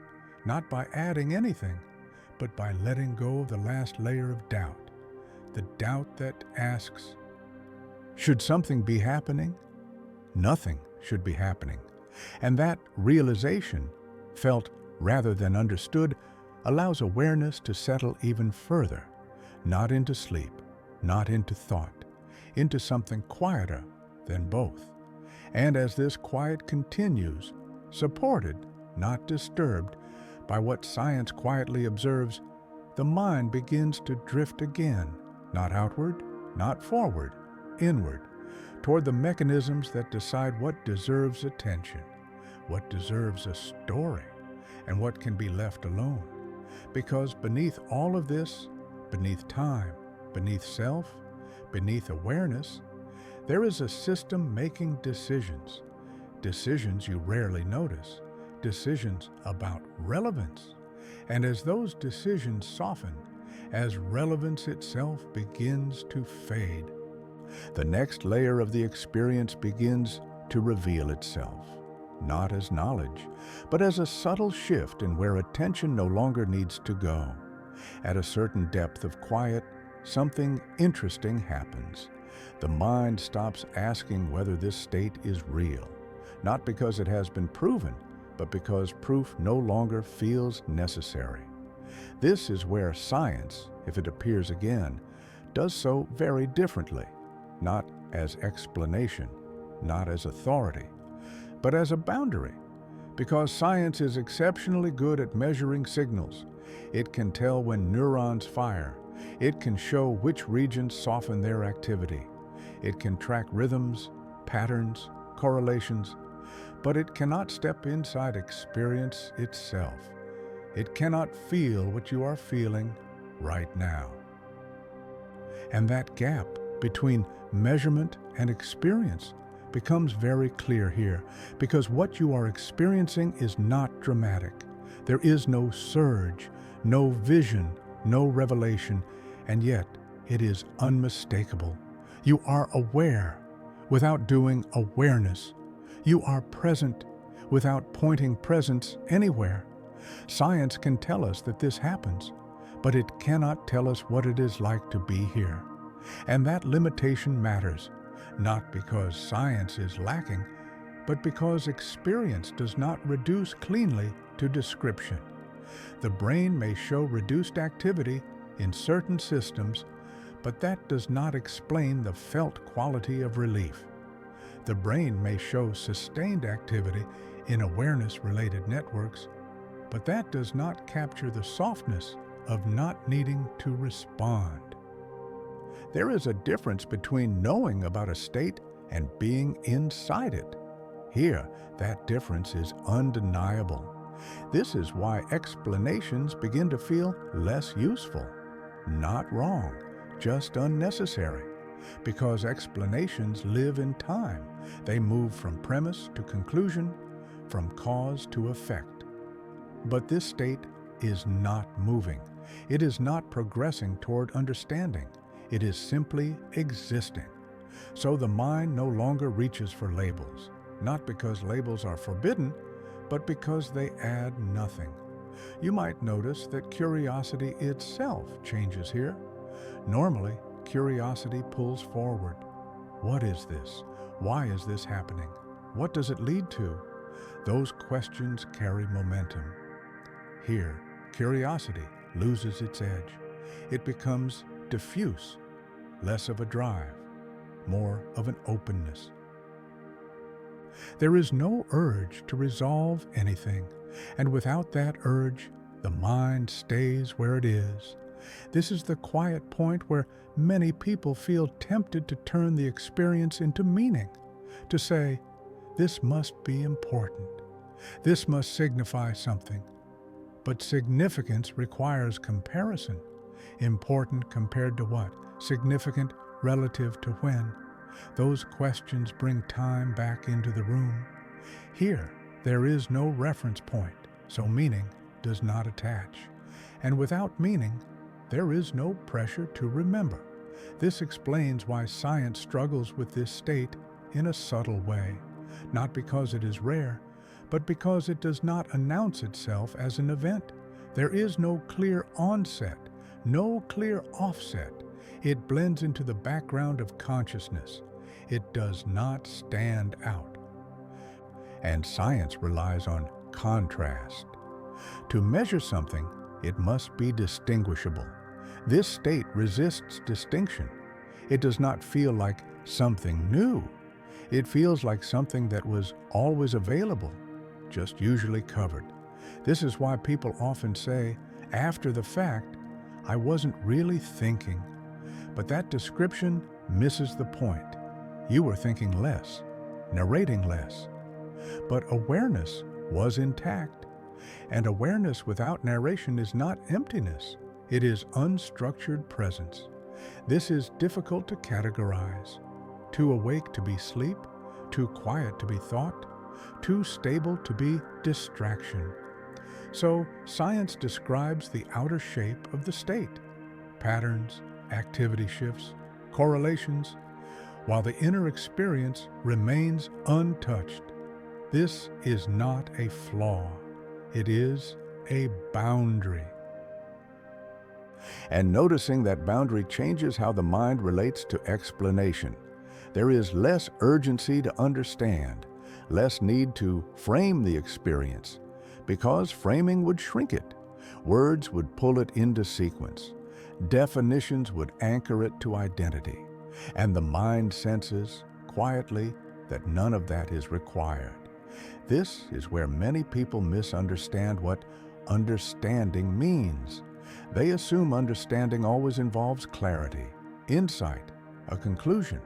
A: not by adding anything, but by letting go of the last layer of doubt, the doubt that asks, should something be happening? Nothing should be happening. And that realization, felt rather than understood, allows awareness to settle even further, not into sleep, not into thought, into something quieter than both. And as this quiet continues, supported, not disturbed, by what science quietly observes, the mind begins to drift again, not outward, not forward, inward, toward the mechanisms that decide what deserves attention, what deserves a story, and what can be left alone. Because beneath all of this, beneath time, beneath self, beneath awareness, there is a system making decisions, decisions you rarely notice, decisions about relevance. And as those decisions soften, as relevance itself begins to fade, the next layer of the experience begins to reveal itself, not as knowledge, but as a subtle shift in where attention no longer needs to go. At a certain depth of quiet, something interesting happens. The mind stops asking whether this state is real, not because it has been proven, but because proof no longer feels necessary. This is where science, if it appears again, does so very differently, not as explanation, not as authority, but as a boundary. Because science is exceptionally good at measuring signals. It can tell when neurons fire. It can show which regions soften their activity. It can track rhythms, patterns, correlations, but it cannot step inside experience itself. It cannot feel what you are feeling right now. And that gap between measurement and experience becomes very clear here, because what you are experiencing is not dramatic. There is no surge, no vision, no revelation, and yet it is unmistakable. You are aware without doing awareness. You are present without pointing presence anywhere. Science can tell us that this happens, but it cannot tell us what it is like to be here. And that limitation matters, not because science is lacking, but because experience does not reduce cleanly to description. The brain may show reduced activity in certain systems, but that does not explain the felt quality of relief. The brain may show sustained activity in awareness-related networks, but that does not capture the softness of not needing to respond. There is a difference between knowing about a state and being inside it. Here, that difference is undeniable. This is why explanations begin to feel less useful. not wrong, just unnecessary. Because explanations live in time. They move from premise to conclusion, from cause to effect. But this state is not moving. It is not progressing toward understanding. It is simply existing. So the mind no longer reaches for labels, not because labels are forbidden, but because they add nothing. You might notice that curiosity itself changes here. Normally, curiosity pulls forward. What is this? Why is this happening? What does it lead to? Those questions carry momentum. Here, curiosity loses its edge. It becomes diffuse, less of a drive, more of an openness. There is no urge to resolve anything, and without that urge, the mind stays where it is. This is the quiet point where many people feel tempted to turn the experience into meaning, to say, this must be important, this must signify something. But significance requires comparison. Important compared to what? Significant relative to when? Those questions bring time back into the room. Here, there is no reference point, so meaning does not attach. And without meaning, there is no pressure to remember. This explains why science struggles with this state in a subtle way, not because it is rare, but because it does not announce itself as an event. There is no clear onset, no clear offset. It blends into the background of consciousness. It does not stand out. And science relies on contrast. To measure something, it must be distinguishable. This state resists distinction. It does not feel like something new. It feels like something that was always available, just usually covered. This is why people often say, after the fact, I wasn't really thinking. But that description misses the point. You were thinking less, narrating less. But awareness was intact. And awareness without narration is not emptiness. It is unstructured presence. This is difficult to categorize. Too awake to be sleep, too quiet to be thought, too stable to be distraction. So, science describes the outer shape of the state, patterns, activity shifts, correlations, while the inner experience remains untouched. This is not a flaw. It is a boundary. And noticing that boundary changes how the mind relates to explanation. There is less urgency to understand, less need to frame the experience, because framing would shrink it. Words would pull it into sequence. Definitions would anchor it to identity. And the mind senses, quietly, that none of that is required. This is where many people misunderstand what understanding means. They assume understanding always involves clarity, insight, a conclusion.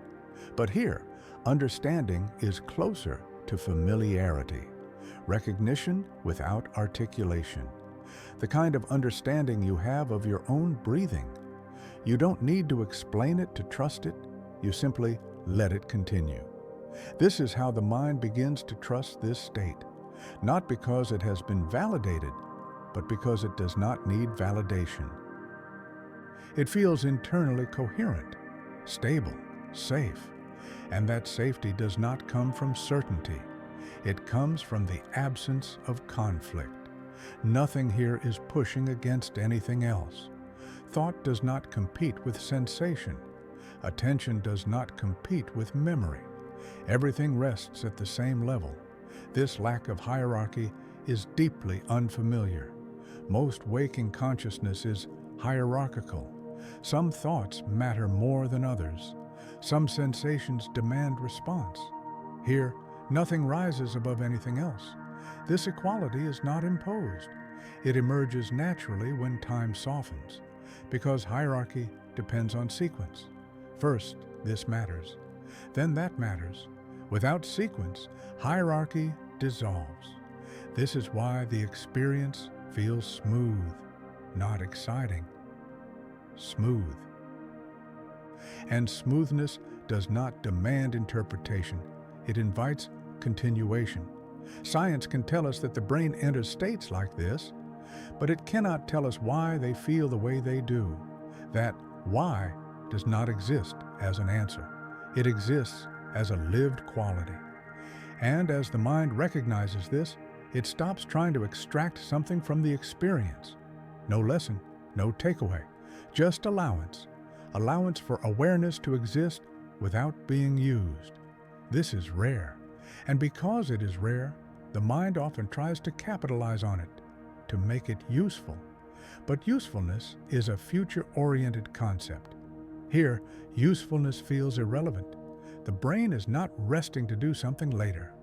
A: But here, understanding is closer to familiarity, recognition without articulation, the kind of understanding you have of your own breathing. You don't need to explain it to trust it, you simply let it continue. This is how the mind begins to trust this state, not because it has been validated, but because it does not need validation. It feels internally coherent, stable, safe, and that safety does not come from certainty. It comes from the absence of conflict. Nothing here is pushing against anything else. Thought does not compete with sensation. Attention does not compete with memory. Everything rests at the same level. This lack of hierarchy is deeply unfamiliar. Most waking consciousness is hierarchical. Some thoughts matter more than others. Some sensations demand response. Here, nothing rises above anything else. This equality is not imposed. It emerges naturally when time softens, because hierarchy depends on sequence. First, this matters. Then that matters. Without sequence, hierarchy dissolves. This is why the experience feels smooth, not exciting. smooth. And smoothness does not demand interpretation. It invites continuation. Science can tell us that the brain enters states like this, but it cannot tell us why they feel the way they do. That why does not exist as an answer. It exists as a lived quality. And as the mind recognizes this, it stops trying to extract something from the experience. No lesson, no takeaway, just allowance. Allowance for awareness to exist without being used. This is rare, and because it is rare, the mind often tries to capitalize on it, to make it useful. But usefulness is a future-oriented concept. Here, usefulness feels irrelevant. The brain is not resting to do something later.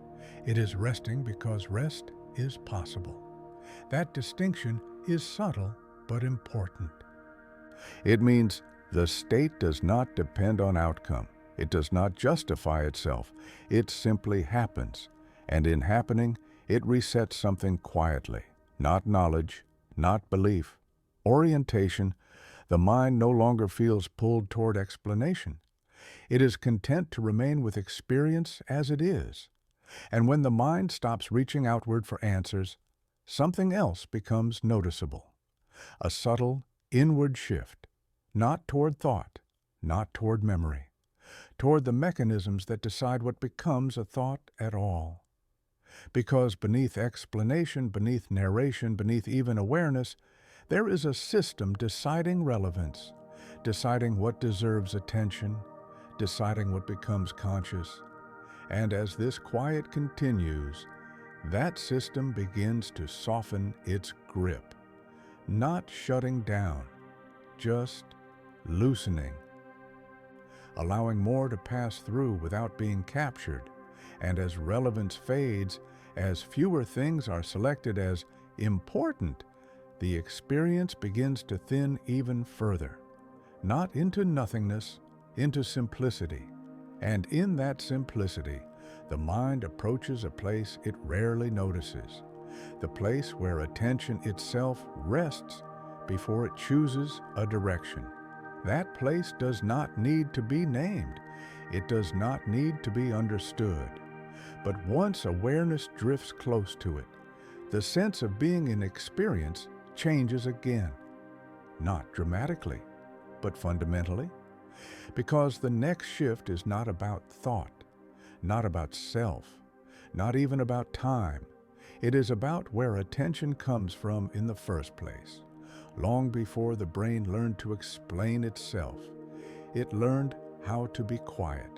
A: It is resting because rest is possible. That distinction is subtle but important. It means the state does not depend on outcome. It does not justify itself. It simply happens. And in happening, it resets something quietly. Not knowledge, not belief. Orientation. The mind no longer feels pulled toward explanation. It is content to remain with experience as it is. And when the mind stops reaching outward for answers, something else becomes noticeable. A subtle, inward shift, not toward thought, not toward memory, toward the mechanisms that decide what becomes a thought at all. Because beneath explanation, beneath narration, beneath even awareness, there is a system deciding relevance, deciding what deserves attention, deciding what becomes conscious. And as this quiet continues, that system begins to soften its grip, not shutting down, just loosening, allowing more to pass through without being captured. And as relevance fades, as fewer things are selected as important, the experience begins to thin even further, not into nothingness, into simplicity. And in that simplicity, the mind approaches a place it rarely notices, the place where attention itself rests before it chooses a direction. That place does not need to be named. It does not need to be understood. But once awareness drifts close to it, the sense of being in experience changes again. Not dramatically, but fundamentally. Because the next shift is not about thought, not about self, not even about time. It is about where attention comes from in the first place. Long before the brain learned to explain itself, it learned how to be quiet,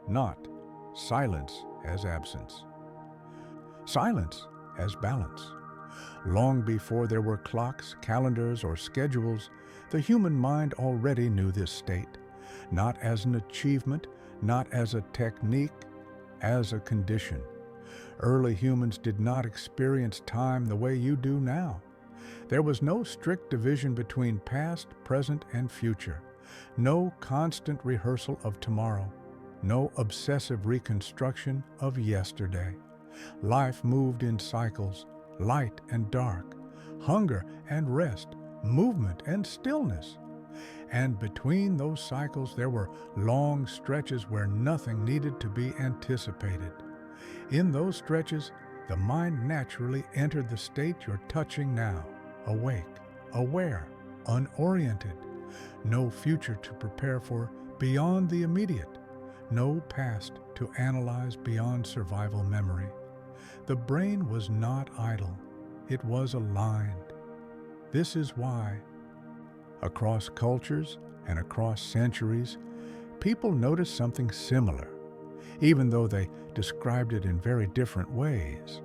A: not silence as absence, silence as balance. Long before there were clocks, calendars, or schedules, the human mind already knew this state, not as an achievement, not as a technique, as a condition. Early humans did not experience time the way you do now. There was no strict division between past, present, and future, no constant rehearsal of tomorrow, no obsessive reconstruction of yesterday. Life moved in cycles, light and dark, hunger and rest, movement and stillness. And between those cycles there were long stretches where nothing needed to be anticipated. In those stretches, the mind naturally entered the state you're touching now, awake, aware, unoriented. No future to prepare for beyond the immediate, no past to analyze beyond survival memory. The brain was not idle, it was aligned. This is why, across cultures and across centuries, people noticed something similar, even though they described it in very different ways.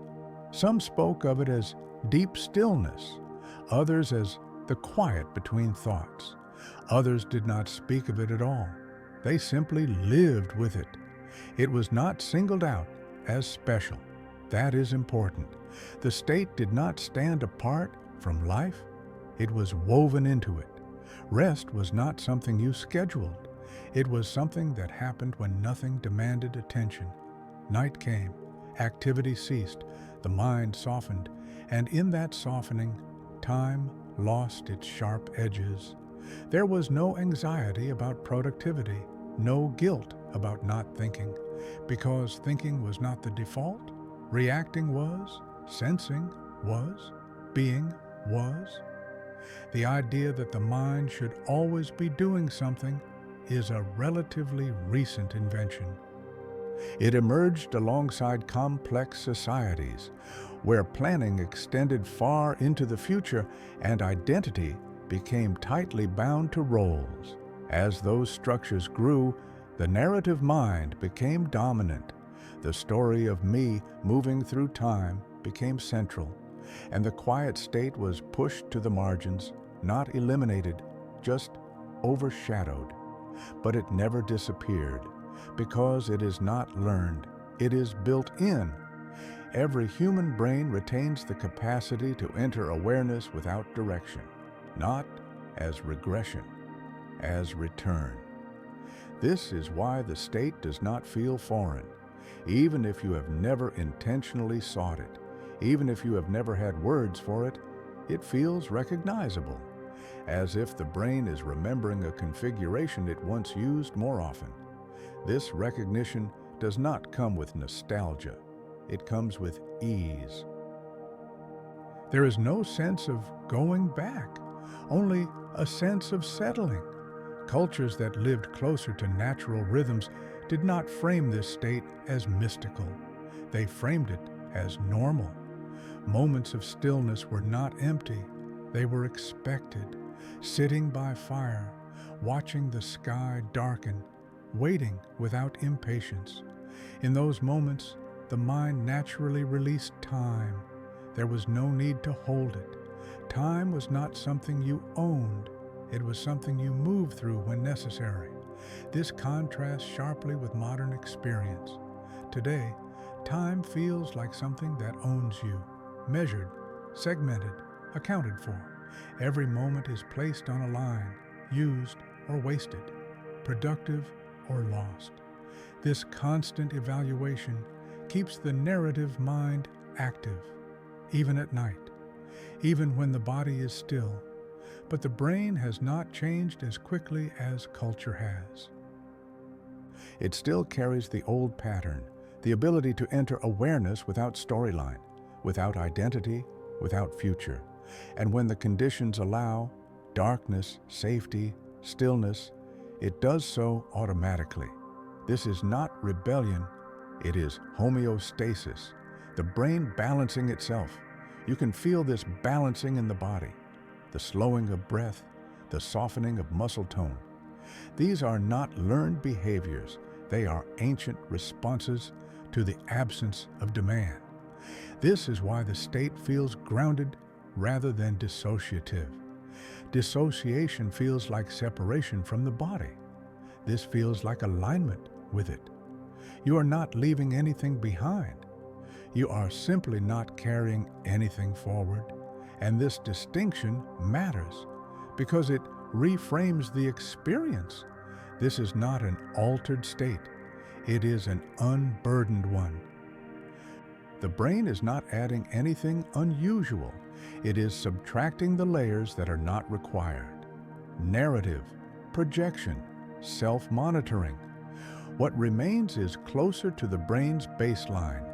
A: Some spoke of it as deep stillness, others as the quiet between thoughts. Others did not speak of it at all. They simply lived with it. It was not singled out as special. That is important. The state did not stand apart from life. It was woven into it. Rest was not something you scheduled. It was something that happened when nothing demanded attention. Night came, activity ceased, the mind softened, and in that softening, time lost its sharp edges. There was no anxiety about productivity, no guilt about not thinking, because thinking was not the default, reacting was, sensing was, being was. The idea that the mind should always be doing something is a relatively recent invention. It emerged alongside complex societies, where planning extended far into the future and identity became tightly bound to roles. As those structures grew, the narrative mind became dominant. The story of me moving through time became central, and the quiet state was pushed to the margins, not eliminated, just overshadowed. But it never disappeared, because it is not learned, it is built in. Every human brain retains the capacity to enter awareness without direction, not as regression, as return. This is why the state does not feel foreign, even if you have never intentionally sought it, even if you have never had words for it. It feels recognizable, as if the brain is remembering a configuration it once used more often. This recognition does not come with nostalgia. It comes with ease. There is no sense of going back, only a sense of settling. Cultures that lived closer to natural rhythms did not frame this state as mystical. They framed it as normal. Moments of stillness were not empty. They were expected. Sitting by fire, watching the sky darken, waiting without impatience. In those moments, the mind naturally released time. There was no need to hold it. Time was not something you owned. It was something you moved through when necessary. This contrasts sharply with modern experience. Today, time feels like something that owns you, measured, segmented, accounted for. Every moment is placed on a line, used or wasted, productive or lost. This constant evaluation keeps the narrative mind active, even at night, even when the body is still. But the brain has not changed as quickly as culture has. It still carries the old pattern, the ability to enter awareness without storyline, without identity, without future. And when the conditions allow, darkness, safety, stillness, it does so automatically. This is not rebellion, it is homeostasis, the brain balancing itself. You can feel this balancing in the body, the slowing of breath, the softening of muscle tone. These are not learned behaviors, they are ancient responses to the absence of demand. This is why the state feels grounded rather than dissociative. Dissociation feels like separation from the body. This feels like alignment with it. You are not leaving anything behind. You are simply not carrying anything forward. And this distinction matters because it reframes the experience. This is not an altered state. It is an unburdened one. The brain is not adding anything unusual. It is subtracting the layers that are not required. Narrative, projection, self-monitoring. What remains is closer to the brain's baseline,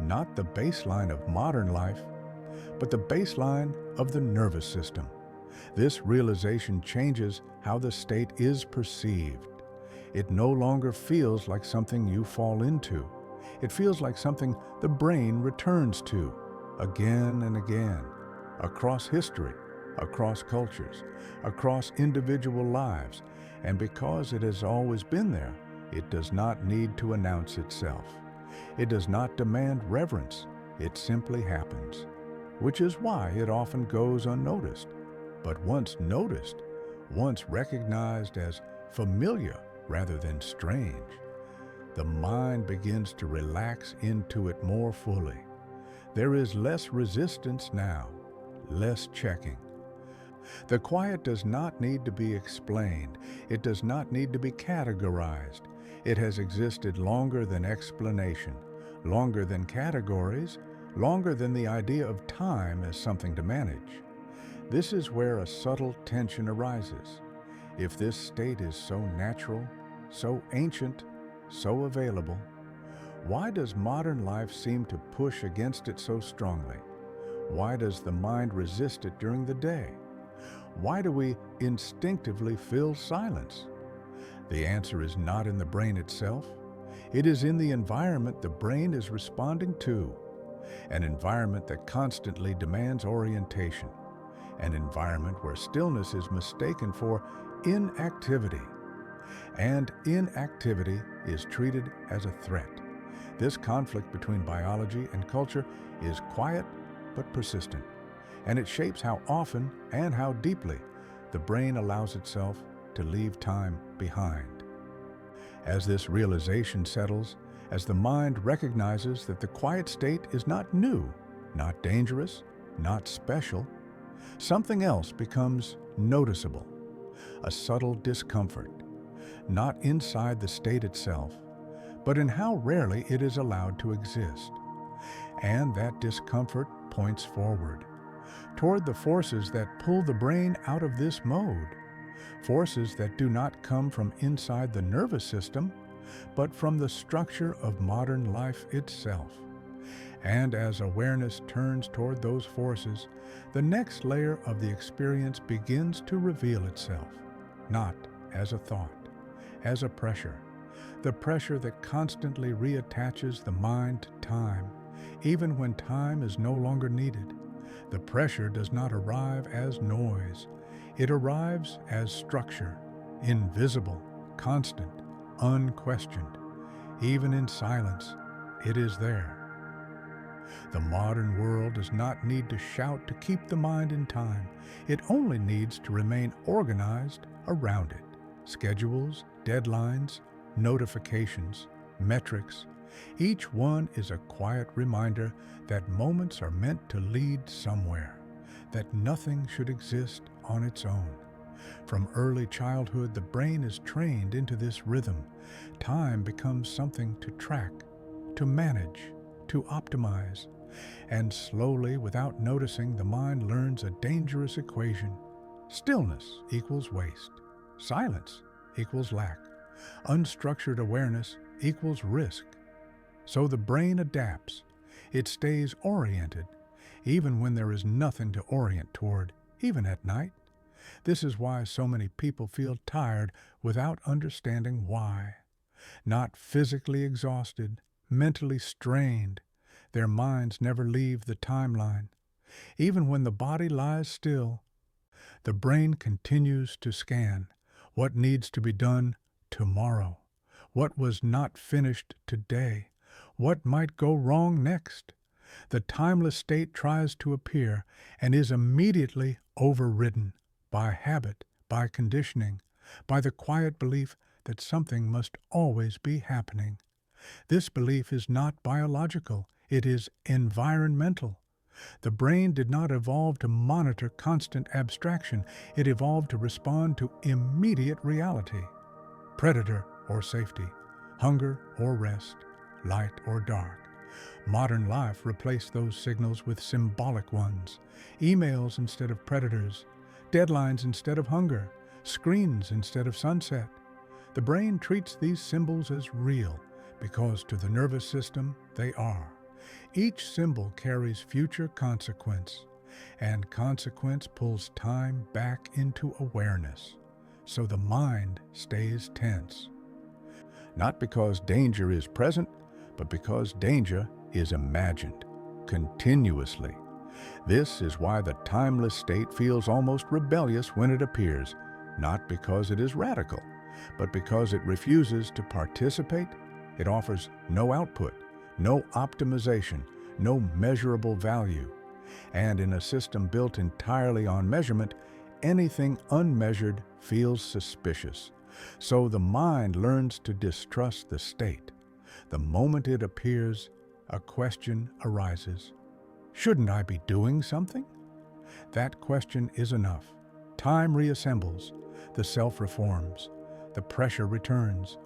A: not the baseline of modern life, but the baseline of the nervous system. This realization changes how the state is perceived. It no longer feels like something you fall into. It feels like something the brain returns to again and again, across history, across cultures, across individual lives. And because it has always been there, it does not need to announce itself. It does not demand reverence. It simply happens, which is why it often goes unnoticed. But once noticed, once recognized as familiar rather than strange, the mind begins to relax into it more fully. There is less resistance now, less checking. The quiet does not need to be explained. It does not need to be categorized. It has existed longer than explanation, longer than categories, longer than the idea of time as something to manage. This is where a subtle tension arises. If this state is so natural, so ancient, so available, why does modern life seem to push against it so strongly? Why does the mind resist it during the day? Why do we instinctively fill silence? The answer is not in the brain itself. It is in the environment the brain is responding to, an environment that constantly demands orientation, an environment where stillness is mistaken for inactivity, and inactivity is treated as a threat. This conflict between biology and culture is quiet but persistent, and it shapes how often and how deeply the brain allows itself to leave time behind. As this realization settles, as the mind recognizes that the quiet state is not new, not dangerous, not special, something else becomes noticeable, a subtle discomfort, not inside the state itself, but in how rarely it is allowed to exist. And that discomfort points forward, toward the forces that pull the brain out of this mode, forces that do not come from inside the nervous system, but from the structure of modern life itself. And as awareness turns toward those forces, the next layer of the experience begins to reveal itself, not as a thought, as a pressure, the pressure that constantly reattaches the mind to time, even when time is no longer needed. The pressure does not arrive as noise. It arrives as structure, invisible, constant, unquestioned. Even in silence, it is there. The modern world does not need to shout to keep the mind in time. It only needs to remain organized around it. Schedules, deadlines, notifications, metrics. Each one is a quiet reminder that moments are meant to lead somewhere, that nothing should exist on its own. From early childhood, the brain is trained into this rhythm. Time becomes something to track, to manage, to optimize. And slowly, without noticing, the mind learns a dangerous equation. Stillness equals waste. Silence equals lack. Unstructured awareness equals risk. So the brain adapts. It stays oriented, even when there is nothing to orient toward, even at night. This is why so many people feel tired without understanding why. Not physically exhausted, mentally strained. Their minds never leave the timeline. Even when the body lies still, the brain continues to scan what needs to be done tomorrow, what was not finished today, what might go wrong next. The timeless state tries to appear and is immediately overridden by habit, by conditioning, by the quiet belief that something must always be happening. This belief is not biological, it is environmental. The brain did not evolve to monitor constant abstraction, it evolved to respond to immediate reality. Predator or safety, hunger or rest, light or dark. Modern life replaced those signals with symbolic ones, emails instead of predators, deadlines instead of hunger, screens instead of sunset. The brain treats these symbols as real because to the nervous system they are. Each symbol carries future consequence, and consequence pulls time back into awareness, so the mind stays tense. Not because danger is present, but because danger is imagined, continuously. This is why the timeless state feels almost rebellious when it appears, not because it is radical, but because it refuses to participate. It offers no output, no optimization, no measurable value. And in a system built entirely on measurement, anything unmeasured feels suspicious. So the mind learns to distrust the state. The moment it appears, a question arises. Shouldn't I be doing something? That question is enough. Time reassembles, the self reforms, the pressure returns.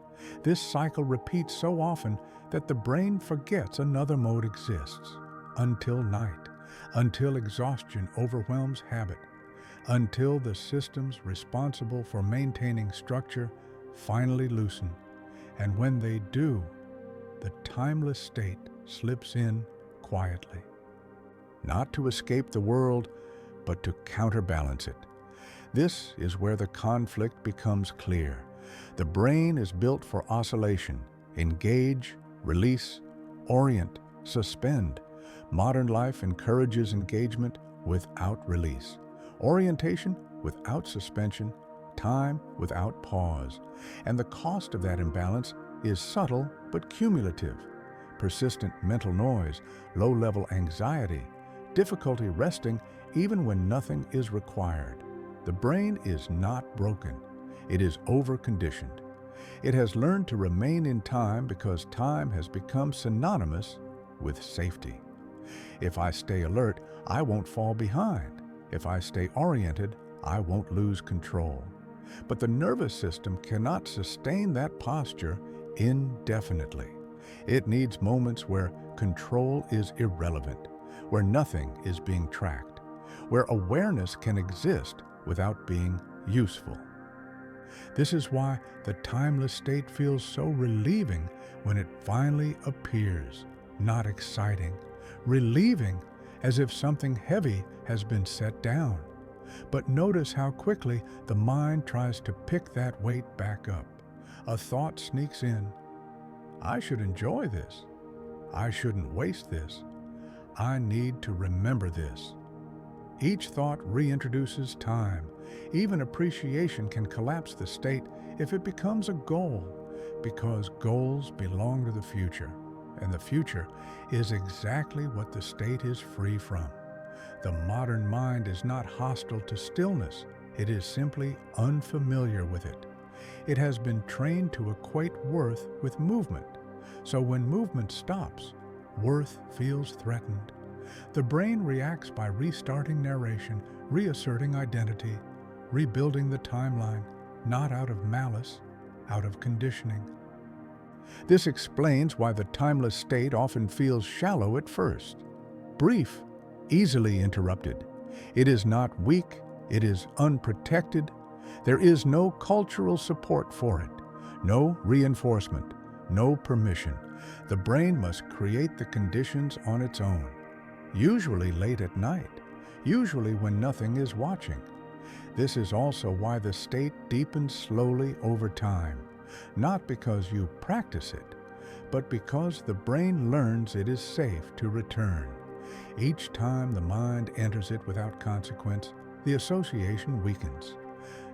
A: This cycle repeats so often that the brain forgets another mode exists, until night, until exhaustion overwhelms habit, until the systems responsible for maintaining structure finally loosen. And when they do, the timeless state slips in quietly. Not to escape the world, but to counterbalance it. This is where the conflict becomes clear. The brain is built for oscillation. Engage, release, orient, suspend. Modern life encourages engagement without release, orientation without suspension, time without pause. And the cost of that imbalance is subtle but cumulative. Persistent mental noise, low-level anxiety, difficulty resting even when nothing is required. The brain is not broken. It is overconditioned. It has learned to remain in time because time has become synonymous with safety. If I stay alert, I won't fall behind. If I stay oriented, I won't lose control. But the nervous system cannot sustain that posture indefinitely. It needs moments where control is irrelevant, where nothing is being tracked, where awareness can exist without being useful. This is why the timeless state feels so relieving when it finally appears, not exciting, relieving as if something heavy has been set down. But notice how quickly the mind tries to pick that weight back up. A thought sneaks in. I should enjoy this. I shouldn't waste this. I need to remember this. Each thought reintroduces time. Even appreciation can collapse the state if it becomes a goal, because goals belong to the future, and the future is exactly what the state is free from. The modern mind is not hostile to stillness. It is simply unfamiliar with it. It has been trained to equate worth with movement. So when movement stops, worth feels threatened. The brain reacts by restarting narration, reasserting identity, rebuilding the timeline, not out of malice, out of conditioning. This explains why the timeless state often feels shallow at first, brief, easily interrupted. It is not weak, it is unprotected. There is no cultural support for it, no reinforcement, no permission. The brain must create the conditions on its own, usually late at night, usually when nothing is watching. This is also why the state deepens slowly over time, not because you practice it, but because the brain learns it is safe to return. Each time the mind enters it without consequence, the association weakens.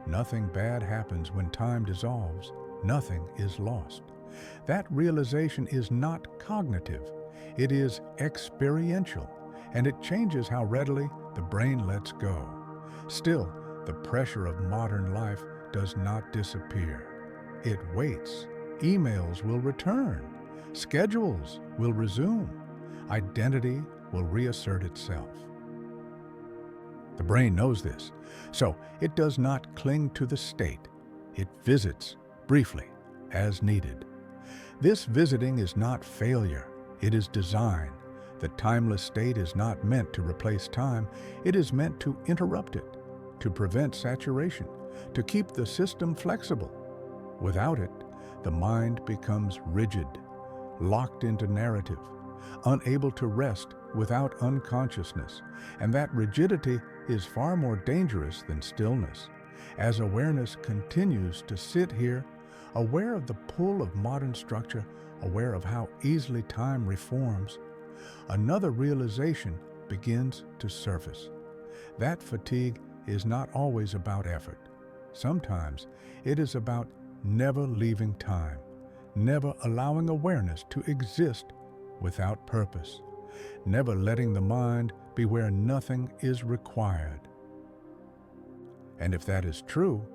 A: Nothing bad happens when time dissolves. Nothing is lost. That realization is not cognitive. It is experiential, and it changes how readily the brain lets go. Still, the pressure of modern life does not disappear. It waits. Emails will return. Schedules will resume. Identity will reassert itself. The brain knows this, so it does not cling to the state. It visits briefly, as needed. This visiting is not failure, it is design. The timeless state is not meant to replace time, it is meant to interrupt it, to prevent saturation, to keep the system flexible. Without it, the mind becomes rigid, locked into narrative, unable to rest without unconsciousness, and that rigidity is far more dangerous than stillness. As awareness continues to sit here, aware of the pull of modern structure, aware of how easily time reforms, another realization begins to surface. That fatigue is not always about effort. Sometimes it is about never leaving time, never allowing awareness to exist without purpose, never letting the mind be where nothing is required. And if that is true,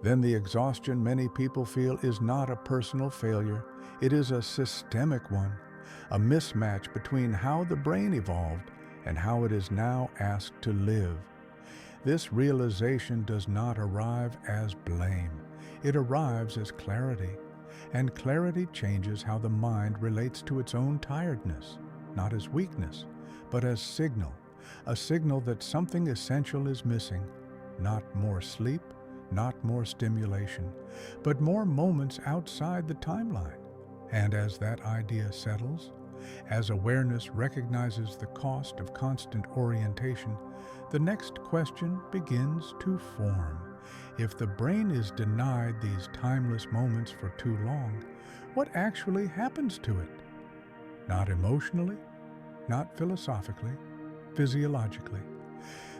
A: then the exhaustion many people feel is not a personal failure, it is a systemic one, a mismatch between how the brain evolved and how it is now asked to live. This realization does not arrive as blame, it arrives as clarity, and clarity changes how the mind relates to its own tiredness, not as weakness, but as signal, a signal that something essential is missing, not more sleep, not more stimulation, but more moments outside the timeline. And as that idea settles, as awareness recognizes the cost of constant orientation, the next question begins to form. If the brain is denied these timeless moments for too long, what actually happens to it? Not emotionally, not philosophically, physiologically.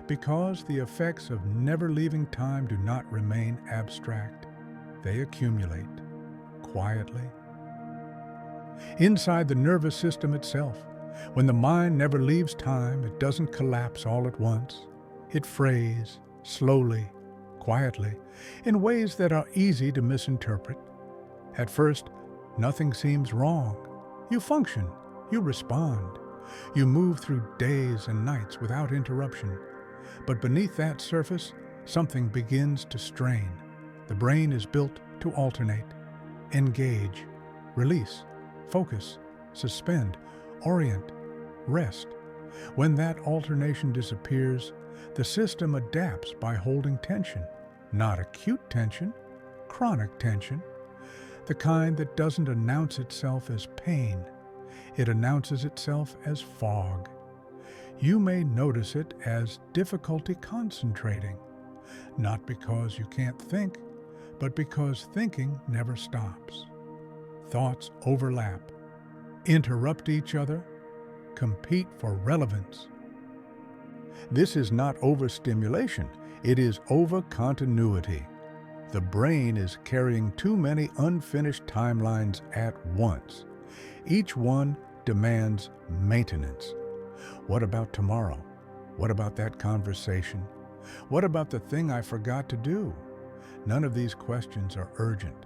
A: Because the effects of never leaving time do not remain abstract, they accumulate quietly. Inside the nervous system itself, when the mind never leaves time, it doesn't collapse all at once. It frays, slowly, quietly, in ways that are easy to misinterpret. At first, nothing seems wrong. You function, you respond, you move through days and nights without interruption. But beneath that surface, something begins to strain. The brain is built to alternate, engage, release, focus, suspend, orient, rest. When that alternation disappears, the system adapts by holding tension, not acute tension, chronic tension, the kind that doesn't announce itself as pain. It announces itself as fog. You may notice it as difficulty concentrating, not because you can't think, but because thinking never stops. Thoughts overlap, interrupt each other, compete for relevance. This is not overstimulation, it is over-continuity. The brain is carrying too many unfinished timelines at once. Each one demands maintenance. What about tomorrow? What about that conversation? What about the thing I forgot to do? None of these questions are urgent,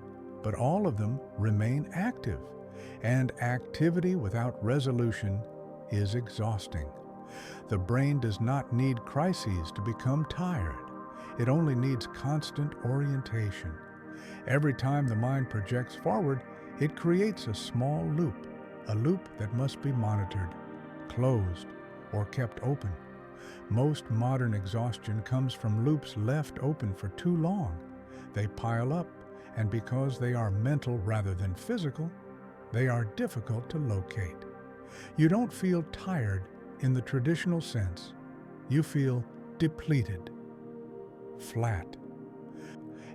A: but all of them remain active. And activity without resolution is exhausting. The brain does not need crises to become tired. It only needs constant orientation. Every time the mind projects forward, it creates a small loop, a loop that must be monitored, closed, or kept open. Most modern exhaustion comes from loops left open for too long. They pile up, and because they are mental rather than physical, they are difficult to locate. You don't feel tired in the traditional sense. You feel depleted, flat,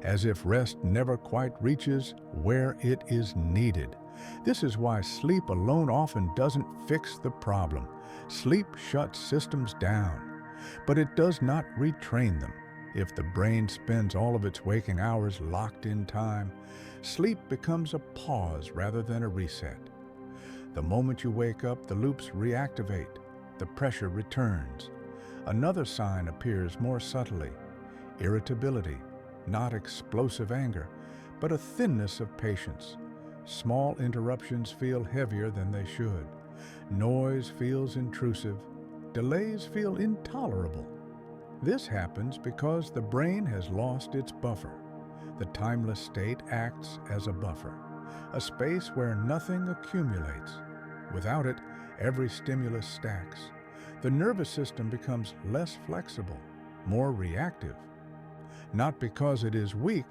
A: as if rest never quite reaches where it is needed. This is why sleep alone often doesn't fix the problem. Sleep shuts systems down, but it does not retrain them. If the brain spends all of its waking hours locked in time, sleep becomes a pause rather than a reset. The moment you wake up, the loops reactivate. The pressure returns. Another sign appears more subtly: irritability, not explosive anger, but a thinness of patience. Small interruptions feel heavier than they should. Noise feels intrusive. Delays feel intolerable. This happens because the brain has lost its buffer. The timeless state acts as a buffer, a space where nothing accumulates. Without it, every stimulus stacks. The nervous system becomes less flexible, more reactive. Not because it is weak,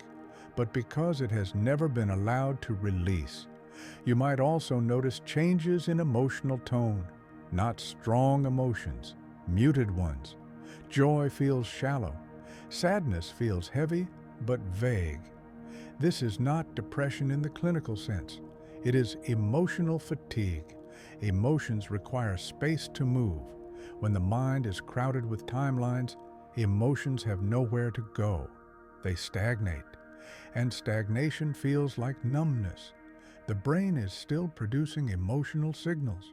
A: but because it has never been allowed to release. You might also notice changes in emotional tone, not strong emotions, muted ones. Joy feels shallow. Sadness feels heavy but vague. This is not depression in the clinical sense. It is emotional fatigue. Emotions require space to move. When the mind is crowded with timelines, emotions have nowhere to go. They stagnate. And stagnation feels like numbness. The brain is still producing emotional signals,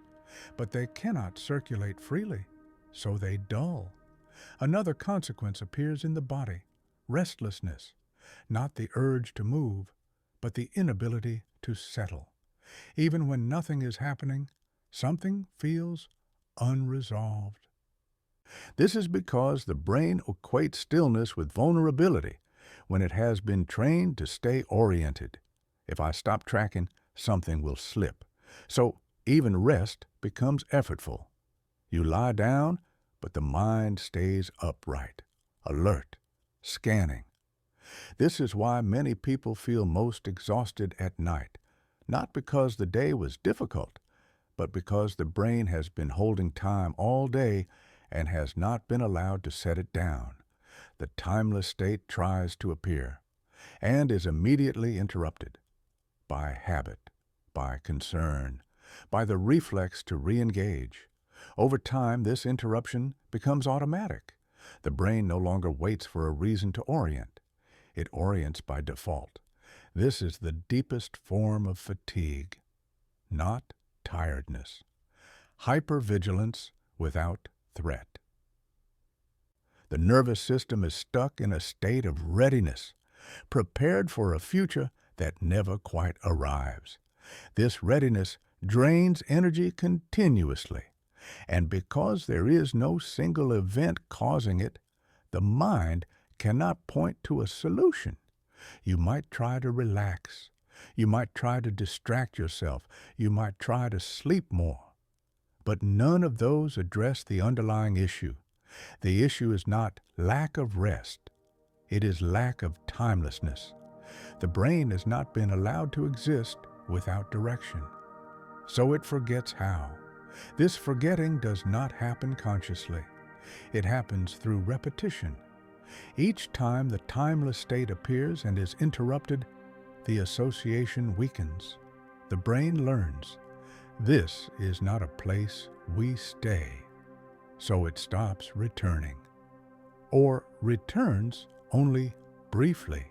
A: but they cannot circulate freely, so they dull. Another consequence appears in the body: restlessness, not the urge to move, but the inability to settle. Even when nothing is happening, something feels unresolved. This is because the brain equates stillness with vulnerability when it has been trained to stay oriented. If I stop tracking, something will slip. So even rest becomes effortful. You lie down, but the mind stays upright, alert, scanning. This is why many people feel most exhausted at night, not because the day was difficult, but because the brain has been holding time all day and has not been allowed to set it down. The timeless state tries to appear and is immediately interrupted by habit, by concern, by the reflex to re-engage. Over time, this interruption becomes automatic. The brain no longer waits for a reason to orient. It orients by default. This is the deepest form of fatigue, not tiredness. Hypervigilance without threat. The nervous system is stuck in a state of readiness, prepared for a future that never quite arrives. This readiness drains energy continuously, and because there is no single event causing it, the mind cannot point to a solution. You might try to relax. You might try to distract yourself. You might try to sleep more. But none of those address the underlying issue. The issue is not lack of rest. It is lack of timelessness. The brain has not been allowed to exist without direction. So it forgets how. This forgetting does not happen consciously. It happens through repetition. Each time the timeless state appears and is interrupted, the association weakens. The brain learns, this is not a place we stay. So it stops returning, or returns only briefly.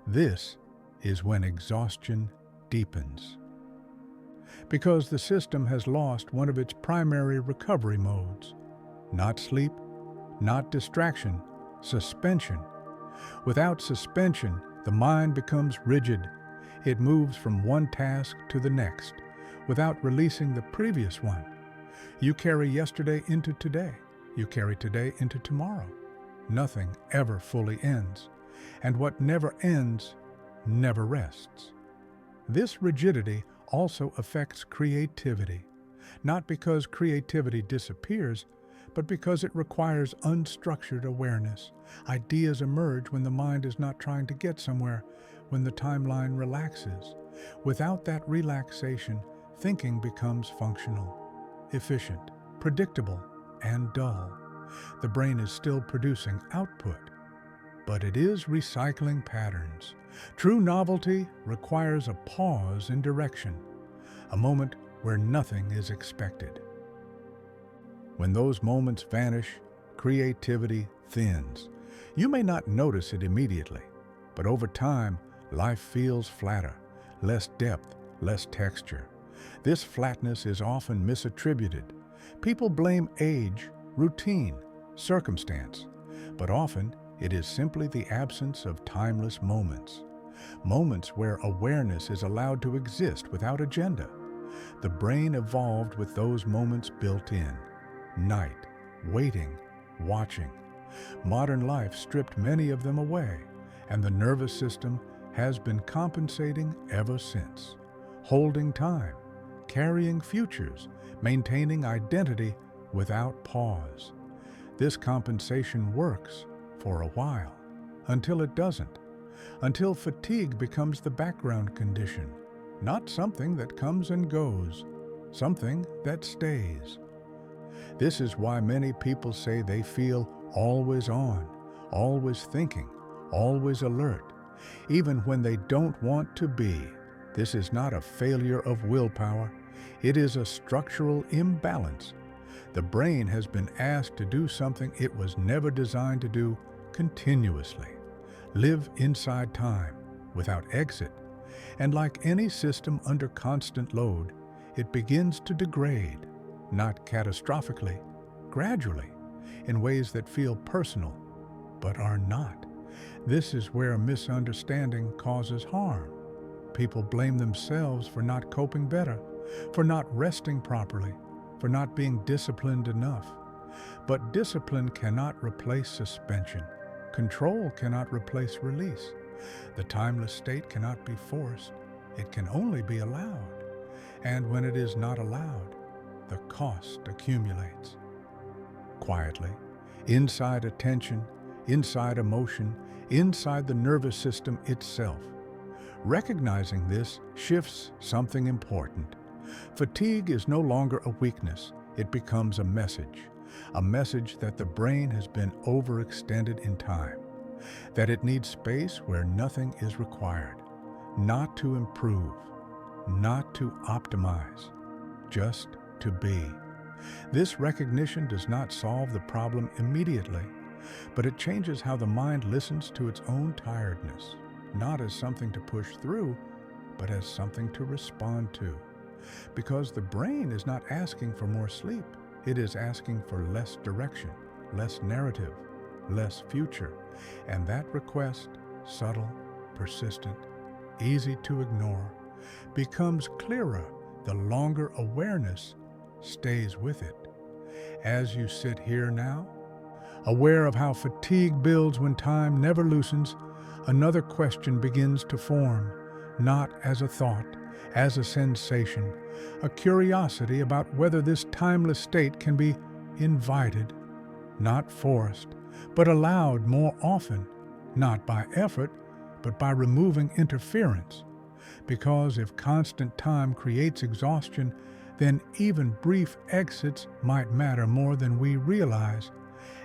A: This is when exhaustion deepens, because the system has lost one of its primary recovery modes. Not sleep, not distraction, suspension. Without suspension, the mind becomes rigid. It moves from one task to the next, without releasing the previous one. You carry yesterday into today. You carry today into tomorrow. Nothing ever fully ends, and what never ends never rests. This rigidity also affects creativity, not because creativity disappears, but because it requires unstructured awareness. Ideas emerge when the mind is not trying to get somewhere, when the timeline relaxes. Without that relaxation, thinking becomes functional, efficient, predictable, and dull. The brain is still producing output, but it is recycling patterns. True novelty requires a pause in direction, a moment where nothing is expected. When those moments vanish, creativity thins. You may not notice it immediately, but over time, life feels flatter, less depth, less texture. This flatness is often misattributed. People blame age, routine, circumstance, but often it is simply the absence of timeless moments. Moments where awareness is allowed to exist without agenda. The brain evolved with those moments built in. Night, waiting, watching. Modern life stripped many of them away, and the nervous system has been compensating ever since. Holding time, carrying futures, maintaining identity without pause. This compensation works for a while, until it doesn't, until fatigue becomes the background condition, not something that comes and goes, something that stays. This is why many people say they feel always on, always thinking, always alert, even when they don't want to be. This is not a failure of willpower. It is a structural imbalance. The brain has been asked to do something it was never designed to do continuously. Live inside time, without exit. And like any system under constant load, it begins to degrade, not catastrophically, gradually, in ways that feel personal, but are not. This is where misunderstanding causes harm. People blame themselves for not coping better, for not resting properly, for not being disciplined enough. But discipline cannot replace suspension. Control cannot replace release. The timeless state cannot be forced. It can only be allowed. And when it is not allowed, the cost accumulates. Quietly, inside attention, inside emotion, inside the nervous system itself. Recognizing this shifts something important. Fatigue is no longer a weakness, it becomes a message that the brain has been overextended in time, that it needs space where nothing is required, not to improve, not to optimize, just to be. This recognition does not solve the problem immediately, but it changes how the mind listens to its own tiredness, not as something to push through, but as something to respond to. Because the brain is not asking for more sleep, it is asking for less direction, less narrative, less future. And that request, subtle, persistent, easy to ignore, becomes clearer the longer awareness stays with it. As you sit here now, aware of how fatigue builds when time never loosens, another question begins to form, not as a thought, as a sensation, a curiosity about whether this timeless state can be invited, not forced, but allowed more often, not by effort, but by removing interference. Because if constant time creates exhaustion, then even brief exits might matter more than we realize,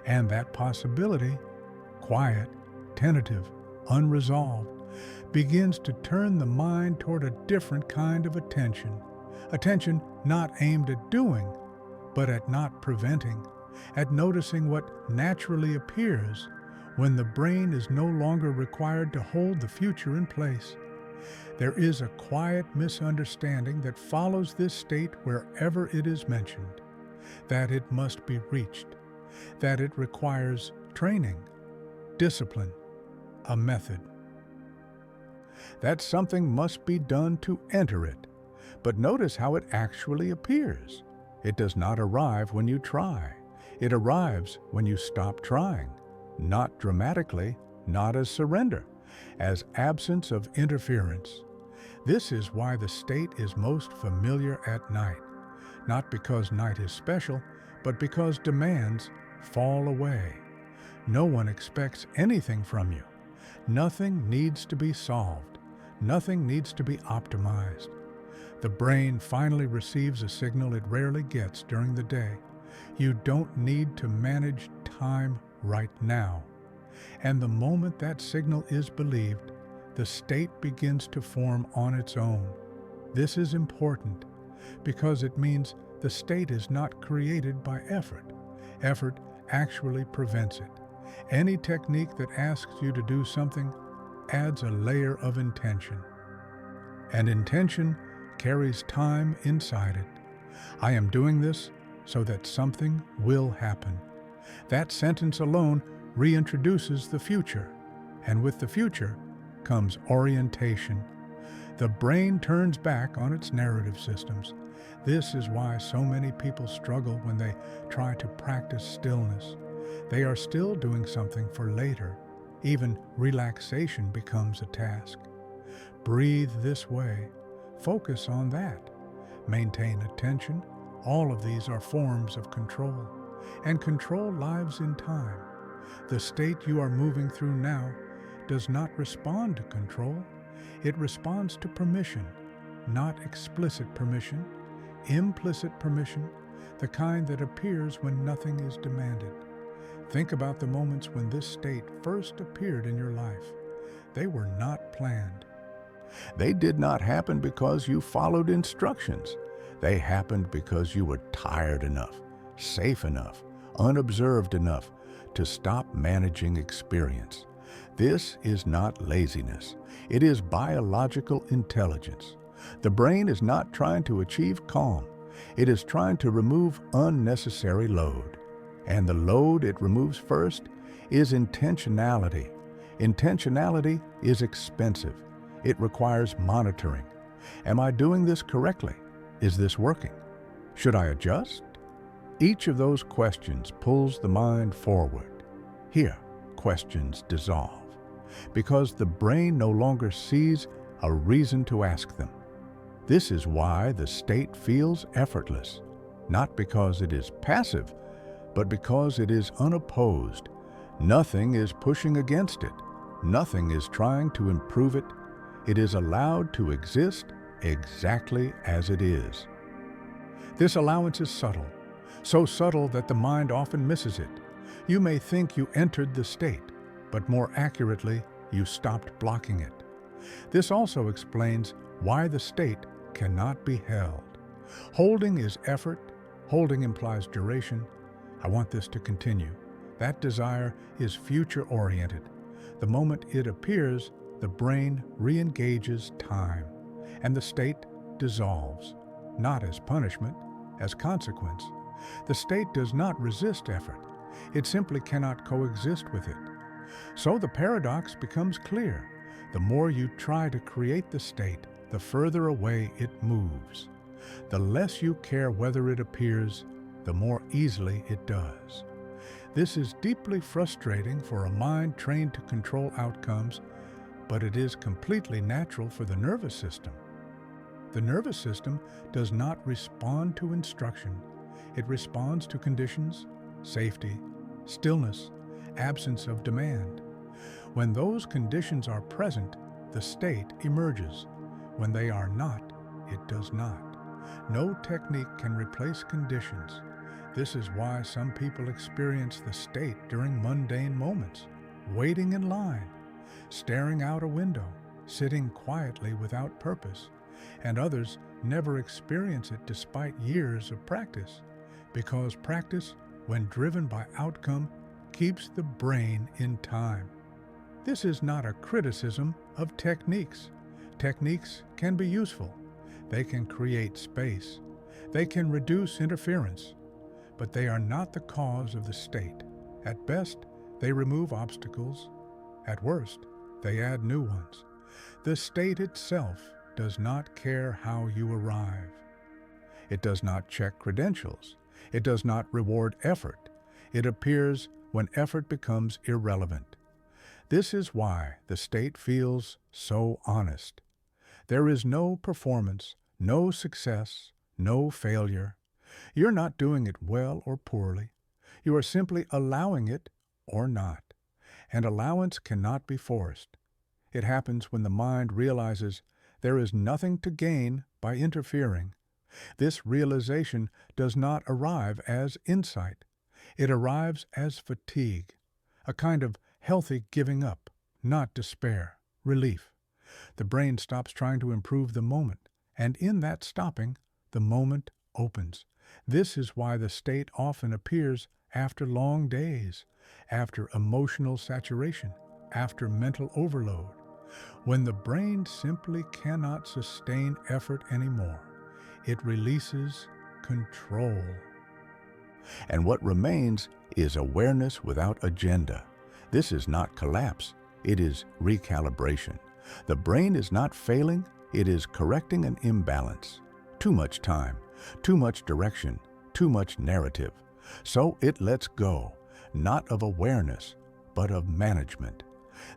A: and that possibility, quiet, tentative, unresolved, begins to turn the mind toward a different kind of attention not aimed at doing, but at not preventing, at noticing what naturally appears when the brain is no longer required to hold the future in place. There is a quiet misunderstanding that follows this state wherever it is mentioned, that it must be reached, that it requires training, discipline, a method. That something must be done to enter it. But notice how it actually appears. It does not arrive when you try. It arrives when you stop trying. Not dramatically, not as surrender, as absence of interference. This is why the state is most familiar at night. Not because night is special, but because demands fall away. No one expects anything from you. Nothing needs to be solved. Nothing needs to be optimized. The brain finally receives a signal it rarely gets during the day. You don't need to manage time right now. And the moment that signal is believed, the state begins to form on its own. This is important because it means the state is not created by effort. Effort actually prevents it. Any technique that asks you to do something adds a layer of intention. And intention carries time inside it. I am doing this so that something will happen. That sentence alone reintroduces the future, and with the future comes orientation. The brain turns back on its narrative systems. This is why so many people struggle when they try to practice stillness. They are still doing something for later. Even relaxation becomes a task. Breathe this way. Focus on that. Maintain attention. All of these are forms of control, and control lives in time. The state you are moving through now does not respond to control. It responds to permission, not explicit permission, implicit permission, the kind that appears when nothing is demanded. Think about the moments when this state first appeared in your life. They were not planned. They did not happen because you followed instructions. They happened because you were tired enough, safe enough, unobserved enough to stop managing experience. This is not laziness. It is biological intelligence. The brain is not trying to achieve calm. It is trying to remove unnecessary load. And the load it removes first is intentionality. Intentionality is expensive. It requires monitoring. Am I doing this correctly? Is this working? Should I adjust? Each of those questions pulls the mind forward. Here, questions dissolve, because the brain no longer sees a reason to ask them. This is why the state feels effortless, not because it is passive, but because it is unopposed, Nothing is pushing against it. Nothing is trying to improve it. It is allowed to exist exactly as it is. This allowance is subtle, so subtle that the mind often misses it. You may think you entered the state, but more accurately, you stopped blocking it. This also explains why the state cannot be held. Holding is effort. Holding implies duration. I want this to continue. That desire is future-oriented. The moment it appears, the brain re-engages time, and the state dissolves, not as punishment, as consequence. The state does not resist effort. It simply cannot coexist with it. So the paradox becomes clear. The more you try to create the state, the further away it moves. The less you care whether it appears, the more easily it does. This is deeply frustrating for a mind trained to control outcomes, but it is completely natural for the nervous system. The nervous system does not respond to instruction. It responds to conditions, safety, stillness, absence of demand. When those conditions are present, the state emerges. When they are not, it does not. No technique can replace conditions. This is why some people experience the state during mundane moments, waiting in line, staring out a window, sitting quietly without purpose, and others never experience it despite years of practice, because practice, when driven by outcome, keeps the brain in time. This is not a criticism of techniques. Techniques can be useful. They can create space. They can reduce interference. But they are not the cause of the state. At best, they remove obstacles. At worst, they add new ones. The state itself does not care how you arrive. It does not check credentials. It does not reward effort. It appears when effort becomes irrelevant. This is why the state feels so honest. There is no performance, no success, no failure. You're not doing it well or poorly. You are simply allowing it or not. And allowance cannot be forced. It happens when the mind realizes there is nothing to gain by interfering. This realization does not arrive as insight. It arrives as fatigue, a kind of healthy giving up, not despair, relief. The brain stops trying to improve the moment, and in that stopping, the moment opens. This is why the state often appears after long days, after emotional saturation, after mental overload, when the brain simply cannot sustain effort anymore. It releases control. And what remains is awareness without agenda. This is not collapse, it is recalibration. The brain is not failing, it is correcting an imbalance. Too much time, too much direction, too much narrative. So it lets go, not of awareness, but of management.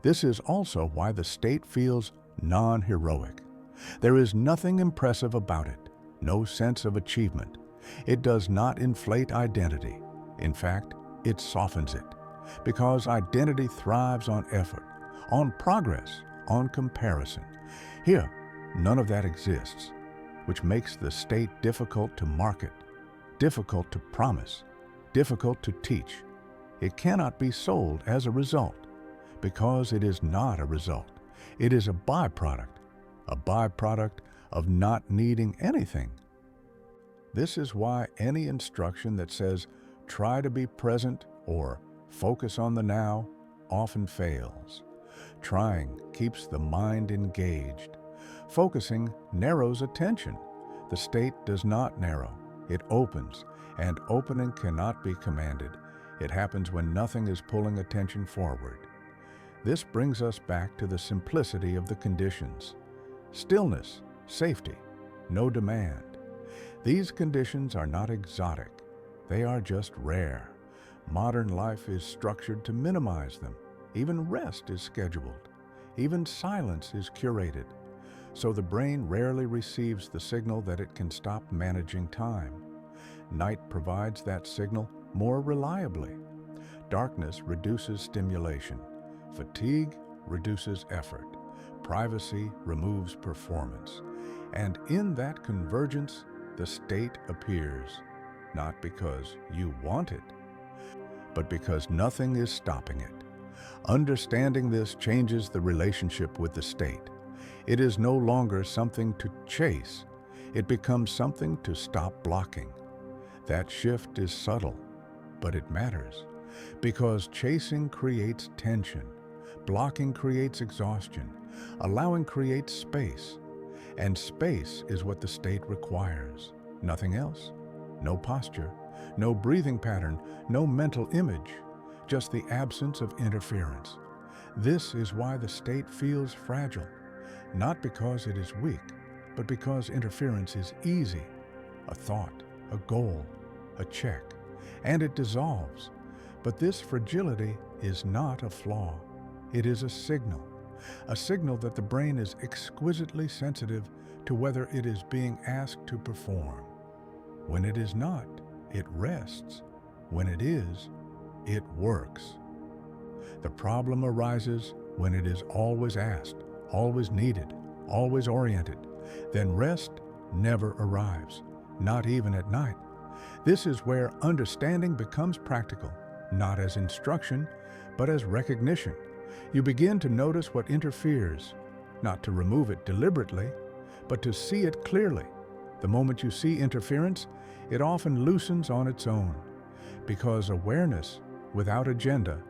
A: This is also why the state feels non-heroic. There is nothing impressive about it, no sense of achievement. It does not inflate identity. In fact, it softens it, because identity thrives on effort, on progress, on comparison. Here, none of that exists, which makes the state difficult to market, difficult to promise, difficult to teach. It cannot be sold as a result, because it is not a result. It is a byproduct of not needing anything. This is why any instruction that says, try to be present or focus on the now, often fails. Trying keeps the mind engaged. Focusing narrows attention. The state does not narrow. It opens, and opening cannot be commanded. It happens when nothing is pulling attention forward. This brings us back to the simplicity of the conditions. Stillness, safety, no demand. These conditions are not exotic. They are just rare. Modern life is structured to minimize them. Even rest is scheduled. Even silence is curated. So the brain rarely receives the signal that it can stop managing time. Night provides that signal more reliably. Darkness reduces stimulation. Fatigue reduces effort. Privacy removes performance. And in that convergence, the state appears, not because you want it, but because nothing is stopping it. Understanding this changes the relationship with the state. It is no longer something to chase. It becomes something to stop blocking. That shift is subtle, but it matters, because chasing creates tension, blocking creates exhaustion, allowing creates space, and space is what the state requires. Nothing else. No posture, no breathing pattern, no mental image, just the absence of interference. This is why the state feels fragile, not because it is weak, but because interference is easy. A thought, a goal, a check, and it dissolves. But this fragility is not a flaw. It is a signal that the brain is exquisitely sensitive to whether it is being asked to perform. When it is not, it rests. When it is, it works. The problem arises when it is always asked, always needed, always oriented. Then rest never arrives, not even at night. This is where understanding becomes practical, not as instruction, but as recognition. You begin to notice what interferes, not to remove it deliberately, but to see it clearly. The moment you see interference, it often loosens on its own, because awareness without agenda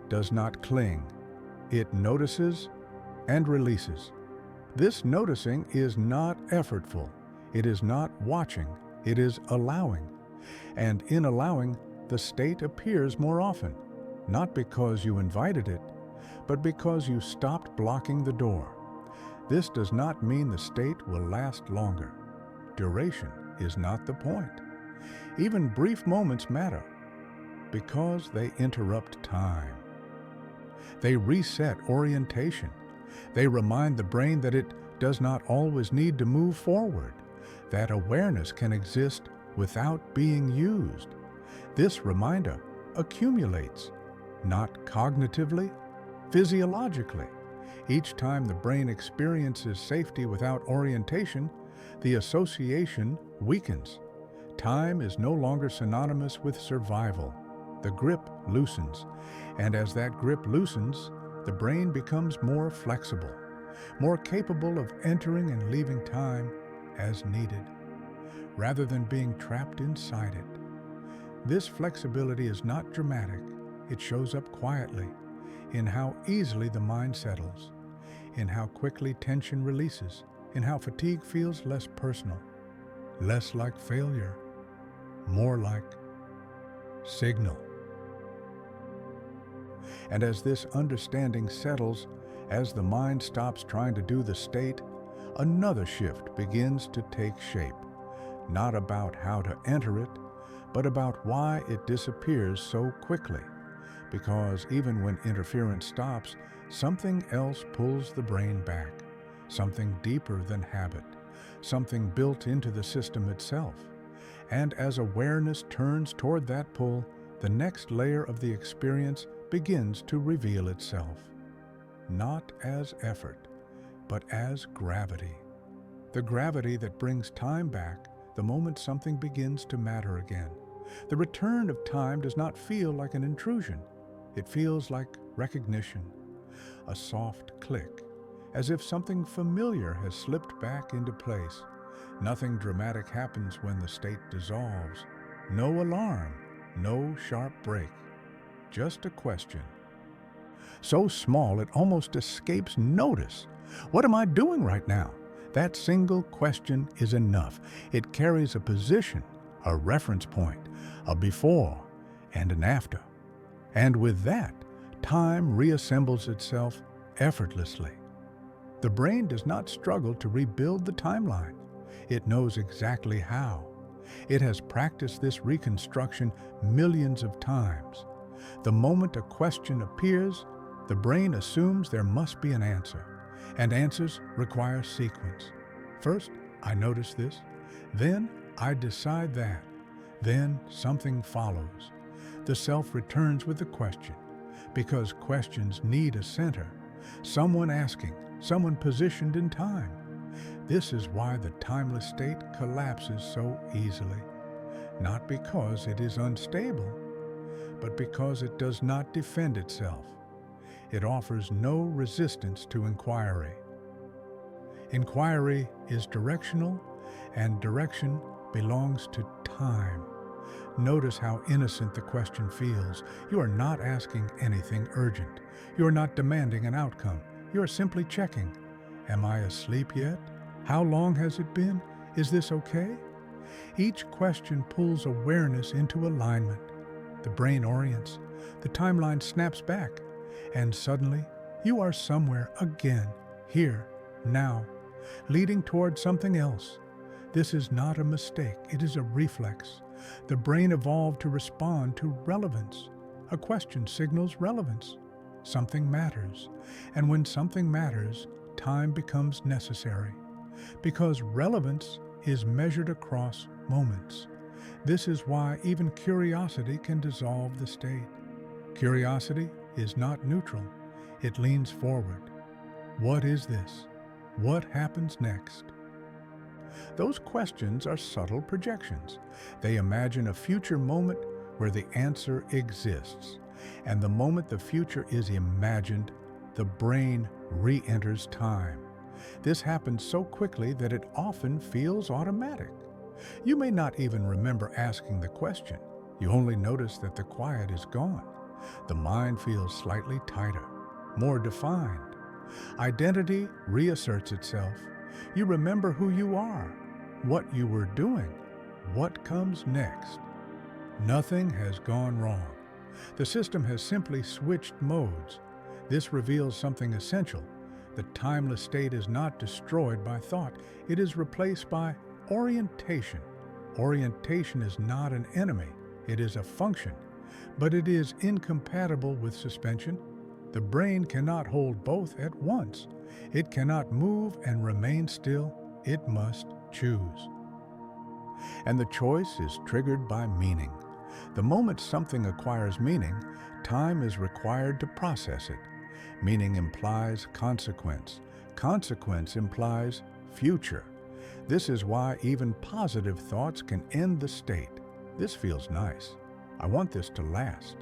A: does not cling. It notices and releases. This noticing is not effortful. It is not watching. It is allowing. And in allowing, the state appears more often, not because you invited it, but because you stopped blocking the door. This does not mean the state will last longer. Duration is not the point. Even brief moments matter because they interrupt time. They reset orientation. They remind the brain that it does not always need to move forward, that awareness can exist without being used. This reminder accumulates, not cognitively, physiologically. Each time the brain experiences safety without orientation, the association weakens. Time is no longer synonymous with survival. The grip loosens, and as that grip loosens, the brain becomes more flexible, more capable of entering and leaving time as needed, rather than being trapped inside it. This flexibility is not dramatic. It shows up quietly in how easily the mind settles, in how quickly tension releases, in how fatigue feels less personal, less like failure, more like signal. And as this understanding settles, as the mind stops trying to do the state, another shift begins to take shape, not about how to enter it, but about why it disappears so quickly. Because even when interference stops, something else pulls the brain back, something deeper than habit, something built into the system itself. And as awareness turns toward that pull, the next layer of the experience begins to reveal itself, not as effort, but as gravity. The gravity that brings time back the moment something begins to matter again. The return of time does not feel like an intrusion. It feels like recognition, a soft click, as if something familiar has slipped back into place. Nothing dramatic happens when the state dissolves. No alarm, no sharp break, just a question. So small it almost escapes notice. What am I doing right now? That single question is enough. It carries a position, a reference point, a before and an after. And with that, time reassembles itself effortlessly. The brain does not struggle to rebuild the timeline. It knows exactly how. It has practiced this reconstruction millions of times. The moment a question appears, the brain assumes there must be an answer, and answers require sequence. First, I notice this, then I decide that, then something follows. The self returns with the question, because questions need a center, someone asking, someone positioned in time. This is why the timeless state collapses so easily, not because it is unstable, but because it does not defend itself. It offers no resistance to inquiry. Inquiry is directional, and direction belongs to time. Notice how innocent the question feels. You are not asking anything urgent. You are not demanding an outcome. You are simply checking. Am I asleep yet? How long has it been? Is this okay? Each question pulls awareness into alignment. The brain orients. The timeline snaps back. And suddenly, you are somewhere again, here, now, leading toward something else. This is not a mistake. It is a reflex. The brain evolved to respond to relevance. A question signals relevance. Something matters. And when something matters, time becomes necessary. Because relevance is measured across moments. This is why even curiosity can dissolve the state. Curiosity is not neutral. It leans forward. What is this? What happens next? Those questions are subtle projections. They imagine a future moment where the answer exists. And the moment the future is imagined, the brain re-enters time. This happens so quickly that it often feels automatic. You may not even remember asking the question. You only notice that the quiet is gone. The mind feels slightly tighter, more defined. Identity reasserts itself. You remember who you are, what you were doing, what comes next. Nothing has gone wrong. The system has simply switched modes. This reveals something essential. The timeless state is not destroyed by thought. It is replaced by orientation. Orientation is not an enemy. It is a function. But it is incompatible with suspension. The brain cannot hold both at once. It cannot move and remain still. It must choose. And the choice is triggered by meaning. The moment something acquires meaning, time is required to process it. Meaning implies consequence. Consequence implies future. This is why even positive thoughts can end the state. This feels nice. I want this to last.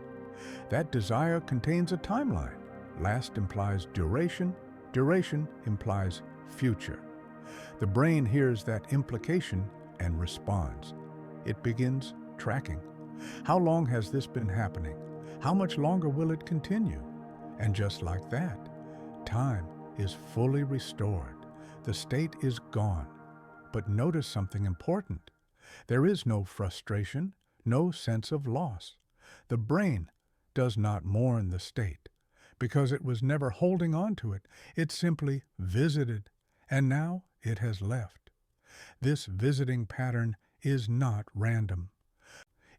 A: That desire contains a timeline. Last implies duration. Duration implies future. The brain hears that implication and responds. It begins tracking. How long has this been happening? How much longer will it continue? And just like that, time is fully restored. The state is gone. But notice something important. There is no frustration, no sense of loss. The brain does not mourn the state because it was never holding on to it. It simply visited, and now it has left. This visiting pattern is not random.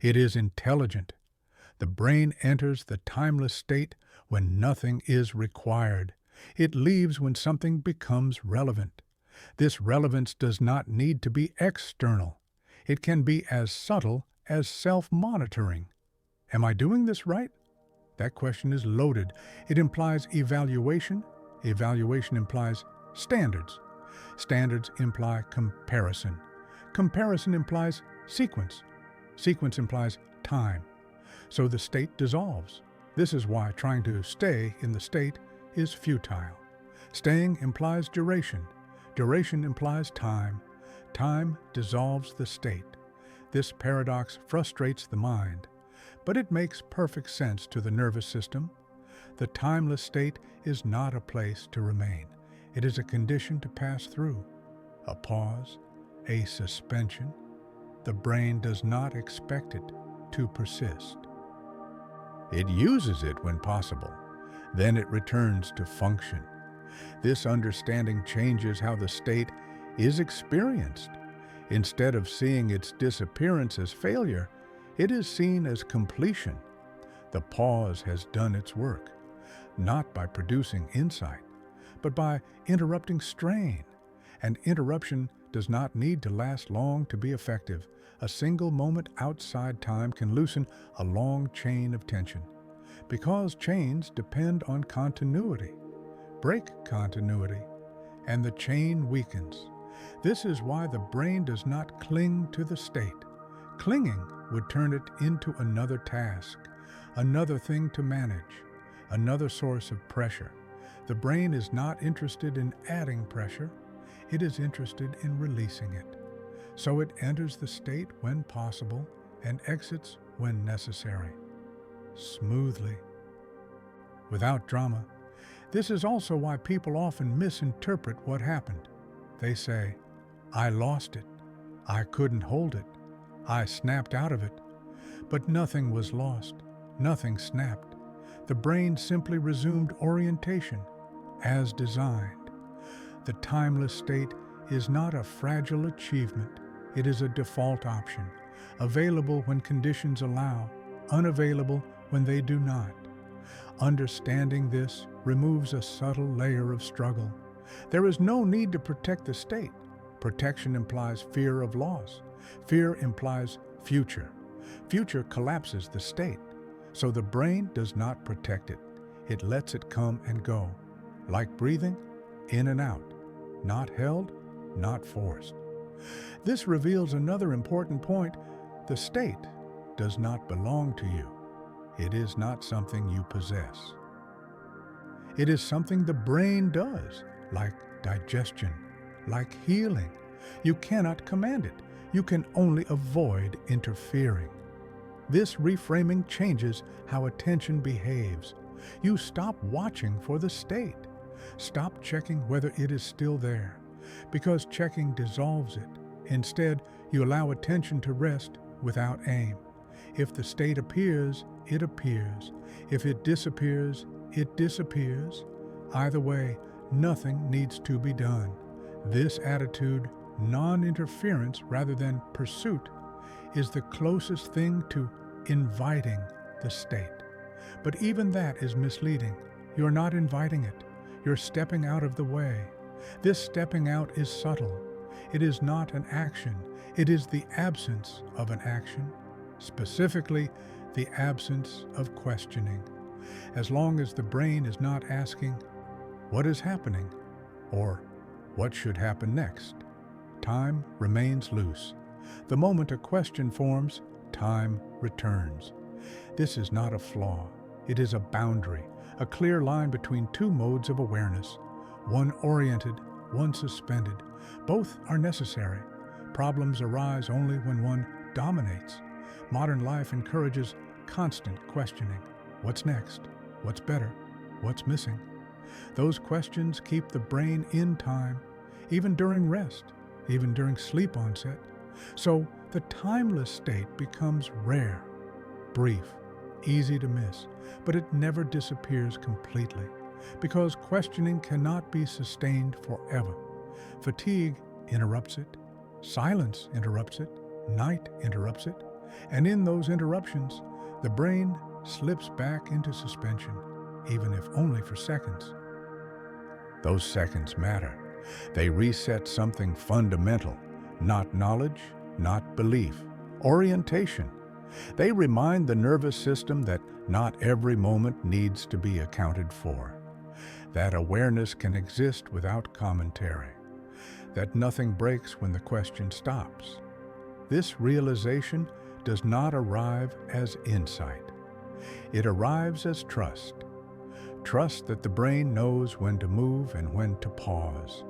A: It is intelligent. The brain enters the timeless state when nothing is required. It leaves when something becomes relevant. This relevance does not need to be external. It can be as subtle as self-monitoring. Am I doing this right? That question is loaded. It implies evaluation. Evaluation implies standards. Standards imply comparison. Comparison implies sequence. Sequence implies time. So the state dissolves. This is why trying to stay in the state is futile. Staying implies duration. Duration implies time. Time dissolves the state. This paradox frustrates the mind, but it makes perfect sense to the nervous system. The timeless state is not a place to remain. It is a condition to pass through, a pause, a suspension. The brain does not expect it to persist. It uses it when possible. Then it returns to function. This understanding changes how the state is experienced. Instead of seeing its disappearance as failure, it is seen as completion. The pause has done its work, not by producing insight, but by interrupting strain. And interruption does not need to last long to be effective. A single moment outside time can loosen a long chain of tension. Because chains depend on continuity. Break continuity, and the chain weakens. This is why the brain does not cling to the state. Clinging would turn it into another task, another thing to manage, another source of pressure. The brain is not interested in adding pressure, it is interested in releasing it. So it enters the state when possible and exits when necessary, smoothly, without drama. This is also why people often misinterpret what happened. They say, "I lost it. I couldn't hold it. I snapped out of it." But nothing was lost. Nothing snapped. The brain simply resumed orientation as designed. The timeless state is not a fragile achievement. It is a default option, available when conditions allow, unavailable when they do not. Understanding this removes a subtle layer of struggle. There is no need to protect the state. Protection implies fear of loss. Fear implies future. Future collapses the state. So the brain does not protect it. It lets it come and go. Like breathing, in and out. Not held, not forced. This reveals another important point. The state does not belong to you. It is not something you possess. It is something the brain does, like digestion, like healing. You cannot command it. You can only avoid interfering. This reframing changes how attention behaves. You stop watching for the state. Stop checking whether it is still there, because checking dissolves it. Instead, you allow attention to rest without aim. If the state appears, it appears. If it disappears, it disappears. Either way, nothing needs to be done. This attitude, non-interference rather than pursuit, is the closest thing to inviting the state. But even that is misleading. You're not inviting it. You're stepping out of the way. This stepping out is subtle. It is not an action. It is the absence of an action, specifically the absence of questioning. As long as the brain is not asking, "What is happening?" or "What should happen next?" time remains loose. The moment a question forms, time returns. This is not a flaw. It is a boundary, a clear line between two modes of awareness, one oriented, one suspended. Both are necessary. Problems arise only when one dominates. Modern life encourages constant questioning. What's next? What's better? What's missing? Those questions keep the brain in time, even during rest, even during sleep onset. So the timeless state becomes rare, brief, easy to miss, but it never disappears completely, because questioning cannot be sustained forever. Fatigue interrupts it, silence interrupts it, night interrupts it, and in those interruptions, the brain slips back into suspension, even if only for seconds. Those seconds matter. They reset something fundamental, not knowledge, not belief, orientation. They remind the nervous system that not every moment needs to be accounted for, that awareness can exist without commentary, that nothing breaks when the question stops. This realization does not arrive as insight. It arrives as trust. Trust that the brain knows when to move and when to pause,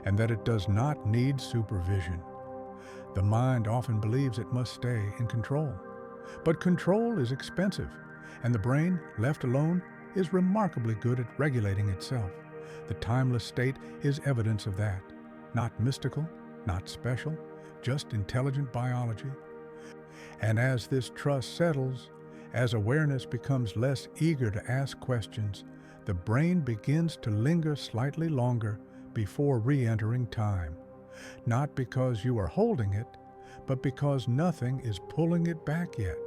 A: and that it does not need supervision. The mind often believes it must stay in control. But control is expensive, and the brain, left alone, is remarkably good at regulating itself. The timeless state is evidence of that. Not mystical, not special, just intelligent biology. And as this trust settles, as awareness becomes less eager to ask questions, the brain begins to linger slightly longer before re-entering time. Not because you are holding it, but because nothing is pulling it back yet.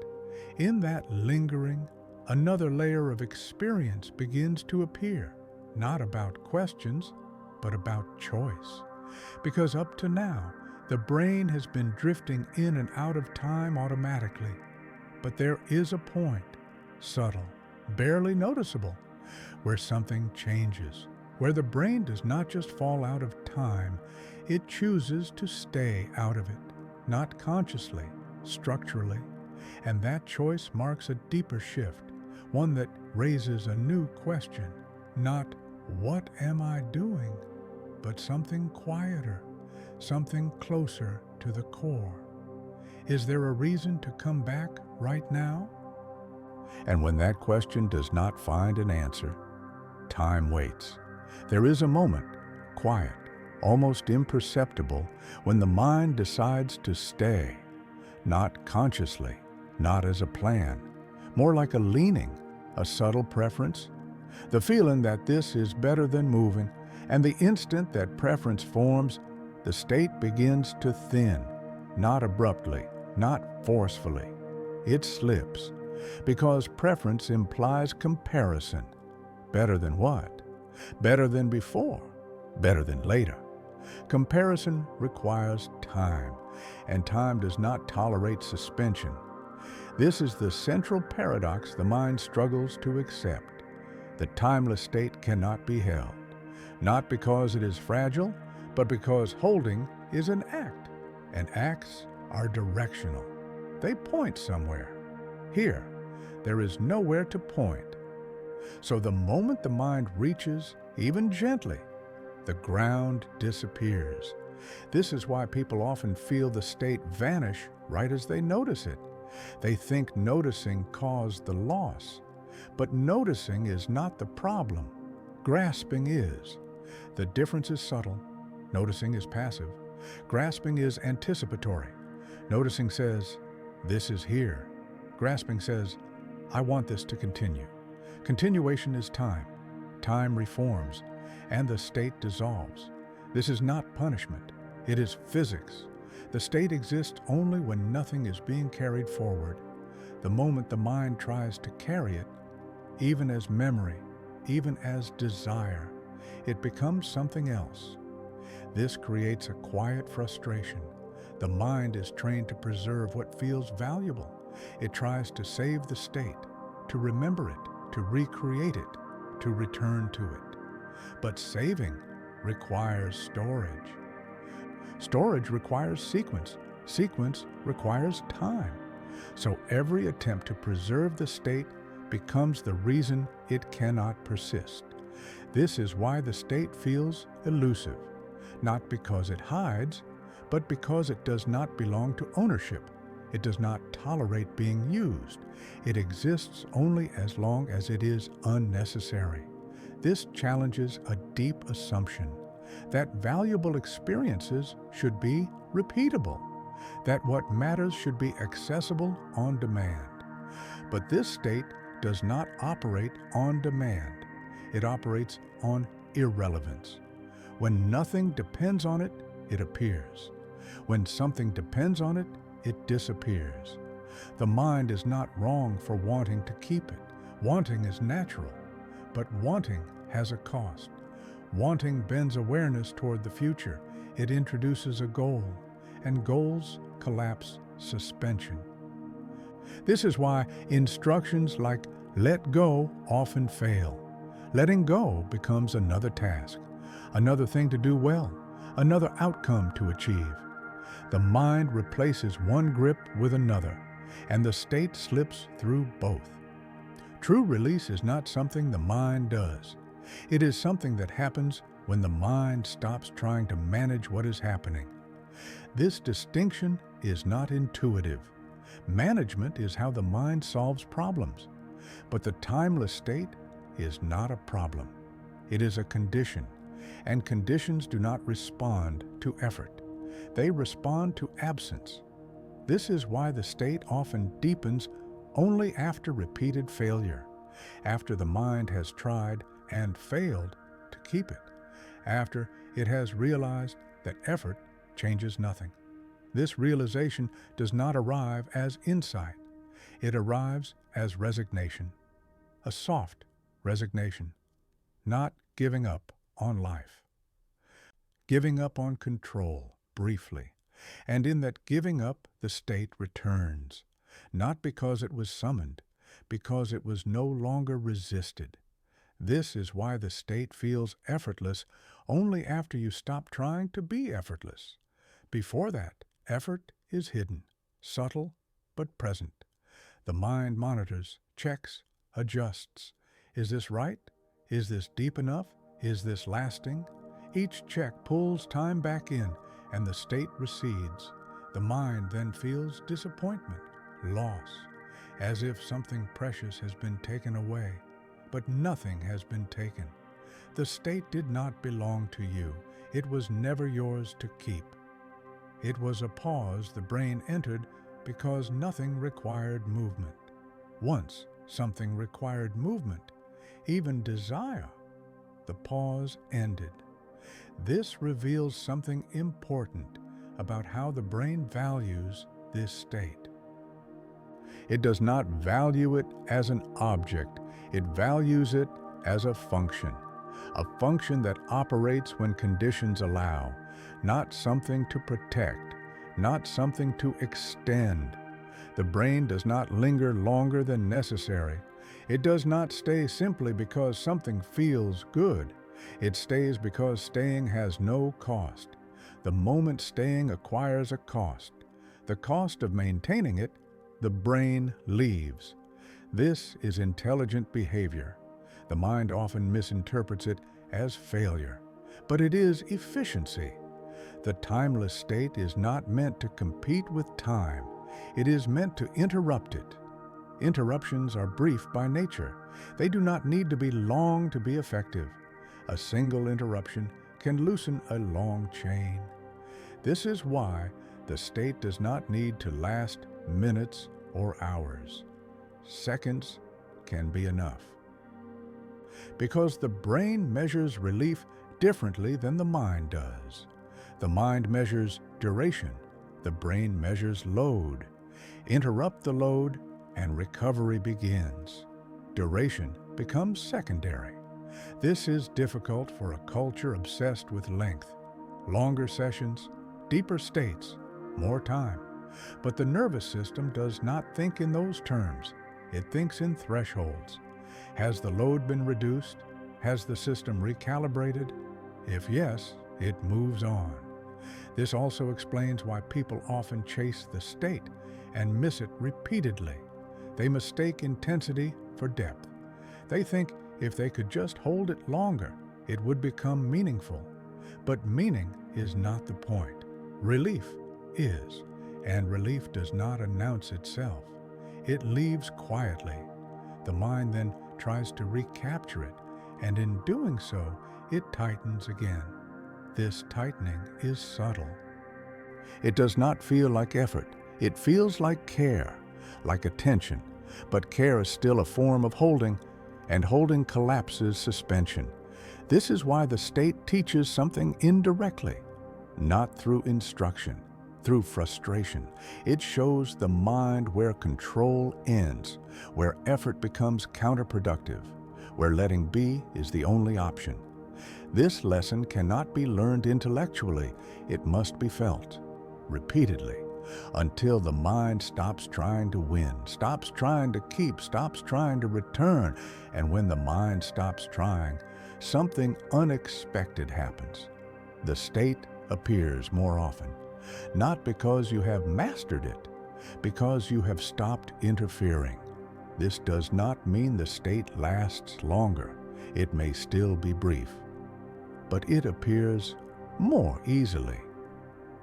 A: In that lingering, another layer of experience begins to appear, not about questions, but about choice. Because up to now, The brain has been drifting in and out of time automatically, but there is a point, subtle, barely noticeable, where something changes, where the brain does not just fall out of time, it chooses to stay out of it, not consciously, structurally, and that choice marks a deeper shift, one that raises a new question, not "what am I doing?" but something quieter, something closer to the core. Is there a reason to come back right now? And when that question does not find an answer, time waits. There is a moment, quiet, almost imperceptible, when the mind decides to stay, not consciously, not as a plan, more like a leaning, a subtle preference, the feeling that this is better than moving, and the instant that preference forms, the state begins to thin, not abruptly, not forcefully. It slips, because preference implies comparison. Better than what? Better than before, better than later. Comparison requires time, and time does not tolerate suspension. This is the central paradox the mind struggles to accept. The timeless state cannot be held, not because it is fragile, but because holding is an act, and acts are directional. They point somewhere. Here, there is nowhere to point. So the moment the mind reaches, even gently, the ground disappears. This is why people often feel the state vanish right as they notice it. They think noticing caused the loss. But noticing is not the problem. Grasping is. The difference is subtle. Noticing is passive. Grasping is anticipatory. Noticing says, "This is here." Grasping says, "I want this to continue." Continuation is time. Time reforms, and the state dissolves. This is not punishment. It is physics. The state exists only when nothing is being carried forward. The moment the mind tries to carry it, even as memory, even as desire, it becomes something else. This creates a quiet frustration. The mind is trained to preserve what feels valuable. It tries to save the state, to remember it, to recreate it, to return to it. But saving requires storage. Storage requires sequence. Sequence requires time. So every attempt to preserve the state becomes the reason it cannot persist. This is why the state feels elusive, not because it hides, but because it does not belong to ownership. It does not tolerate being used. It exists only as long as it is unnecessary. This challenges a deep assumption that valuable experiences should be repeatable, that what matters should be accessible on demand. But this state does not operate on demand. It operates on irrelevance. When nothing depends on it, it appears. When something depends on it, it disappears. The mind is not wrong for wanting to keep it. Wanting is natural, but wanting has a cost. Wanting bends awareness toward the future. It introduces a goal, and goals collapse suspension. This is why instructions like "let go" often fail. Letting go becomes another task, another thing to do well, another outcome to achieve. The mind replaces one grip with another, and the state slips through both. True release is not something the mind does. It is something that happens when the mind stops trying to manage what is happening. This distinction is not intuitive. Management is how the mind solves problems. But the timeless state is not a problem. It is a condition, and conditions do not respond to effort. They respond to absence. This is why the state often deepens only after repeated failure, after the mind has tried and failed to keep it, after it has realized that effort changes nothing. This realization does not arrive as insight. It arrives as resignation, a soft resignation, not giving up on life. Giving up on control, briefly, And in that giving up, the state returns, not because it was summoned, because it was no longer resisted. This is why the state feels effortless only after you stop trying to be effortless. Before that, effort is hidden, subtle, but present. The mind monitors, checks, adjusts. Is this right? Is this deep enough? Is this lasting? Each check pulls time back in, and the state recedes. The mind then feels disappointment, loss, as if something precious has been taken away. But nothing has been taken. The state did not belong to you. It was never yours to keep. It was a pause the brain entered because nothing required movement. Once something required movement, even desire. The pause ended. This reveals something important about how the brain values this state. It does not value it as an object. It values it as a function that operates when conditions allow, not something to protect, not something to extend. The brain does not linger longer than necessary. It does not stay simply because something feels good. It stays because staying has no cost. The moment staying acquires a cost. The cost of maintaining it, the brain leaves. This is intelligent behavior. The mind often misinterprets it as failure, but it is efficiency. The timeless state is not meant to compete with time. It is meant to interrupt it. Interruptions are brief by nature. They do not need to be long to be effective. A single interruption can loosen a long chain. This is why the state does not need to last minutes or hours. Seconds can be enough. Because the brain measures relief differently than the mind does. The mind measures duration. The brain measures load. Interrupt the load, and recovery begins. Duration becomes secondary. This is difficult for a culture obsessed with length. Longer sessions, deeper states, more time. But the nervous system does not think in those terms. It thinks in thresholds. Has the load been reduced? Has the system recalibrated? If yes, it moves on. This also explains why people often chase the state and miss it repeatedly. They mistake intensity for depth. They think if they could just hold it longer, it would become meaningful. But meaning is not the point. Relief is, and relief does not announce itself. It leaves quietly. The mind then tries to recapture it, and in doing so, it tightens again. This tightening is subtle. It does not feel like effort. It feels like care, like attention. But care is still a form of holding, and holding collapses suspension. This is why the state teaches something indirectly, not through instruction, through frustration. It shows the mind where control ends, where effort becomes counterproductive, where letting be is the only option. This lesson cannot be learned intellectually. It must be felt, repeatedly, until the mind stops trying to win, stops trying to keep, stops trying to return. And when the mind stops trying, something unexpected happens. The state appears more often, not because you have mastered it, because you have stopped interfering. This does not mean the state lasts longer. It may still be brief, but it appears more easily,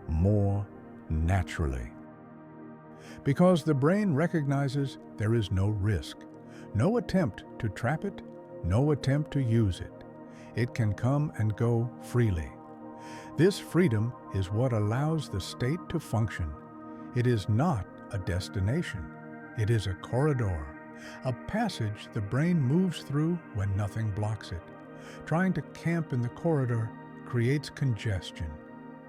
A: more naturally. Because the brain recognizes there is no risk, no attempt to trap it, no attempt to use it. It can come and go freely. This freedom is what allows the state to function. It is not a destination. It is a corridor, a passage the brain moves through when nothing blocks it. Trying to camp in the corridor creates congestion,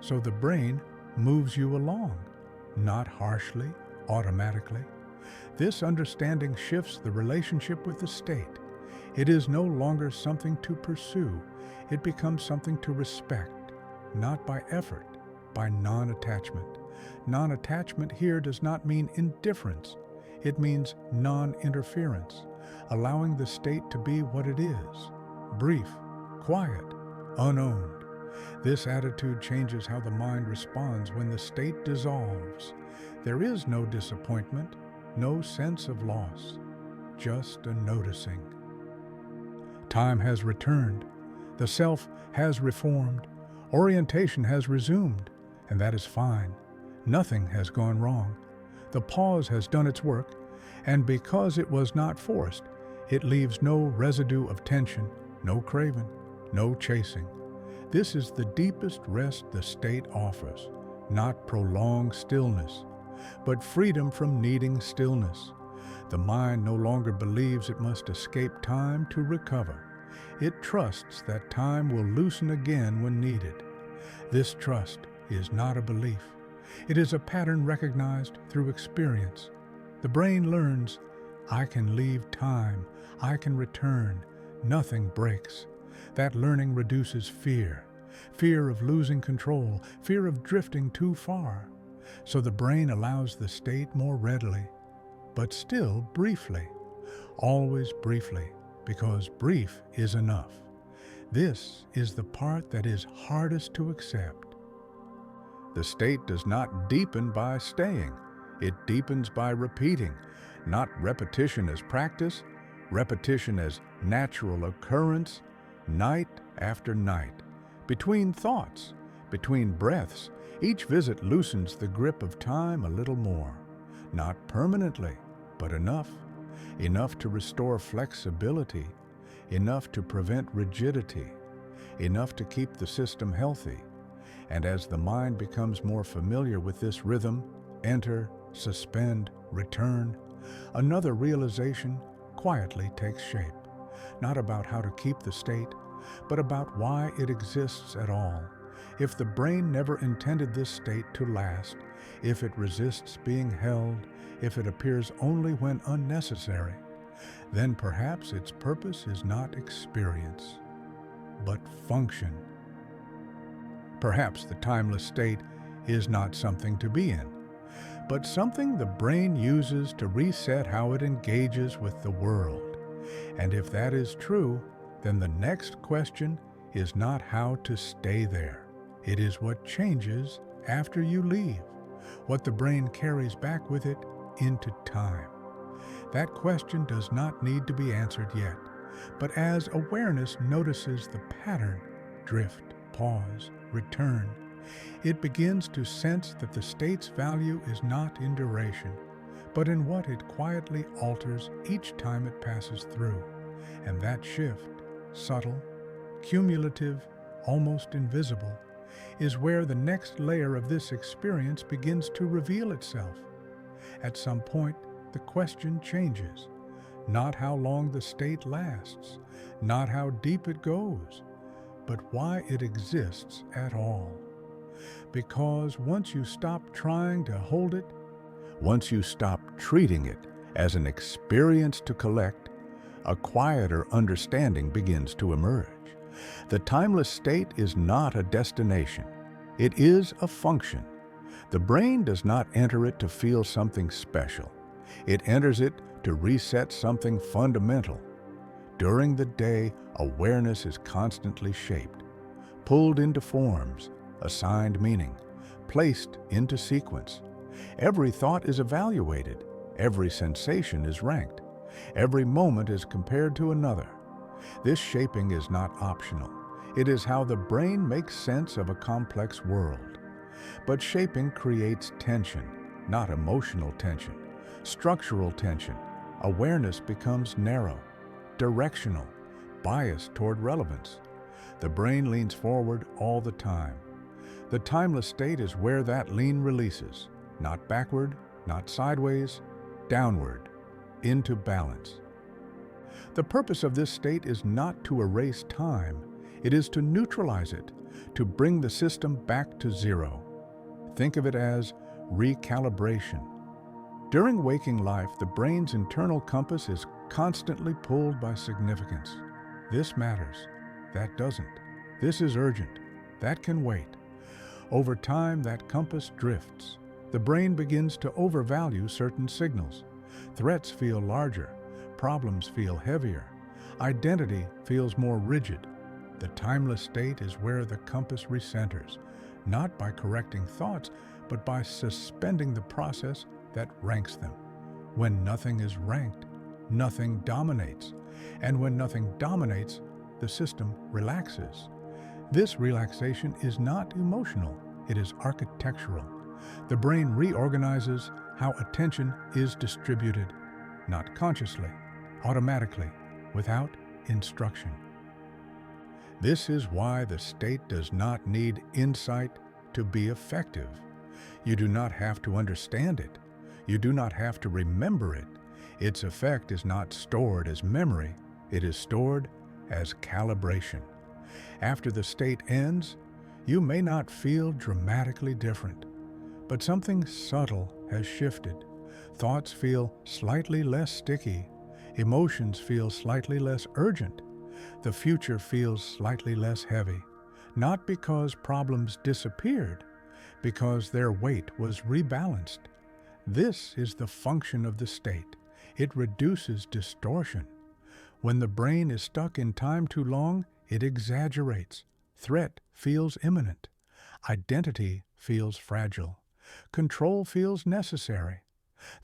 A: so the brain moves you along, not harshly, automatically. This understanding shifts the relationship with the state. It is no longer something to pursue. It becomes something to respect, not by effort, by non-attachment. Non-attachment here does not mean indifference. It means non-interference, allowing the state to be what it is, brief, quiet, unowned. This attitude changes how the mind responds when the state dissolves. There is no disappointment, no sense of loss, just a noticing. Time has returned, the self has reformed, orientation has resumed, and that is fine. Nothing has gone wrong. The pause has done its work, and because it was not forced, it leaves no residue of tension, no craving, no chasing. This is the deepest rest the state offers, not prolonged stillness, but freedom from needing stillness. The mind no longer believes it must escape time to recover. It trusts that time will loosen again when needed. This trust is not a belief. It is a pattern recognized through experience. The brain learns, I can leave time, I can return, nothing breaks. That learning reduces fear, fear of losing control, fear of drifting too far. So the brain allows the state more readily, but still briefly, always briefly, because brief is enough. This is the part that is hardest to accept. The state does not deepen by staying. It deepens by repeating, not repetition as practice, repetition as natural occurrence, night after night. Between thoughts, between breaths, each visit loosens the grip of time a little more. Not permanently, but enough. Enough to restore flexibility, enough to prevent rigidity, enough to keep the system healthy. And as the mind becomes more familiar with this rhythm, enter, suspend, return, another realization quietly takes shape, not about how to keep the state, but about why it exists at all. If the brain never intended this state to last, if it resists being held, if it appears only when unnecessary, then perhaps its purpose is not experience, but function. Perhaps the timeless state is not something to be in, but something the brain uses to reset how it engages with the world. And if that is true, then the next question is not how to stay there. It is what changes after you leave, what the brain carries back with it into time. That question does not need to be answered yet, but as awareness notices the pattern, drift, pause, return, it begins to sense that the state's value is not in duration, but in what it quietly alters each time it passes through. And that shift, subtle, cumulative, almost invisible, is where the next layer of this experience begins to reveal itself. At some point, the question changes. Not how long the state lasts, not how deep it goes, but why it exists at all. Because once you stop trying to hold it, once you stop treating it as an experience to collect, a quieter understanding begins to emerge. The timeless state is not a destination. It is a function. The brain does not enter it to feel something special. It enters it to reset something fundamental. During the day, awareness is constantly shaped, pulled into forms, assigned meaning, placed into sequence. Every thought is evaluated. Every sensation is ranked. Every moment is compared to another. This shaping is not optional. It is how the brain makes sense of a complex world. But shaping creates tension, not emotional tension, structural tension. Awareness becomes narrow, directional, biased toward relevance. The brain leans forward all the time. The timeless state is where that lean releases, not backward, not sideways, downward, into balance. The purpose of this state is not to erase time. It is to neutralize it, to bring the system back to zero. Think of it as recalibration. During waking life, the brain's internal compass is constantly pulled by significance. This matters. That doesn't. This is urgent. That can wait. Over time, that compass drifts. The brain begins to overvalue certain signals. Threats feel larger, problems feel heavier, identity feels more rigid. The timeless state is where the compass recenters, not by correcting thoughts, but by suspending the process that ranks them. When nothing is ranked, nothing dominates. And when nothing dominates, the system relaxes. This relaxation is not emotional, it is architectural. The brain reorganizes how attention is distributed, not consciously, automatically, without instruction. This is why the state does not need insight to be effective. You do not have to understand it. You do not have to remember it. Its effect is not stored as memory, it is stored as calibration. After the state ends, you may not feel dramatically different, but something subtle has shifted. Thoughts feel slightly less sticky, emotions feel slightly less urgent, the future feels slightly less heavy, not because problems disappeared, because their weight was rebalanced. This is the function of the state. It reduces distortion. When the brain is stuck in time too long, it exaggerates. Threat feels imminent. Identity feels fragile. Control feels necessary.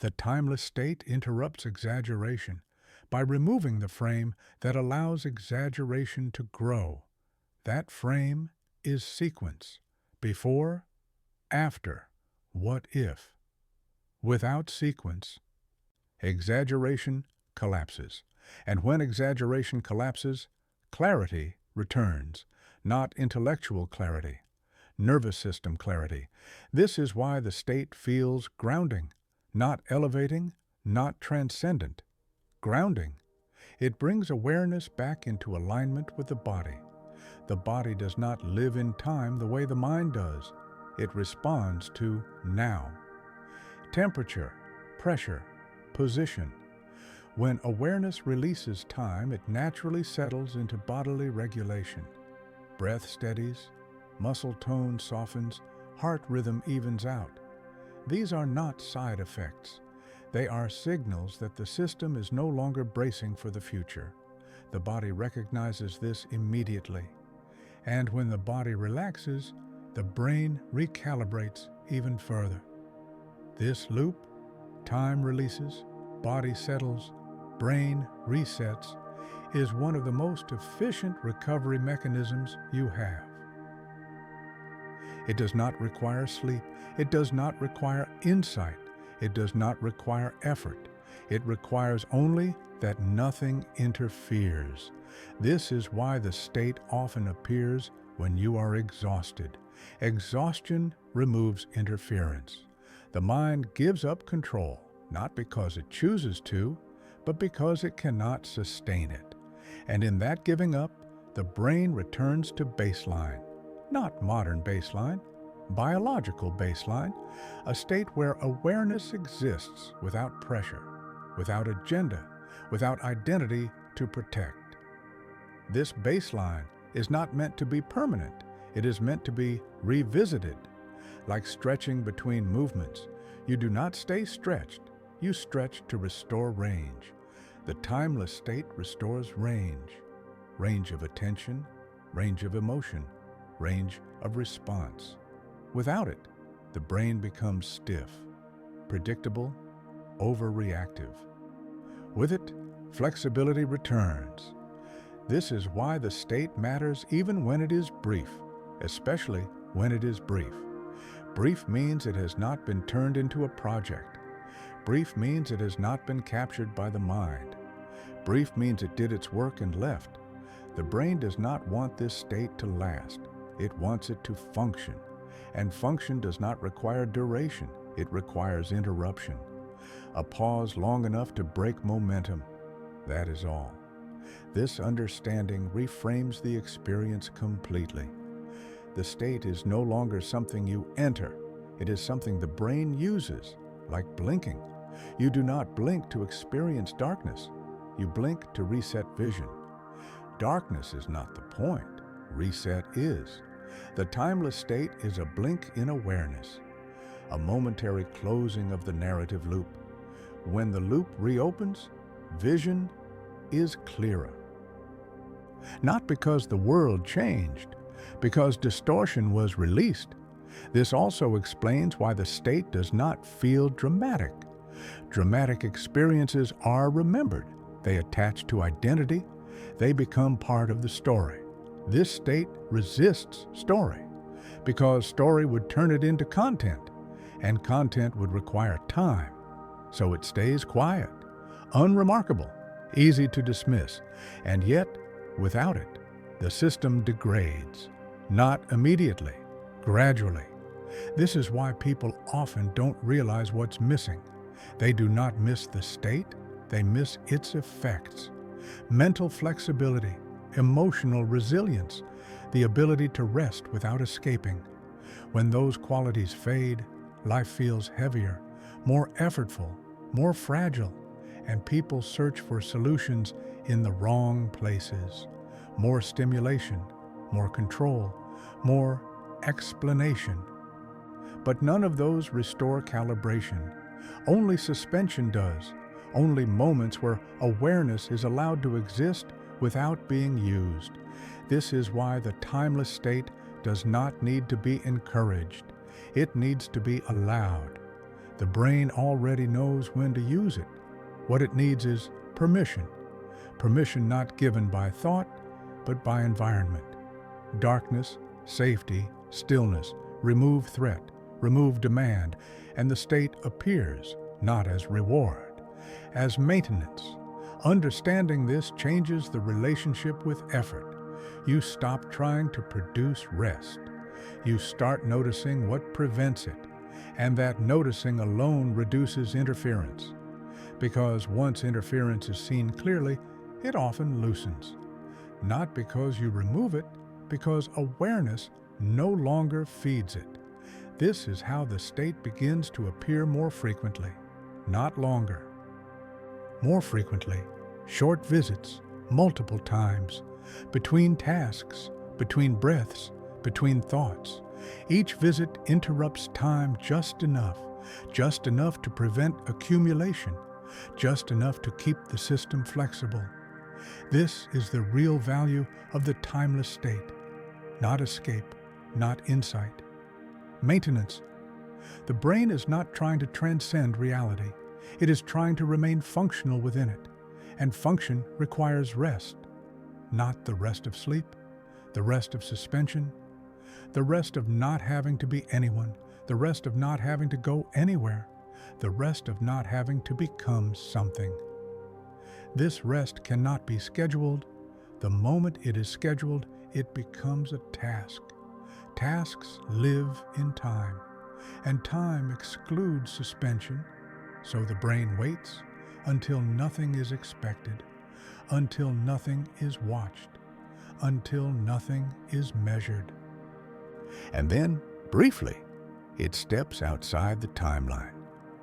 A: The timeless state interrupts exaggeration by removing the frame that allows exaggeration to grow. That frame is sequence. Before, after, what if. Without sequence, exaggeration collapses. And when exaggeration collapses, clarity returns, not intellectual clarity, nervous system clarity. This is why the state feels grounding, not elevating, not transcendent. Grounding. It brings awareness back into alignment with the body. The body does not live in time the way the mind does. It responds to now. Temperature, pressure, position. When awareness releases time, it naturally settles into bodily regulation. Breath steadies, muscle tone softens, heart rhythm evens out. These are not side effects. They are signals that the system is no longer bracing for the future. The body recognizes this immediately. And when the body relaxes, the brain recalibrates even further. This loop, time releases, body settles, brain resets, is one of the most efficient recovery mechanisms you have. It does not require sleep. It does not require insight. It does not require effort. It requires only that nothing interferes. This is why the state often appears when you are exhausted. Exhaustion removes interference. The mind gives up control, not because it chooses to, but because it cannot sustain it. And in that giving up, the brain returns to baseline, not modern baseline, biological baseline, a state where awareness exists without pressure, without agenda, without identity to protect. This baseline is not meant to be permanent. It is meant to be revisited. Like stretching between movements, you do not stay stretched. You stretch to restore range. The timeless state restores range. Range of attention, range of emotion, range of response. Without it, the brain becomes stiff, predictable, overreactive. With it, flexibility returns. This is why the state matters even when it is brief, especially when it is brief. Brief means it has not been turned into a project. Brief means it has not been captured by the mind. Brief means it did its work and left. The brain does not want this state to last. It wants it to function. And function does not require duration. It requires interruption. A pause long enough to break momentum. That is all. This understanding reframes the experience completely. The state is no longer something you enter. It is something the brain uses, like blinking. You do not blink to experience darkness. You blink to reset vision. Darkness is not the point. Reset is. The timeless state is a blink in awareness. a momentary closing of the narrative loop. When the loop reopens, vision is clearer. Not because the world changed, because distortion was released. This also explains why the state does not feel dramatic. Dramatic experiences are remembered. They attach to identity. They become part of the story. This state resists story because story would turn it into content, and content would require time. So it stays quiet, unremarkable, easy to dismiss, and yet, without it, the system degrades. Not immediately, gradually. This is why people often don't realize what's missing. They do not miss the state, they miss its effects. Mental flexibility, emotional resilience, the ability to rest without escaping. When those qualities fade, life feels heavier, more effortful, more fragile, and people search for solutions in the wrong places. More stimulation, more control, more explanation. But none of those restore calibration. Only suspension does. Only moments where awareness is allowed to exist without being used. This is why the timeless state does not need to be encouraged. It needs to be allowed. The brain already knows when to use it. What it needs is permission. Permission not given by thought, but by environment. Darkness, safety, stillness, remove threat, remove demand, and the state appears not as reward, as maintenance. Understanding this changes the relationship with effort. You stop trying to produce rest. You start noticing what prevents it, and that noticing alone reduces interference. Because once interference is seen clearly, it often loosens. Not because you remove it, because awareness no longer feeds it. This is how the state begins to appear more frequently, not longer. More frequently, short visits, multiple times, between tasks, between breaths, between thoughts. Each visit interrupts time just enough to prevent accumulation, just enough to keep the system flexible. This is the real value of the timeless state, not escape, not insight. Maintenance. The brain is not trying to transcend reality. It is trying to remain functional within it, and function requires rest. Not the rest of sleep, the rest of suspension, the rest of not having to be anyone, the rest of not having to go anywhere, the rest of not having to become something. This rest cannot be scheduled. The moment it is scheduled, it becomes a task. Tasks live in time, and time excludes suspension, so the brain waits until nothing is expected, until nothing is watched, until nothing is measured. And then, briefly, it steps outside the timeline,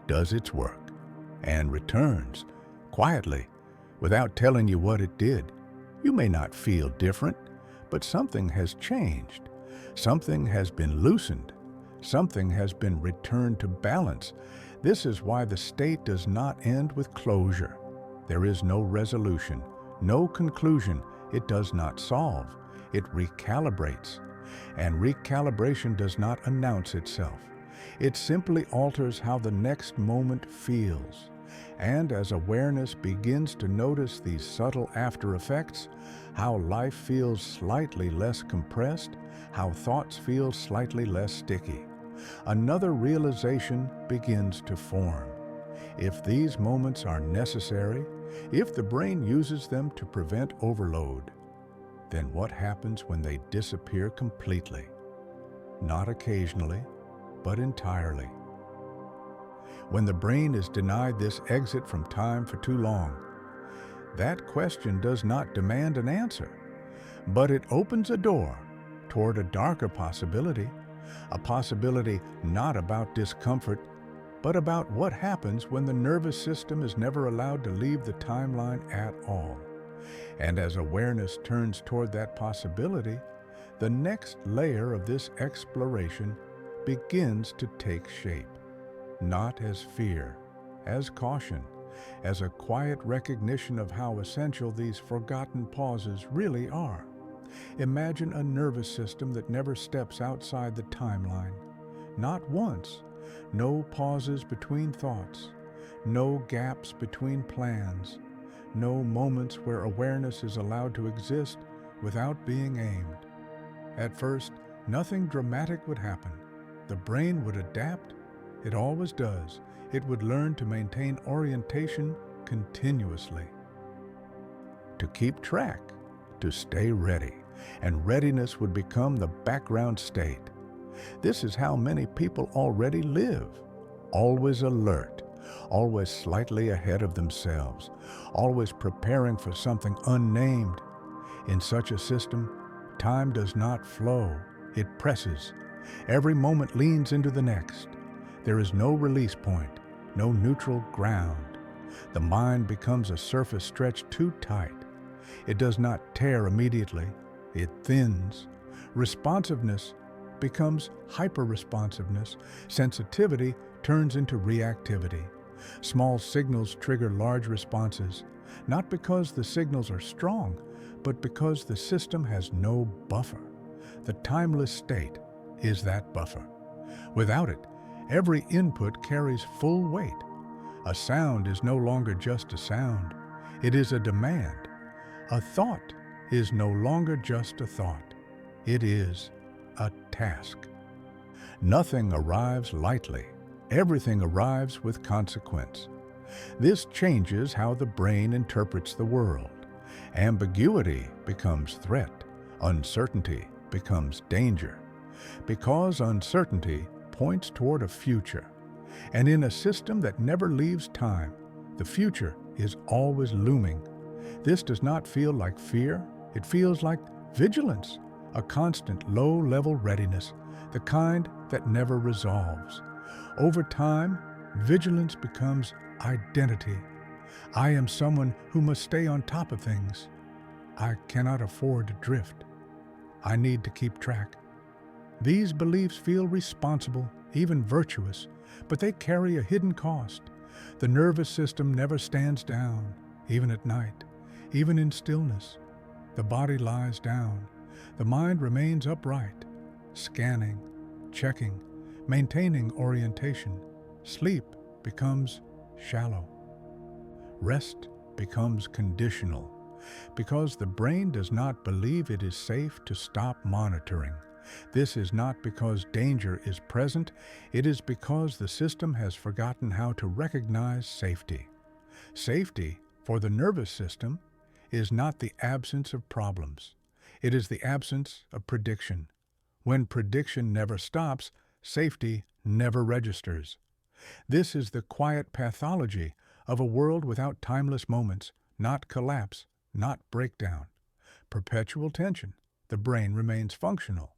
A: does its work, and returns quietly, without telling you what it did. You may not feel different, but something has changed. Something has been loosened. Something has been returned to balance. This is why the state does not end with closure. There is no resolution, no conclusion. It does not solve. It recalibrates. And recalibration does not announce itself. It simply alters how the next moment feels. And as awareness begins to notice these subtle after effects, how life feels slightly less compressed, how thoughts feel slightly less sticky, another realization begins to form. If these moments are necessary, if the brain uses them to prevent overload, then what happens when they disappear completely? Not occasionally, but entirely. When the brain is denied this exit from time for too long, that question does not demand an answer, but it opens a door toward a darker possibility, a possibility not about discomfort, but about what happens when the nervous system is never allowed to leave the timeline at all. And as awareness turns toward that possibility, the next layer of this exploration begins to take shape, not as fear, as caution, as a quiet recognition of how essential these forgotten pauses really are. Imagine a nervous system that never steps outside the timeline. Not once. No pauses between thoughts. No gaps between plans. No moments where awareness is allowed to exist without being aimed. At first, nothing dramatic would happen. The brain would adapt. It always does. It would learn to maintain orientation continuously. To keep track, to stay ready, and readiness would become the background state. This is how many people already live, always alert, always slightly ahead of themselves, always preparing for something unnamed. In such a system, time does not flow, it presses. Every moment leans into the next. There is no release point, no neutral ground. The mind becomes a surface stretched too tight. It does not tear immediately, it thins. Responsiveness becomes hyper-responsiveness. Sensitivity turns into reactivity. Small signals trigger large responses, not because the signals are strong, but because the system has no buffer. The timeless state is that buffer. Without it, every input carries full weight. A sound is no longer just a sound. It is a demand. A thought is no longer just a thought. It is a task. Nothing arrives lightly. Everything arrives with consequence. This changes how the brain interprets the world. Ambiguity becomes threat. Uncertainty becomes danger. Because uncertainty points toward a future. And in a system that never leaves time, the future is always looming. This does not feel like fear. It feels like vigilance, a constant low-level readiness, the kind that never resolves. Over time, vigilance becomes identity. I am someone who must stay on top of things. I cannot afford to drift. I need to keep track. These beliefs feel responsible, even virtuous, but they carry a hidden cost. The nervous system never stands down, even at night, even in stillness. The body lies down. The mind remains upright, scanning, checking, maintaining orientation. Sleep becomes shallow. Rest becomes conditional, because the brain does not believe it is safe to stop monitoring. This is not because danger is present, it is because the system has forgotten how to recognize safety. Safety, for the nervous system, is not the absence of problems. It is the absence of prediction. When prediction never stops, safety never registers. This is the quiet pathology of a world without timeless moments, not collapse, not breakdown. Perpetual tension. The brain remains functional.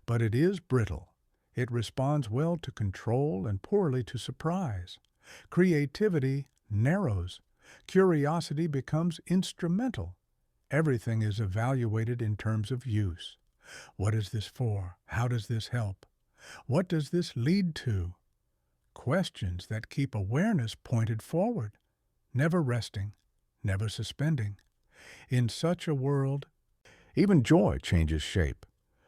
A: But it is brittle. It responds well to control and poorly to surprise. Creativity narrows. Curiosity becomes instrumental. Everything is evaluated in terms of use. What is this for? How does this help? What does this lead to? Questions that keep awareness pointed forward, never resting, never suspending. In such a world, even joy changes shape.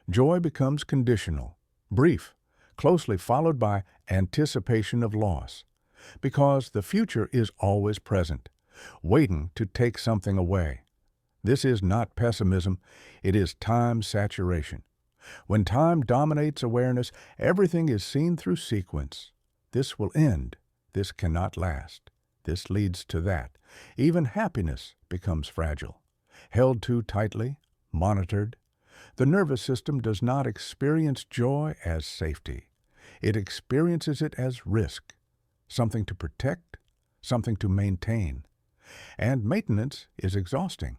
A: Joy becomes conditional, brief, closely followed by anticipation of loss, because the future is always present, waiting to take something away. This is not pessimism, it is time saturation. When time dominates awareness, everything is seen through sequence. This will end. This cannot last. This leads to that. Even happiness becomes fragile, held too tightly, monitored. The nervous system does not experience joy as safety. It experiences it as risk, something to protect, something to maintain. And maintenance is exhausting.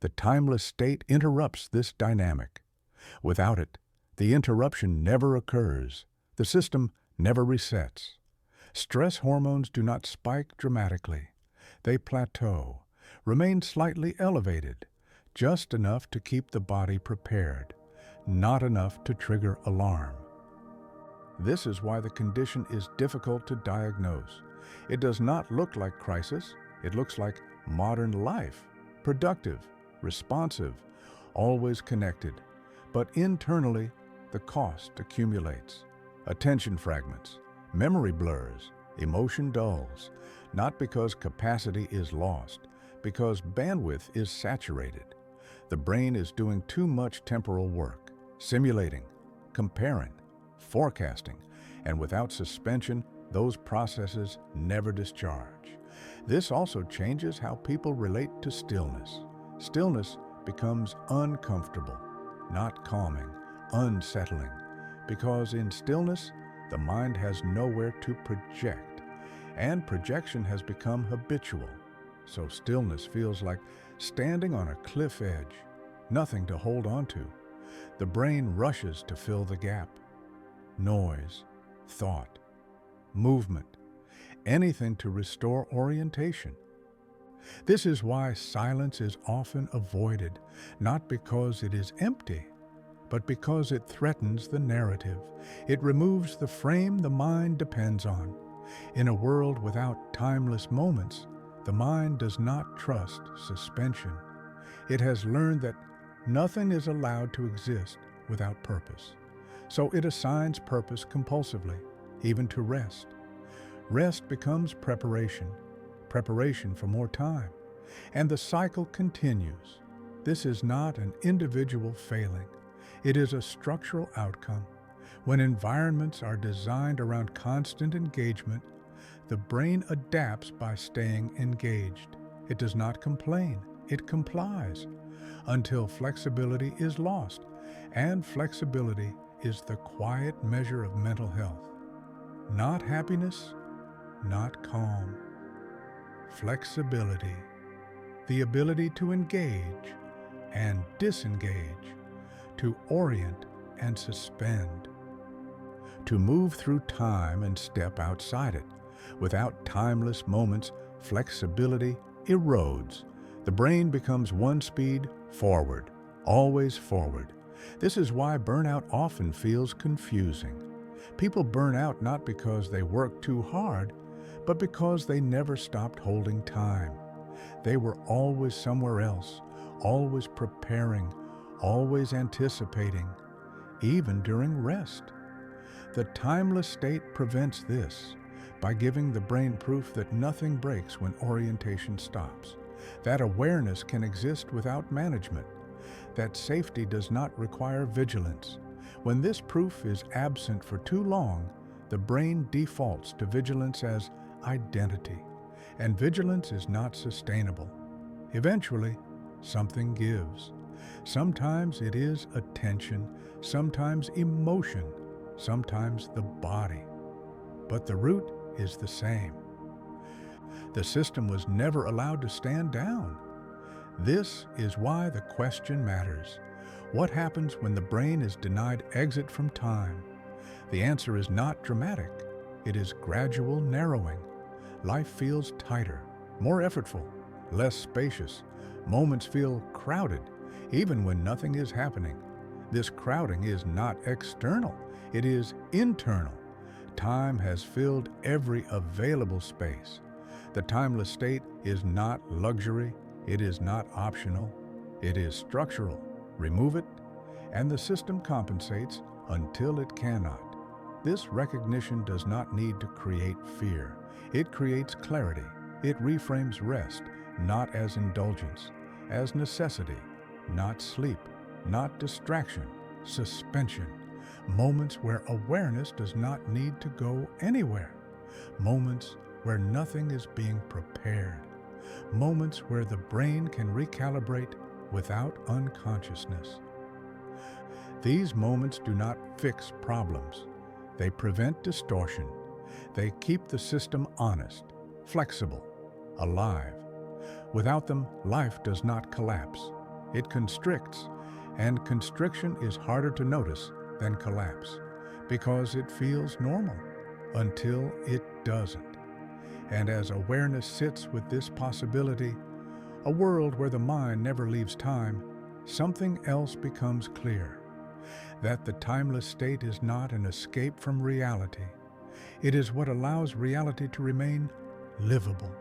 A: The timeless state interrupts this dynamic. Without it, the interruption never occurs. The system never resets. Stress hormones do not spike dramatically. They plateau, remain slightly elevated, just enough to keep the body prepared, not enough to trigger alarm. This is why the condition is difficult to diagnose. It does not look like crisis. It looks like modern life, productive, responsive, always connected. But internally, the cost accumulates. Attention fragments, memory blurs, emotion dulls, not because capacity is lost, because bandwidth is saturated. The brain is doing too much temporal work, simulating, comparing, forecasting, and without suspension, those processes never discharge. This also changes how people relate to stillness. Stillness becomes uncomfortable, not calming, unsettling, because in stillness, the mind has nowhere to project, and projection has become habitual. So stillness feels like standing on a cliff edge, nothing to hold on to. The brain rushes to fill the gap. Noise, thought, movement, anything to restore orientation. This is why silence is often avoided, not because it is empty, but because it threatens the narrative. It removes the frame the mind depends on. In a world without timeless moments, the mind does not trust suspension. It has learned that nothing is allowed to exist without purpose. So it assigns purpose compulsively, even to rest. Rest becomes preparation, preparation for more time, and the cycle continues. This is not an individual failing. It is a structural outcome. When environments are designed around constant engagement, the brain adapts by staying engaged. It does not complain, it complies, until flexibility is lost, and flexibility is the quiet measure of mental health. Not happiness, not calm. Flexibility, the ability to engage and disengage, to orient and suspend, to move through time and step outside it. Without timeless moments, flexibility erodes. The brain becomes one speed forward, always forward. This is why burnout often feels confusing. People burn out not because they work too hard, but because they never stopped holding time. They were always somewhere else, always preparing, always anticipating, even during rest. The timeless state prevents this by giving the brain proof that nothing breaks when orientation stops, that awareness can exist without management, that safety does not require vigilance. When this proof is absent for too long, the brain defaults to vigilance as identity, and vigilance is not sustainable. Eventually, something gives. Sometimes it is attention, sometimes emotion, sometimes the body. But the root is the same. The system was never allowed to stand down. This is why the question matters. What happens when the brain is denied exit from time? The answer is not dramatic. It is gradual narrowing. Life feels tighter, more effortful, less spacious. Moments feel crowded, even when nothing is happening. This crowding is not external, it is internal. Time has filled every available space. The timeless state is not luxury, it is not optional, it is structural. Remove it, and the system compensates until it cannot. This recognition does not need to create fear. It creates clarity. It reframes rest, not as indulgence, as necessity, not sleep, not distraction, suspension. Moments where awareness does not need to go anywhere. Moments where nothing is being prepared. Moments where the brain can recalibrate without unconsciousness. These moments do not fix problems. They prevent distortion. They keep the system honest, flexible, alive. Without them, life does not collapse. It constricts, and constriction is harder to notice than collapse because it feels normal until it doesn't. And as awareness sits with this possibility, a world where the mind never leaves time, something else becomes clear. that the timeless state is not an escape from reality. It is what allows reality to remain livable.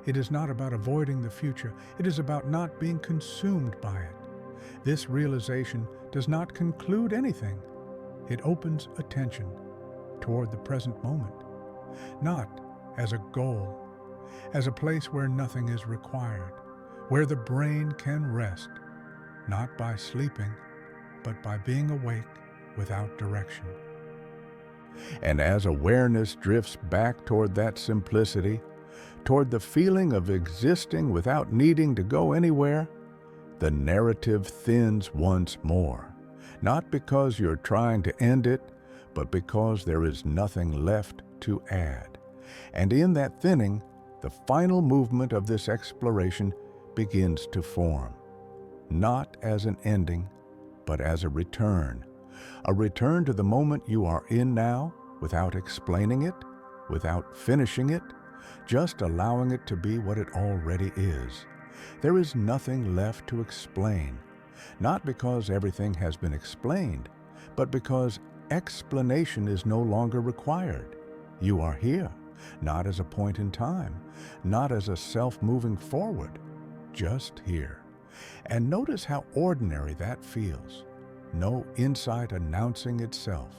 A: It is not about avoiding the future. It is about not being consumed by it. This realization does not conclude anything. It opens attention toward the present moment, not as a goal, as a place where nothing is required, where the brain can rest, not by sleeping, but by being awake without direction. And as awareness drifts back toward that simplicity, toward the feeling of existing without needing to go anywhere, the narrative thins once more, not because you're trying to end it, but because there is nothing left to add. And in that thinning, the final movement of this exploration begins to form, not as an ending, but as a return to the moment you are in now, without explaining it, without finishing it, just allowing it to be what it already is. There is nothing left to explain, not because everything has been explained, but because explanation is no longer required. You are here, not as a point in time, not as a self moving forward, just here. And notice how ordinary that feels. No insight announcing itself,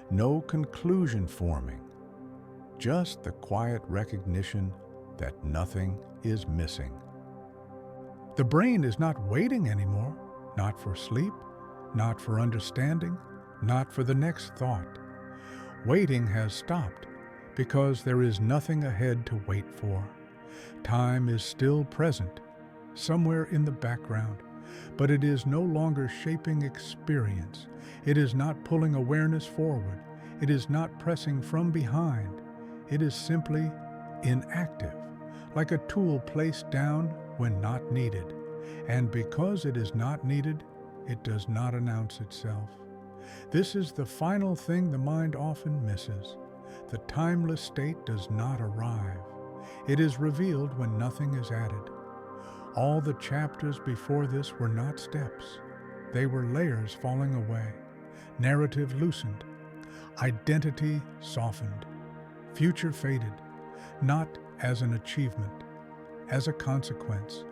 A: no conclusion forming, just the quiet recognition that nothing is missing. The brain is not waiting anymore, not for sleep, not for understanding, not for the next thought. Waiting has stopped because there is nothing ahead to wait for. Time is still present, somewhere in the background, but it is no longer shaping experience. It is not pulling awareness forward. It is not pressing from behind. It is simply inactive, like a tool placed down when not needed. And because it is not needed, it does not announce itself. This is the final thing the mind often misses. The timeless state does not arrive. It is revealed when nothing is added. All the chapters before this were not steps. They were layers falling away, narrative loosened, identity softened, future faded, not as an achievement, as a consequence.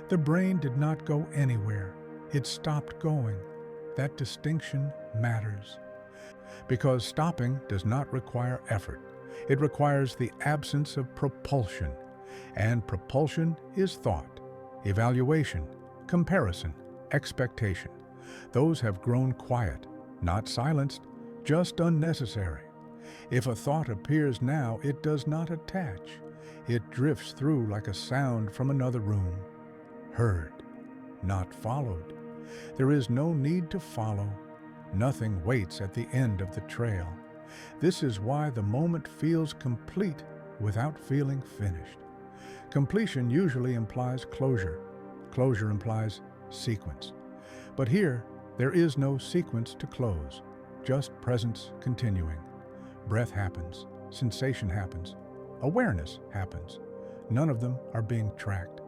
A: The brain did not go anywhere. It stopped going. That distinction matters. Because stopping does not require effort. It requires the absence of propulsion. And propulsion is thought, evaluation, comparison, expectation. Those have grown quiet, not silenced, just unnecessary. If a thought appears now, it does not attach. It drifts through like a sound from another room. Heard, not followed. There is no need to follow. Nothing waits at the end of the trail. This is why the moment feels complete without feeling finished. Completion usually implies closure. Closure implies sequence. But here, there is no sequence to close, just presence continuing. Breath happens, sensation happens, awareness happens. None of them are being tracked.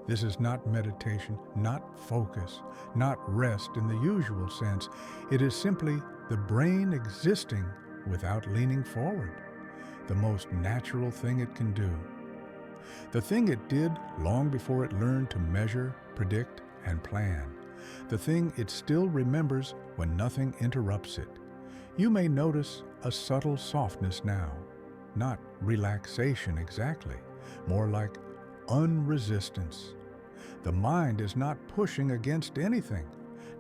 A: This is not meditation, not focus, not rest in the usual sense. It is simply the brain existing without leaning forward, the most natural thing it can do. The thing it did long before it learned to measure, predict, and plan. The thing it still remembers when nothing interrupts it. You may notice a subtle softness now, not relaxation exactly, more like unresistance. The mind is not pushing against anything,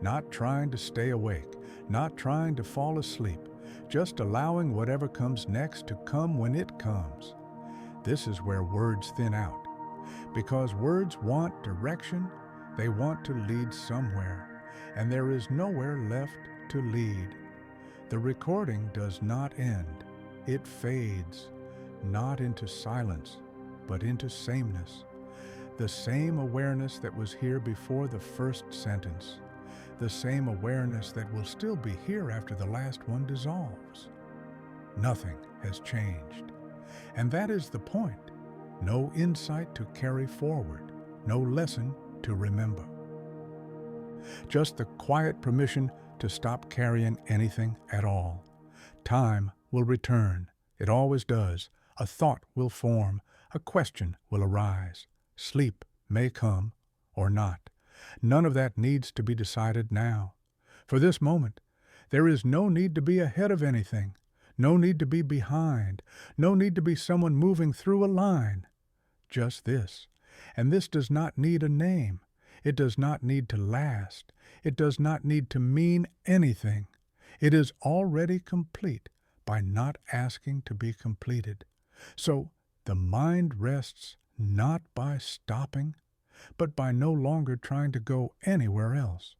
A: not trying to stay awake, not trying to fall asleep, just allowing whatever comes next to come when it comes. This is where words thin out. Because words want direction, they want to lead somewhere, and there is nowhere left to lead. The recording does not end. It fades, not into silence, but into sameness. The same awareness that was here before the first sentence. The same awareness that will still be here after the last one dissolves. Nothing has changed. And that is the point. No insight to carry forward, no lesson to remember. just the quiet permission to stop carrying anything at all. Time will return. It always does. A thought will form. A question will arise. Sleep may come or not. None of that needs to be decided now. For this moment, there is no need to be ahead of anything, no need to be behind, no need to be someone moving through a line. Just this. And this does not need a name. It does not need to last. It does not need to mean anything. It is already complete by not asking to be completed. So the mind rests not by stopping, but by no longer trying to go anywhere else.